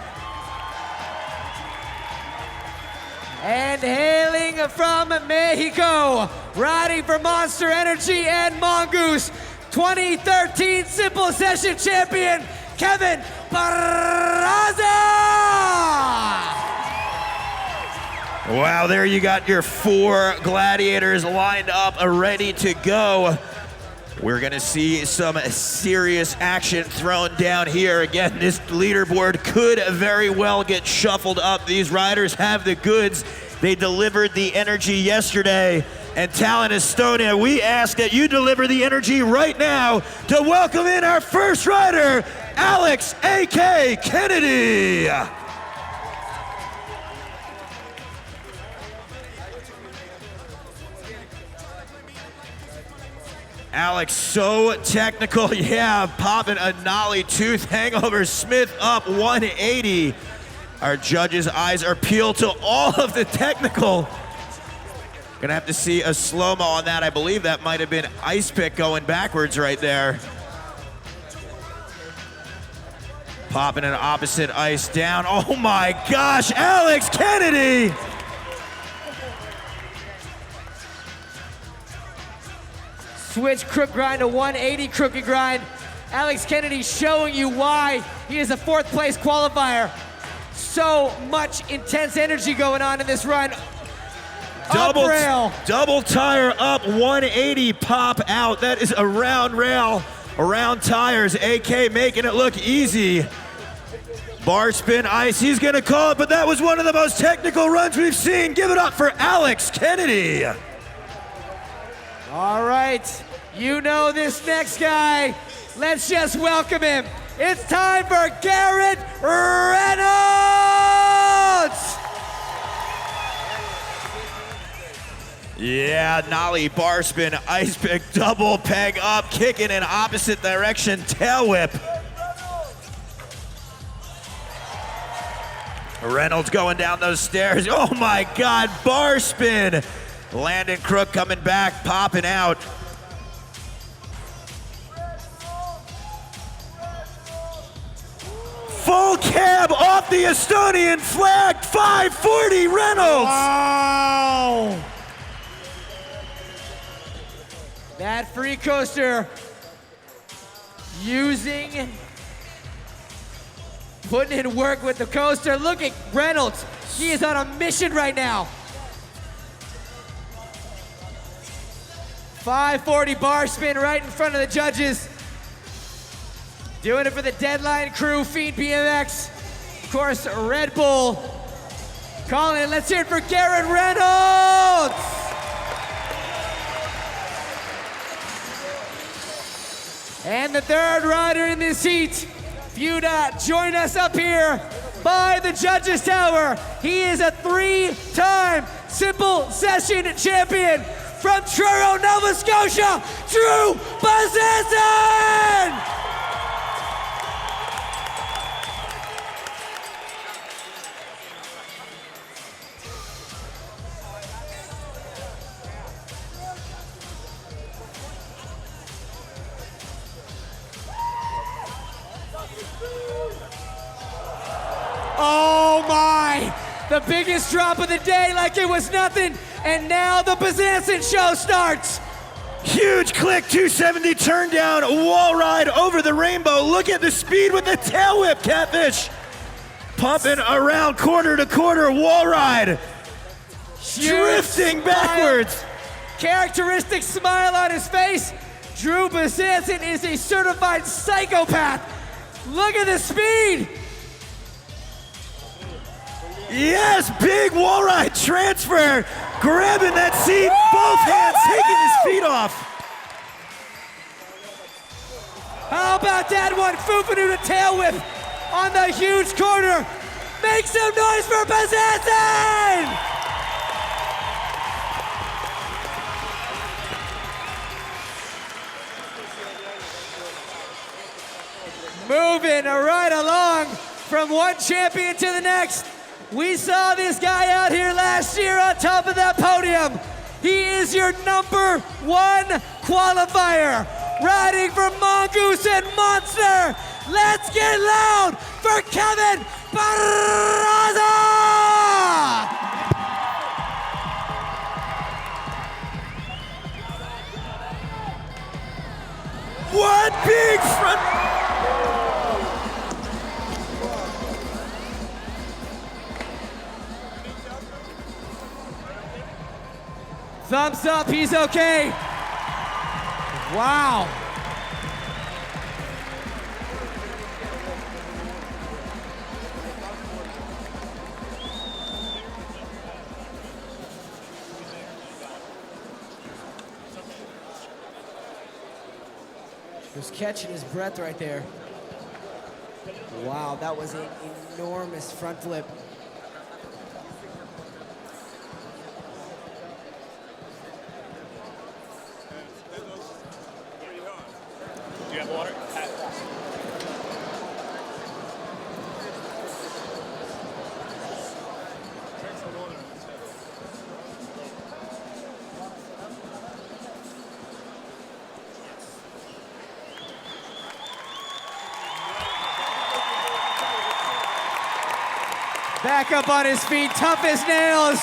A: And hailing from Mexico, riding for Monster Energy and Mongoose, 2013 Simple Session champion, Kevin Barraza.
B: Wow, there you got your 4 gladiators lined up, ready to go. We're gonna see some serious action thrown down here. Again, this leaderboard could very well get shuffled up. These riders have the goods. They delivered the energy yesterday. And Tallinn, Estonia, we ask that you deliver the energy right now to welcome in our first rider, Alex A.K. Kennedy. Alex, so technical, yeah, popping a nollie tooth hangover. Smith up 180. Our judges' eyes are peeled to all of the technical. Gonna have to see a slow-mo on that. I believe that might have been Ice Pick going backwards right there. Popping an opposite ice down. Oh my gosh, Alex Kennedy!
A: Switch crook grind to 180 crooked grind. Alex Kennedy showing you why he is a 4th place qualifier. So much intense energy going on in this run.
B: Double
A: up rail.
B: Double tire up 180 pop out. That is a round rail, around tires. AK making it look easy. Bar spin ice, he's gonna call it, but that was one of the most technical runs we've seen. Give it up for Alex Kennedy.
A: All right, you know this next guy. Let's just welcome him. It's time for Garrett Reynolds!
B: Yeah, nollie, bar spin, ice pick, double peg up, kicking in opposite direction, tail whip. Reynolds going down those stairs. Oh my God, bar spin. Landon Crook coming back, popping out. Full cab off the Estonian flag, 540 Reynolds.
A: Wow! That free coaster putting in work with the coaster. Look at Reynolds. He is on a mission right now. 540 bar spin right in front of the judges. Doing it for the Deadline crew, Fiend BMX. Of course, Red Bull. Calling it, let's hear it for Garrett Reynolds! And the third rider in this heat, Fuda, join us up here by the judges' tower. He is a 3-time simple session champion from Truro, Nova Scotia, Drew Bazesson! Oh my! The biggest drop of the day like it was nothing, and now the Bazesson show starts!
B: Huge click, 270 turn down, wall ride over the rainbow. Look at the speed with the tail whip, Catfish. Pumping around quarter to quarter, wall ride. Drifting backwards.
A: Characteristic smile on his face. Drew Bazesson is a certified psychopath. Look at the speed.
B: Yes, big wall ride transfer. Grabbing that seat, both hands taking his feet off.
A: How about that one? Fufanu to tail whip on the huge corner. Make some noise for Bazesson! Moving right along from one champion to the next. We saw this guy out here last year on top of that podium. He is your #1 qualifier, riding for Mongoose and Monster. Let's get loud for Kevin Barraza!
B: What big front...
A: Thumbs up, he's okay. Wow. Just catching his breath right there. Wow, that was an enormous front flip.
D: Do you have water?
A: Back up on his feet, tough as nails.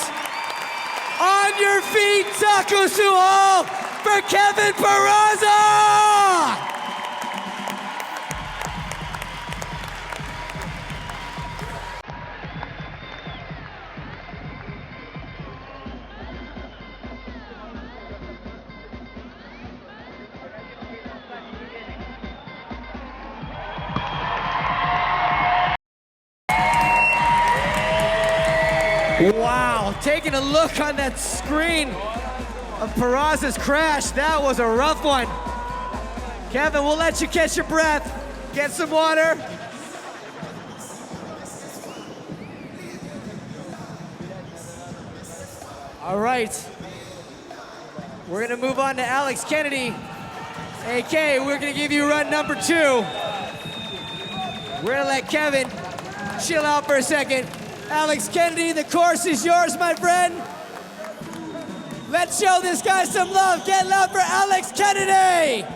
A: On your feet, Takusuo for Kevin Barraza! Wow, taking a look on that screen of Peraza's crash, that was a rough one. Kevin, we'll let you catch your breath. Get some water. All right, we're gonna move on to Alex Kennedy. AK, we're gonna give you run number 2. We're gonna let Kevin chill out for a second. Alex Kennedy, the course is yours, my friend. Let's show this guy some love. Get loud for Alex Kennedy.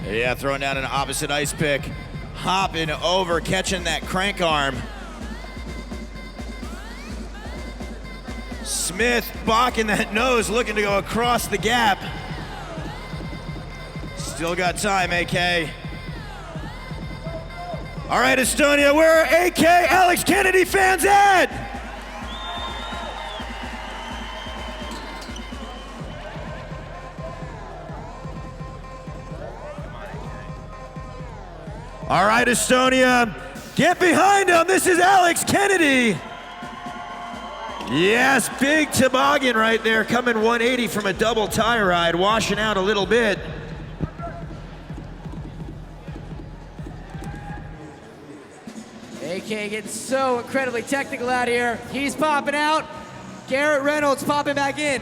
B: Yeah, throwing down an opposite ice pick. Hopping over, catching that crank arm. Smith balking that nose, looking to go across the gap. Still got time, AK. All right, Estonia, where are AK Alex Kennedy fans at? All right, Estonia, get behind him. This is Alex Kennedy.
F: Yes, big toboggan right there, coming 180 from a double tire ride, washing out a little bit.
A: AK getting so incredibly technical out here. He's popping out. Garrett Reynolds popping back in.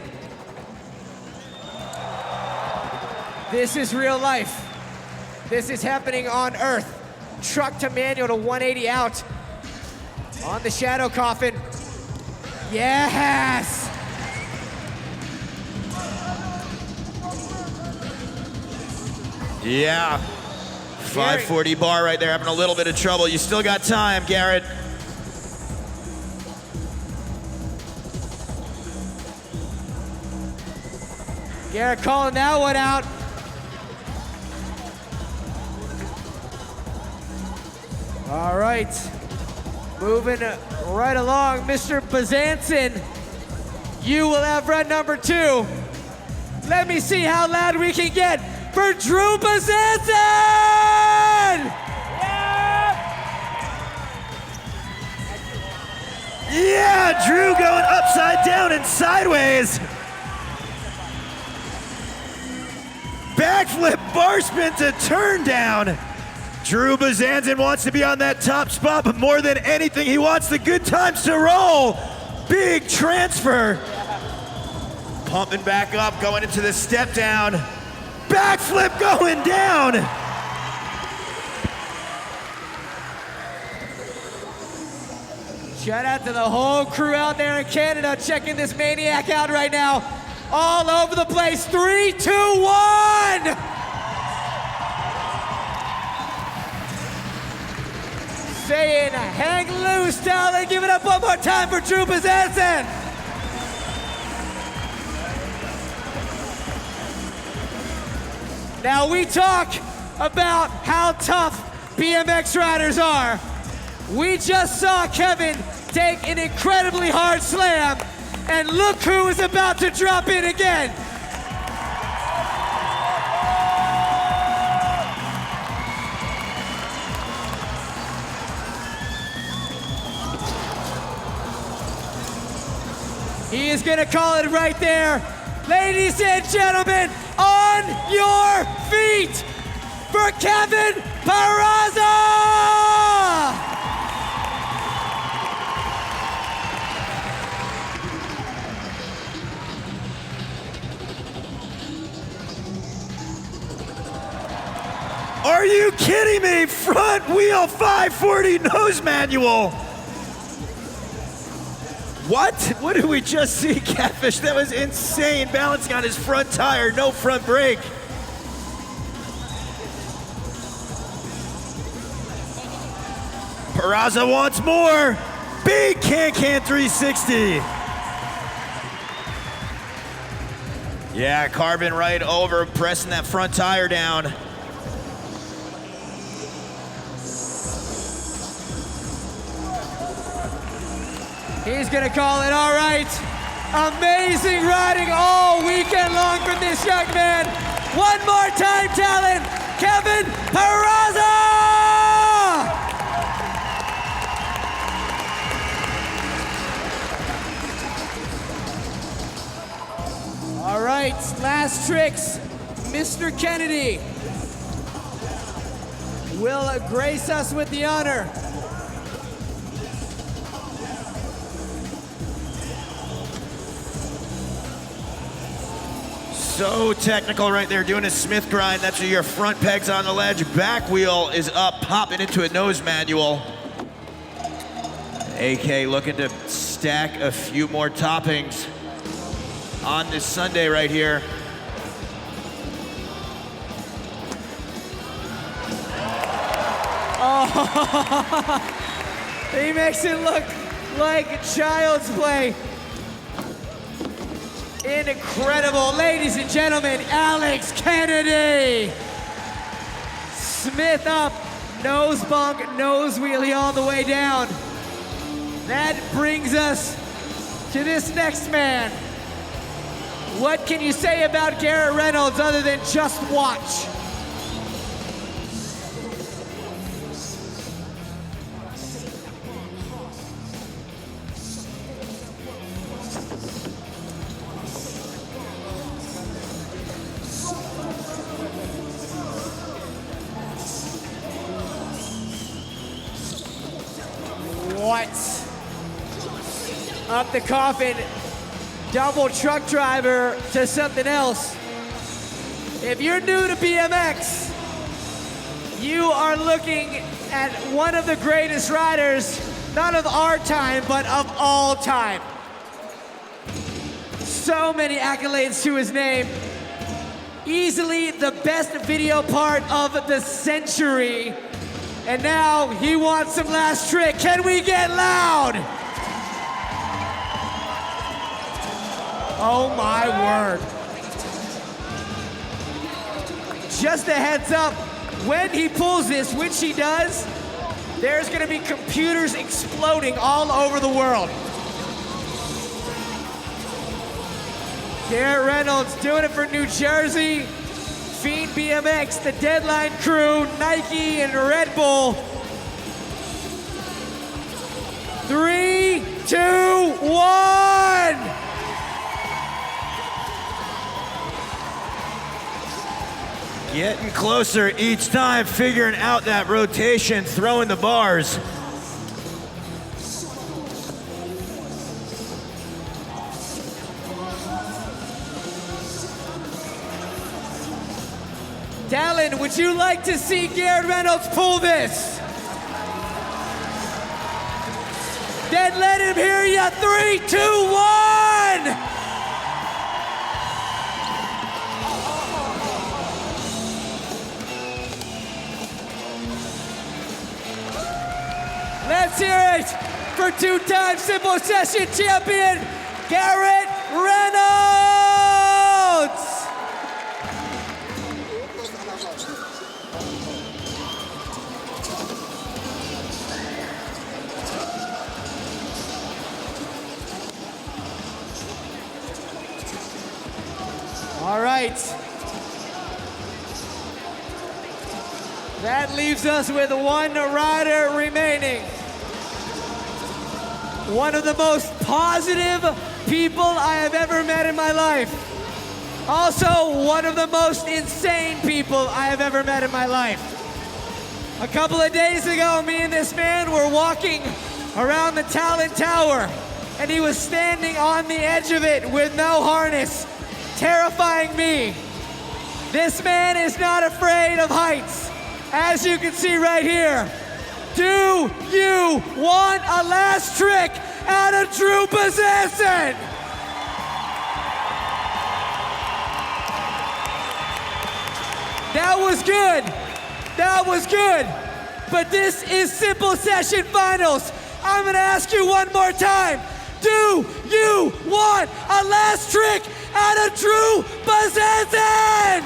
A: This is real life. This is happening on Earth. Truck to manual to 180 out on the shadow coffin. Yes!
F: Yeah, 540 bar right there, having a little bit of trouble. You still got time, Garrett.
A: Garrett calling that one out. All right, moving right along, Mr. Bazanson. You will have run number 2. Let me see how loud we can get for Drew Bazanson!
F: Yeah, Drew going upside down and sideways. Backflip bar spin to turn down. Drew Bazanson wants to be on that top spot, but more than anything, he wants the good times to roll. Big transfer. Pumping back up, going into the step down. Backflip going down.
A: Shout out to the whole crew out there in Canada checking this maniac out right now. All over the place. 3, 2, 1! Saying hang loose, Tallinn. Give it up one more time for Drew Bazanson. Now we talk about how tough BMX riders are. We just saw Kevin take an incredibly hard slam, and look who is about to drop in again. He is gonna call it right there. Ladies and gentlemen, on your feet for Kevin Peraza!
F: Are you kidding me? Front wheel 540 nose manual. What? What did we just see, Catfish? That was insane. Balancing on his front tire, no front brake. Peraza wants more. Big can-can 360. Yeah, carbon right over, pressing that front tire down.
A: He's gonna call it all right. Amazing riding all weekend long from this young man. One more time, Tallinn, Kevin Peraza! All right, last tricks. Mr. Kennedy will grace us with the honor.
F: So technical right there, doing a Smith grind. That's your front peg's on the ledge. Back wheel is up, popping into a nose manual. AK looking to stack a few more toppings on this Sunday right here.
A: Oh, he makes it look like child's play. Incredible, ladies and gentlemen, Alex Kennedy. Smith up, nose bunk, nose wheelie all the way down. That brings us to this next man. What can you say about Garrett Reynolds other than just watch? But up the coffin, double truck driver to something else. If you're new to BMX, you are looking at one of the greatest riders, not of our time, but of all time. So many accolades to his name. Easily the best video part of the century. And now he wants some last trick. Can we get loud? Oh my word. Just a heads up, when he pulls this, when she does, there's gonna be computers exploding all over the world. Garrett Reynolds doing it for New Jersey. Fiend BMX, the Deadline crew, Nike and Red Bull. 3, 2, 1.
F: Getting closer each time, figuring out that rotation, throwing the bars.
A: Tallinn, would you like to see Garrett Reynolds pull this? Then let him hear you. 3, 2, 1. Let's hear it for two-time Simple Session champion, Garrett Reynolds! All right. That leaves us with one rider remaining. One of the most positive people I have ever met in my life. Also, one of the most insane people I have ever met in my life. A couple of days ago, me and this man were walking around the Tallinn Tower, and he was standing on the edge of it with no harness, terrifying me. This man is not afraid of heights, as you can see right here. Do you want a last trick out of Drew Bazanson? That was good. That was good. But this is Simple Session Finals. I'm gonna ask you one more time. Do you want a last trick out of Drew Bazanson?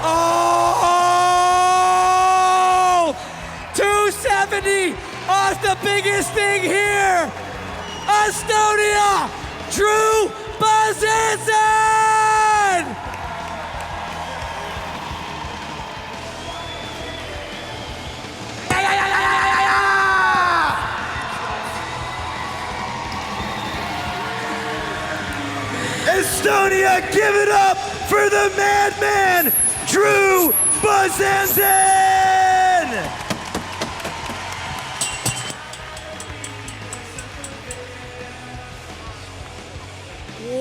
A: Oh! 270 off the biggest thing here. Estonia, Drew Bazanson!
F: Estonia, give it up for the madman, Drew Bazanson!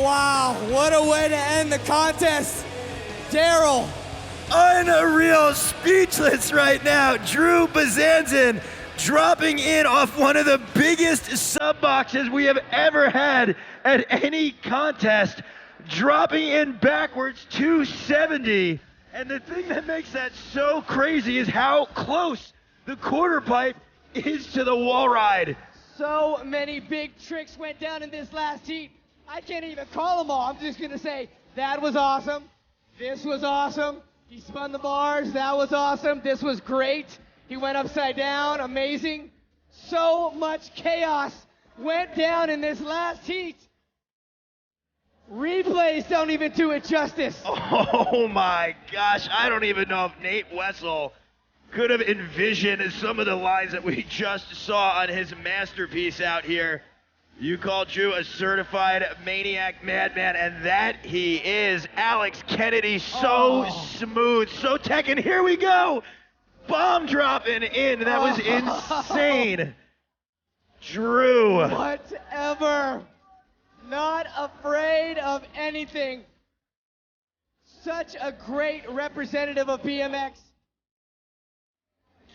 A: Wow, what a way to end the contest. Daryl.
F: Unreal, speechless right now. Drew Bazanson dropping in off one of the biggest sub boxes we have ever had at any contest, dropping in backwards 270. And the thing that makes that so crazy is how close the quarter pipe is to the wall ride.
A: So many big tricks went down in this last heat. I can't even call them all. I'm just gonna say, that was awesome. This was awesome. He spun the bars, that was awesome. This was great. He went upside down, amazing. So much chaos went down in this last heat. Replays don't even do it justice.
F: Oh my gosh, I don't even know if Nate Wessel could have envisioned some of the lines that we just saw on his masterpiece out here. You call Drew a certified maniac madman, and that he is. Alex Kennedy, so smooth, so tech, and here we go. Bomb dropping in. That was insane. Drew.
A: Whatever. Not afraid of anything. Such a great representative of BMX.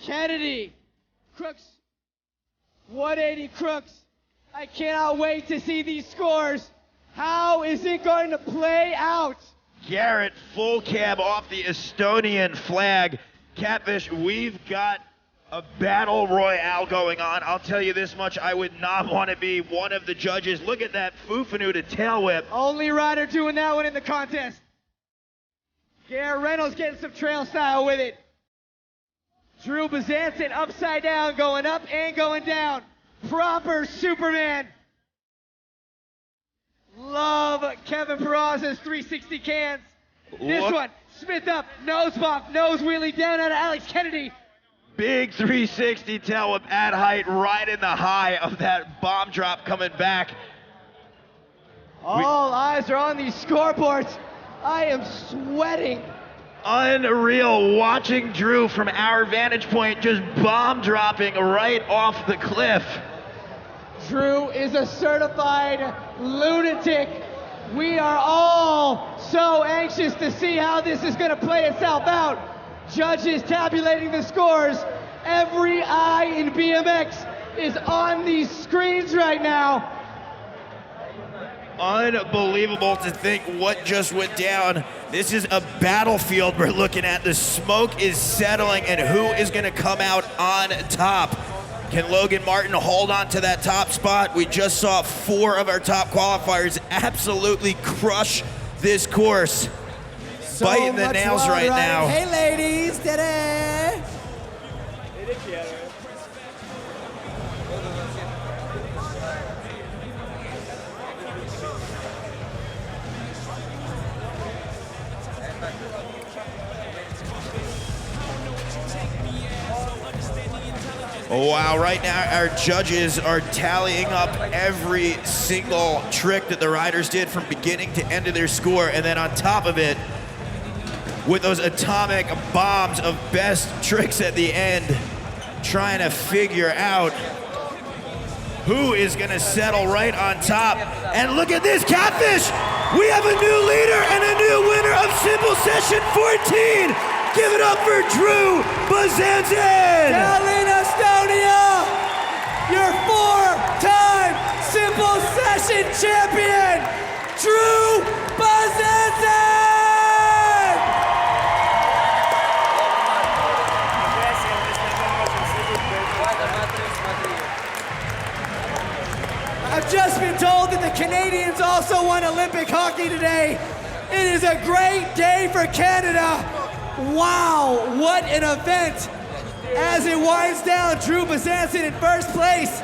A: Kennedy. Crooks. 180 Crooks. I cannot wait to see these scores. How is it going to play out?
F: Garrett, full cab off the Estonian flag. Catfish, we've got a battle royale going on. I'll tell you this much, I would not want to be one of the judges. Look at that Fufanu to tail whip.
A: Only rider doing that one in the contest. Garrett Reynolds getting some trail style with it. Drew Bazanson upside down, going up and going down. Proper Superman. Love Kevin Peraza's 360 cans. This one, Smith up, nose bump, nose wheelie down out of Alex Kennedy.
F: Big 360 tail whip at height, right in the high of that bomb drop coming back.
A: All eyes are on these scoreboards. I am sweating.
F: Unreal watching Drew from our vantage point just bomb dropping right off the cliff.
A: Drew is a certified lunatic. We are all so anxious to see how this is going to play itself out. Judges tabulating the scores. Every eye in BMX is on these screens right now.
B: Unbelievable to think what just went down. This is a battlefield we're looking at. The smoke is settling, and who is going to come out on top? Can Logan Martin hold on to that top spot? We just saw 4 of our top qualifiers absolutely crush this course.
A: So
B: biting the nails right now.
A: Hey ladies, today.
B: Oh, wow, right now our judges are tallying up every single trick that the riders did from beginning to end of their score, and then on top of it, with those atomic bombs of best tricks at the end, trying to figure out who is gonna settle right on top. And look at this, Catfish! We have a new leader and a new winner of Simple Session 14! Give it up for Drew Bazanson!
A: Tallinn, Estonia, your 4-time Simple Session champion, Drew Bazanson! I've just been told that the Canadians also won Olympic hockey today. It is a great day for Canada. Wow, what an event. As it winds down, Drew Bazanson in first place.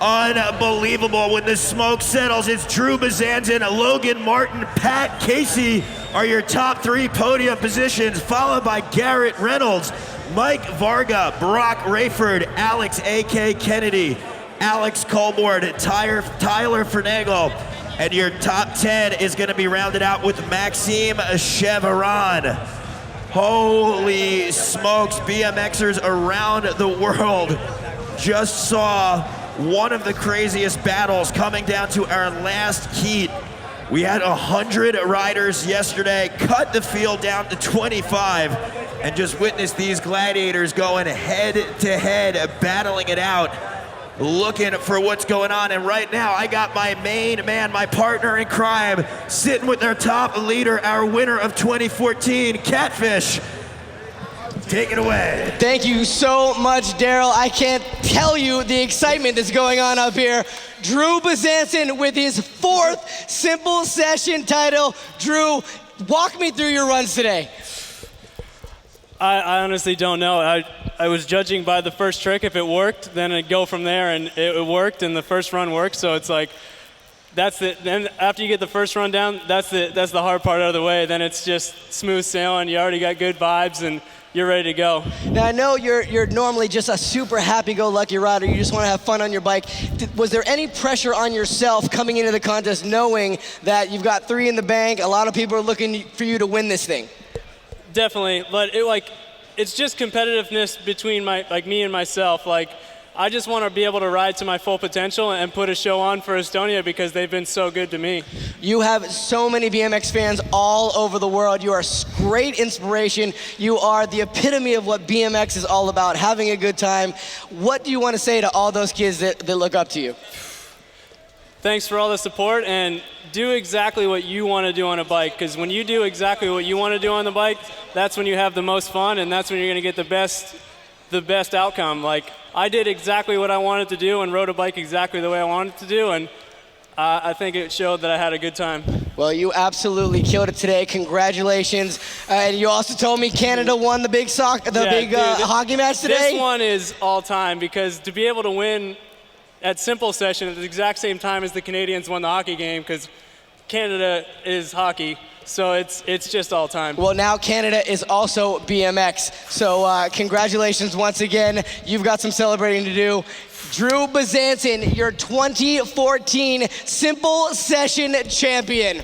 B: Unbelievable. When the smoke settles, it's Drew Bazanson, Logan Martin, Pat Casey are your top 3 podium positions, followed by Garrett Reynolds, Mike Varga, Brock Rayford, Alex A.K. Kennedy, Alex Colborn, Tyler Fernagle, and your top 10 is going to be rounded out with Maxime Chevron. Holy smokes, BMXers around the world just saw one of the craziest battles coming down to our last heat. We had 100 riders yesterday, cut the field down to 25, and just witnessed these gladiators going head to head, battling it out, looking for what's going on. And right now, I got my main man, my partner in crime, sitting with our top leader, our winner of 2014, Catfish. Take it away.
A: Thank you so much, Daryl. I can't tell you the excitement that's going on up here. Drew Bazanson with his 4th Simple Session title. Drew, walk me through your runs today.
D: I honestly don't know. I was judging by the first trick. If it worked, then I'd go from there, and it worked, and the first run worked. So it's like, that's it. Then after you get the first run down, that's the hard part out of the way. Then it's just smooth sailing. You already got good vibes, and you're ready to go.
G: Now I know you're normally just a super happy-go-lucky rider. You just want to have fun on your bike. Was there any pressure on yourself coming into the contest, knowing that you've got 3 in the bank? A lot of people are looking for you to win this thing.
D: Definitely, but it's just competitiveness between me and myself. I just want to be able to ride to my full potential and put a show on for Estonia because they've been so good to me.
G: You have so many BMX fans all over the world. You are great inspiration. You are the epitome of what BMX is all about, having a good time. What do you want to say to all those kids that look up to you?
D: Thanks for all the support, and do exactly what you want to do on a bike, because when you do exactly what you want to do on the bike, that's when you have the most fun, and that's when you're going to get the best outcome. I did exactly what I wanted to do and rode a bike exactly the way I wanted to do, and I think it showed that I had a good time.
G: Well, you absolutely killed it today. Congratulations. And you also told me Canada won the big hockey match today.
D: This one is all time, because to be able to win at simple session at the exact same time as the Canadians won the hockey game, because Canada is hockey. So it's just all time.
G: Well, now Canada is also BMX. So congratulations once again. You've got some celebrating to do. Drew Bazantin, your 2014 Simple Session champion.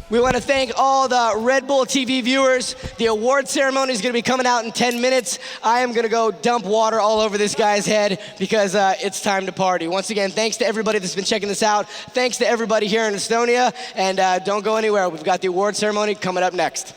G: We want to thank all the Red Bull TV viewers. The award ceremony is going to be coming out in 10 minutes. I am going to go dump water all over this guy's head because it's time to party. Once again, thanks to everybody that's been checking this out. Thanks to everybody here in Estonia. And don't go anywhere. We've got the award ceremony coming up next.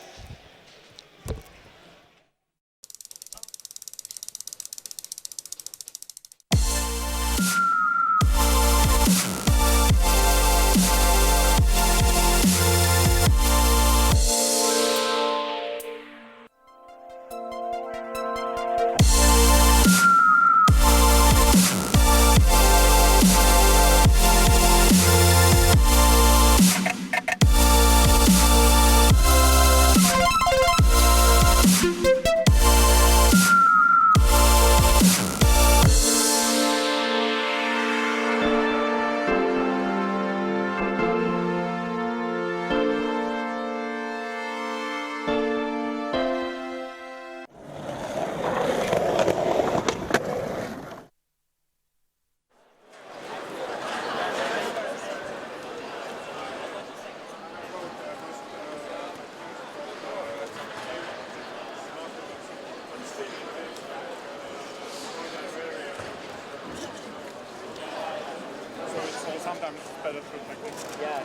H: Sometimes it's better to technique. Yeah.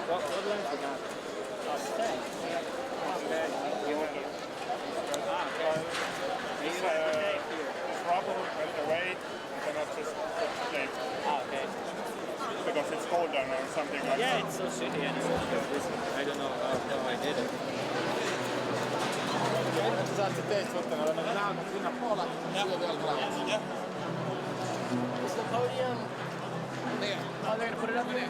H: What lens we got? It's rubber with the weight, and then it's just plate. Okay. Because it's colder or something like that.
I: Yeah, it's so shitty and it's I don't know how I did it.
A: Is the podium there? Oh, they're going to put it up there.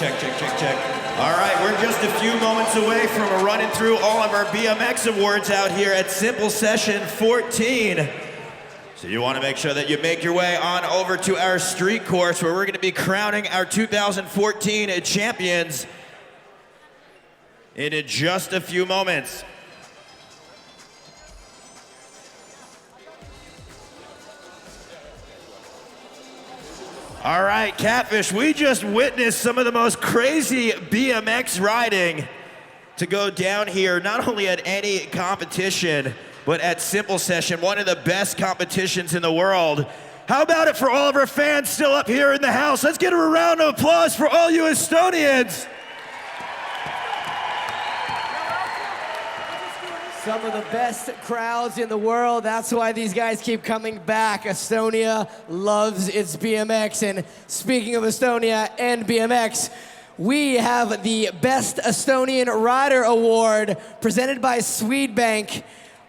B: Check, check, check, check. All right, we're just a few moments away from running through all of our BMX awards out here at Simple Session 14. So you want to make sure that you make your way on over to our street course where we're going to be crowning our 2014 champions in just a few moments. All right, Catfish, we just witnessed some of the most crazy BMX riding to go down here, not only at any competition, but at Simple Session, one of the best competitions in the world. How about it for all of our fans still up here in the house? Let's get a round of applause for all you Estonians.
A: Some of the best crowds in the world. That's why these guys keep coming back. Estonia loves its BMX. And speaking of Estonia and BMX, we have the Best Estonian Rider Award presented by Swedbank.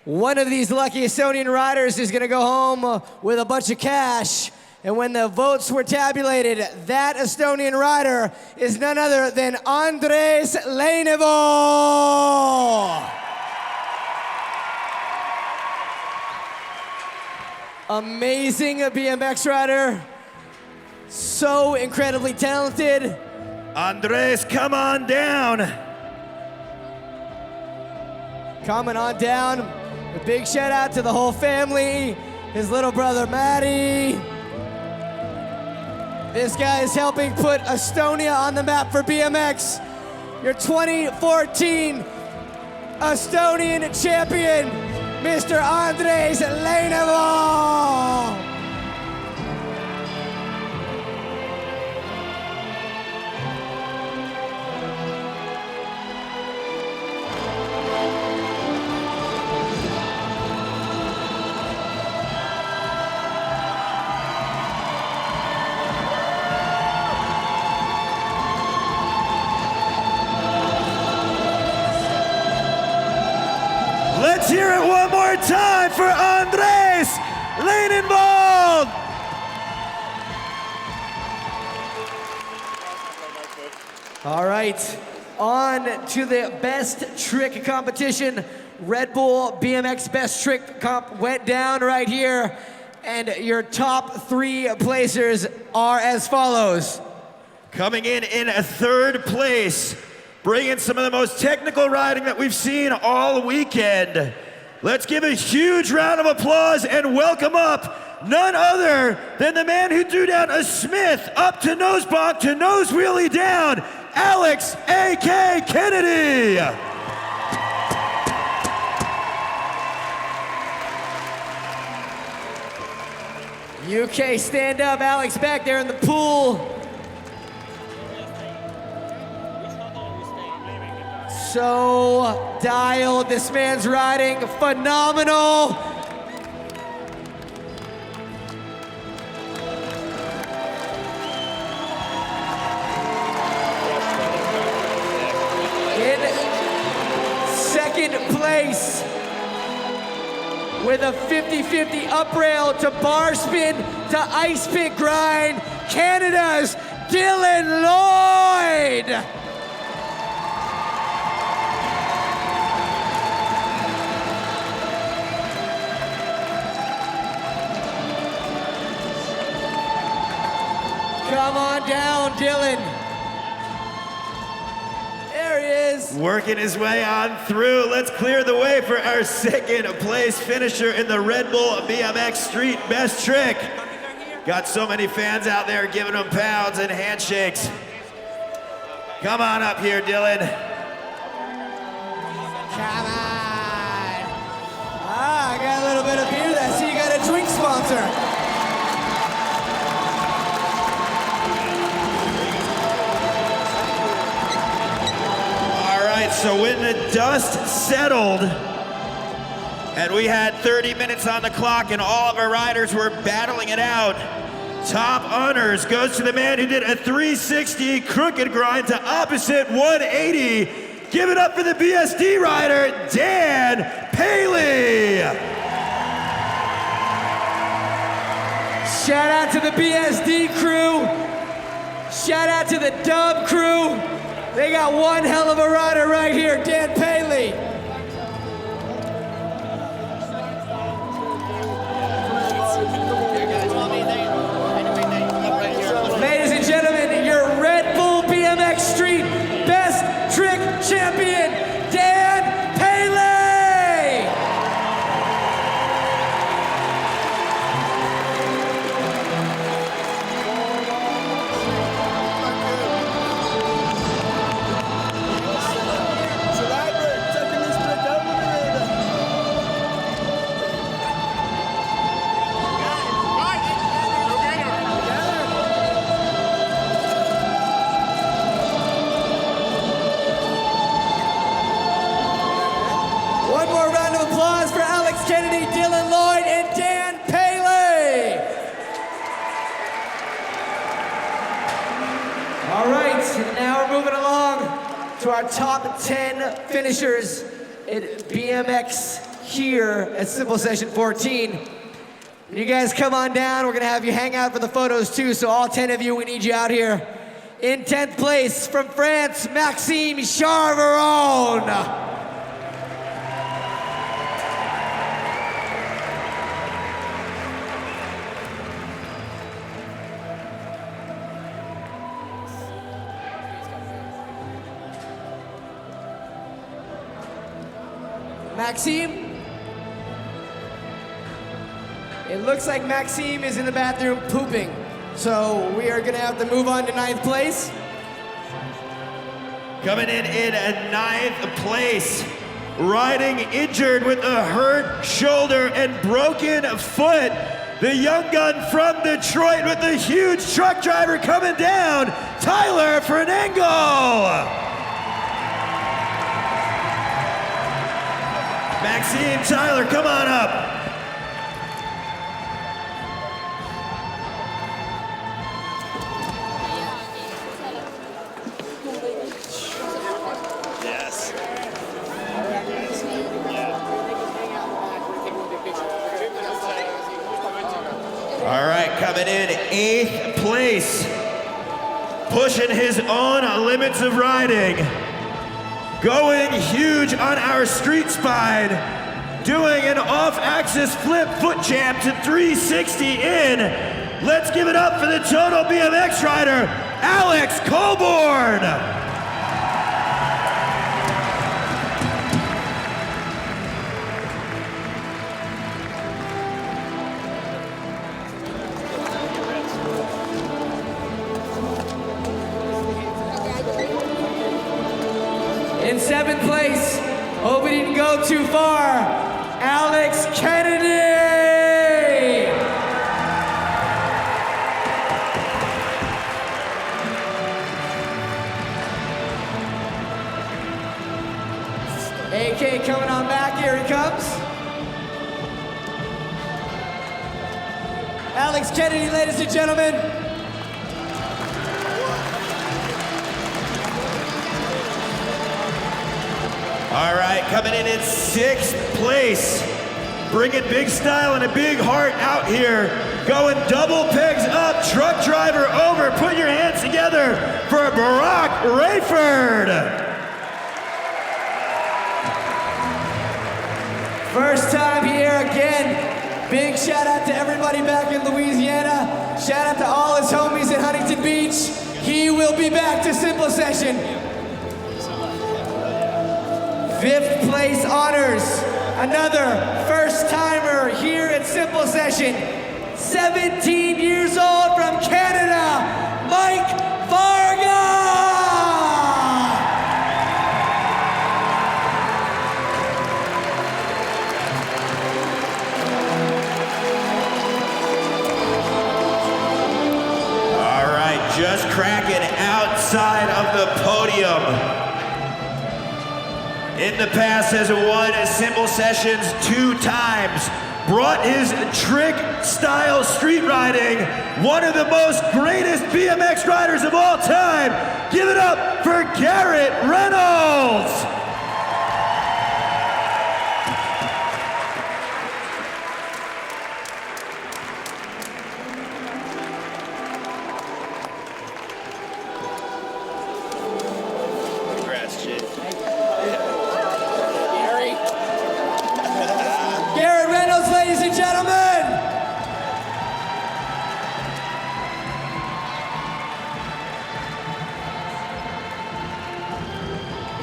A: One of these lucky Estonian riders is going to go home with a bunch of cash. And when the votes were tabulated, that Estonian rider is none other than Andres Leinevo. Amazing BMX rider, so incredibly talented.
B: Andres, come on down.
A: Coming on down. A big shout out to the whole family, his little brother Matty. This guy is helping put Estonia on the map for BMX. Your 2014 Estonian champion, Mr. Andres Leinevo.
B: Let's hear it one more time for Andres Leinevo.
A: All right, on to the best trick competition. Red Bull BMX Best Trick Comp went down right here, and your top three placers are as follows.
B: Coming in a third place, bringing some of the most technical riding that we've seen all weekend. Let's give a huge round of applause and welcome up none other than the man who threw down a Smith up to nose bonk to nose wheelie down, Alex A.K. Kennedy.
A: UK, stand up. Alex back there in the pool. So dialed. This man's riding phenomenal. In second place with a 50-50 up rail to bar spin to ice pick grind, Canada's Dylan Lloyd. Come on down, Dylan. There he is.
B: Working his way on through. Let's clear the way for our second place finisher in the Red Bull BMX Street Best Trick. Got so many fans out there giving him pounds and handshakes. Come on up here, Dylan.
A: Come on. I got a little bit of beer there. So you got a drink sponsor.
B: So when the dust settled and we had 30 minutes on the clock and all of our riders were battling it out, top honors goes to the man who did a 360 crooked grind to opposite 180. Give it up for the BSD rider, Dan Paley.
A: Shout out to the BSD crew. Shout out to the Dub crew. They got one hell of a rider right here, Dan Paley. Ladies and gentlemen, your Red Bull BMX Street Best Trick Champion, Dan Paley. Kennedy, Dylan Lloyd, and Dan Paley. All right, now we're moving along to our top 10 finishers at BMX here at Simple Session 14. You guys come on down. We're gonna have you hang out for the photos too, so all 10 of you, we need you out here. In 10th place from France, Maxime Charveron. Maxime? It looks like Maxime is in the bathroom pooping. So we are gonna have to move on to 9th place.
B: Coming in 9th place, riding injured with a hurt shoulder and broken foot, the young gun from Detroit with the huge truck driver coming down, Tyler Fernango. Maxime, Tyler, come on up. Yes. All right, coming in 8th place, pushing his own limits of riding. Going huge on our street spine, doing an off-axis flip foot champ to 360 in. Let's give it up for the total BMX rider, Alex Colborn.
A: In 7th place, hope we didn't go too far, Alex Kennedy! AK coming on back, here he comes. Alex Kennedy, ladies and gentlemen.
F: All right, coming in 6th place. Bringing big style and a big heart out here. Going double pegs up, truck driver over. Put your hands together for Brock Rayford.
A: First time here again. Big shout out to everybody back in Louisiana. Shout out to all his homies in Huntington Beach. He will be back to Simple Session. 5th place honors. Another first timer here at Simple Session. 17 years old from Canada, Mike Varga!
F: Just cracking outside of the podium. In the past has won Simple Sessions 2 times. Brought his trick style street riding. One of the most greatest BMX riders of all time. Give it up for Garrett Reynolds.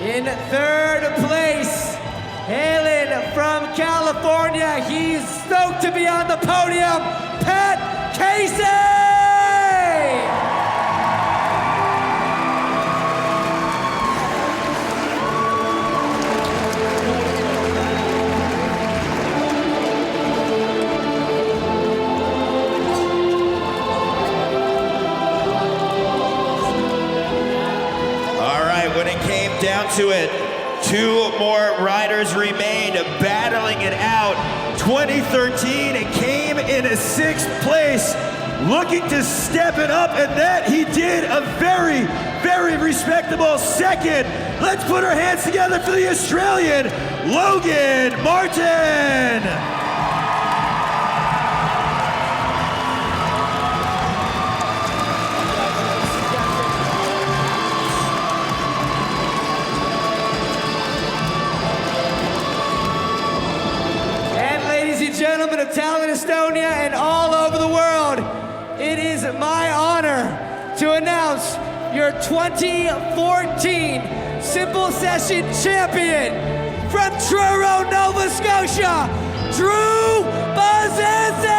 A: In 3rd place, hailing from California, he's stoked to be on the podium, Pat Casey!
F: When it came down to it, 2 more riders remained battling it out. 2013, it came in 6th place, looking to step it up, and that he did. A very, very respectable 2nd. Let's put our hands together for the Australian, Logan Martin.
A: Gentlemen of Tallinn, Estonia, and all over the world, it is my honor to announce your 2014 Simple Session champion from Truro, Nova Scotia, Drew Bazanson!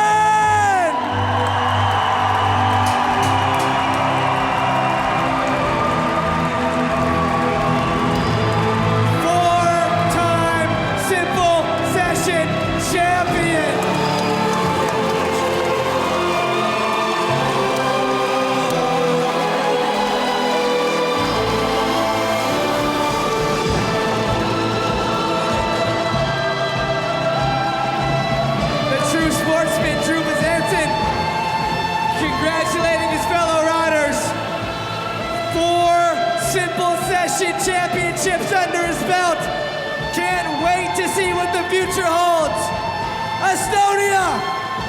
A: Championships under his belt. Can't wait to see what the future holds. Estonia,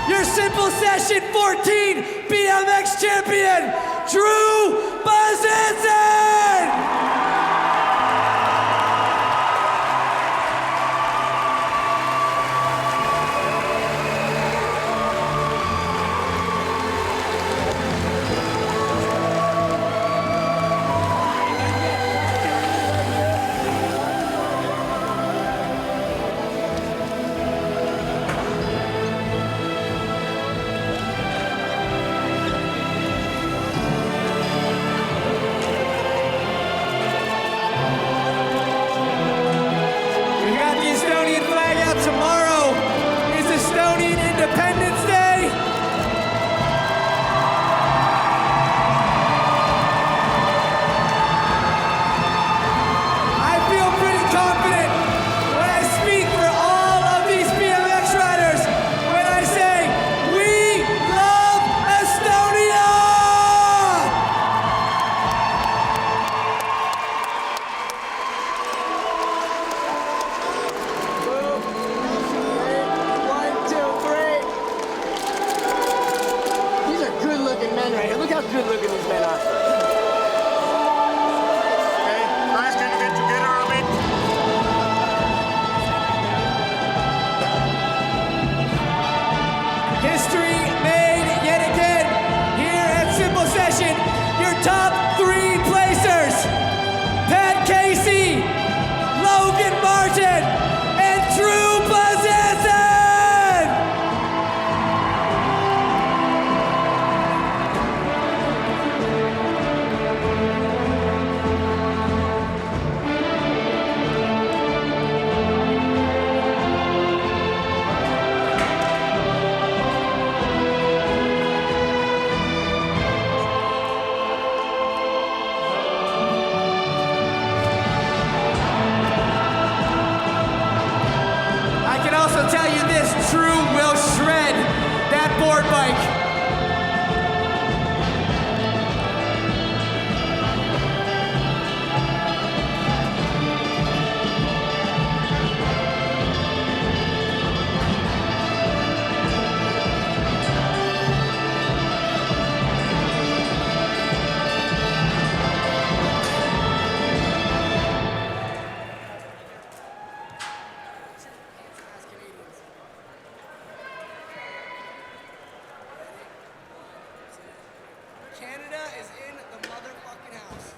A: your Simple Session 14 BMX champion, Drew Bazanson! Drew will shred that board bike. Canada is in the motherfucking house.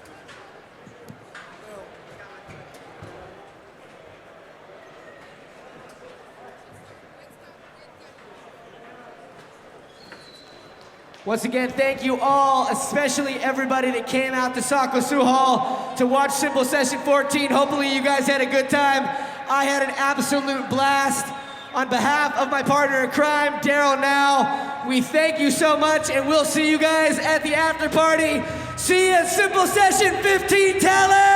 A: Once again, thank you all, especially everybody that came out to Sakosu Hall to watch Simple Session 14. Hopefully you guys had a good time. I had an absolute blast. On behalf of my partner in crime, Daryl Now, we thank you so much, and we'll see you guys at the after party. See you at Simple Session 15, Tallinn!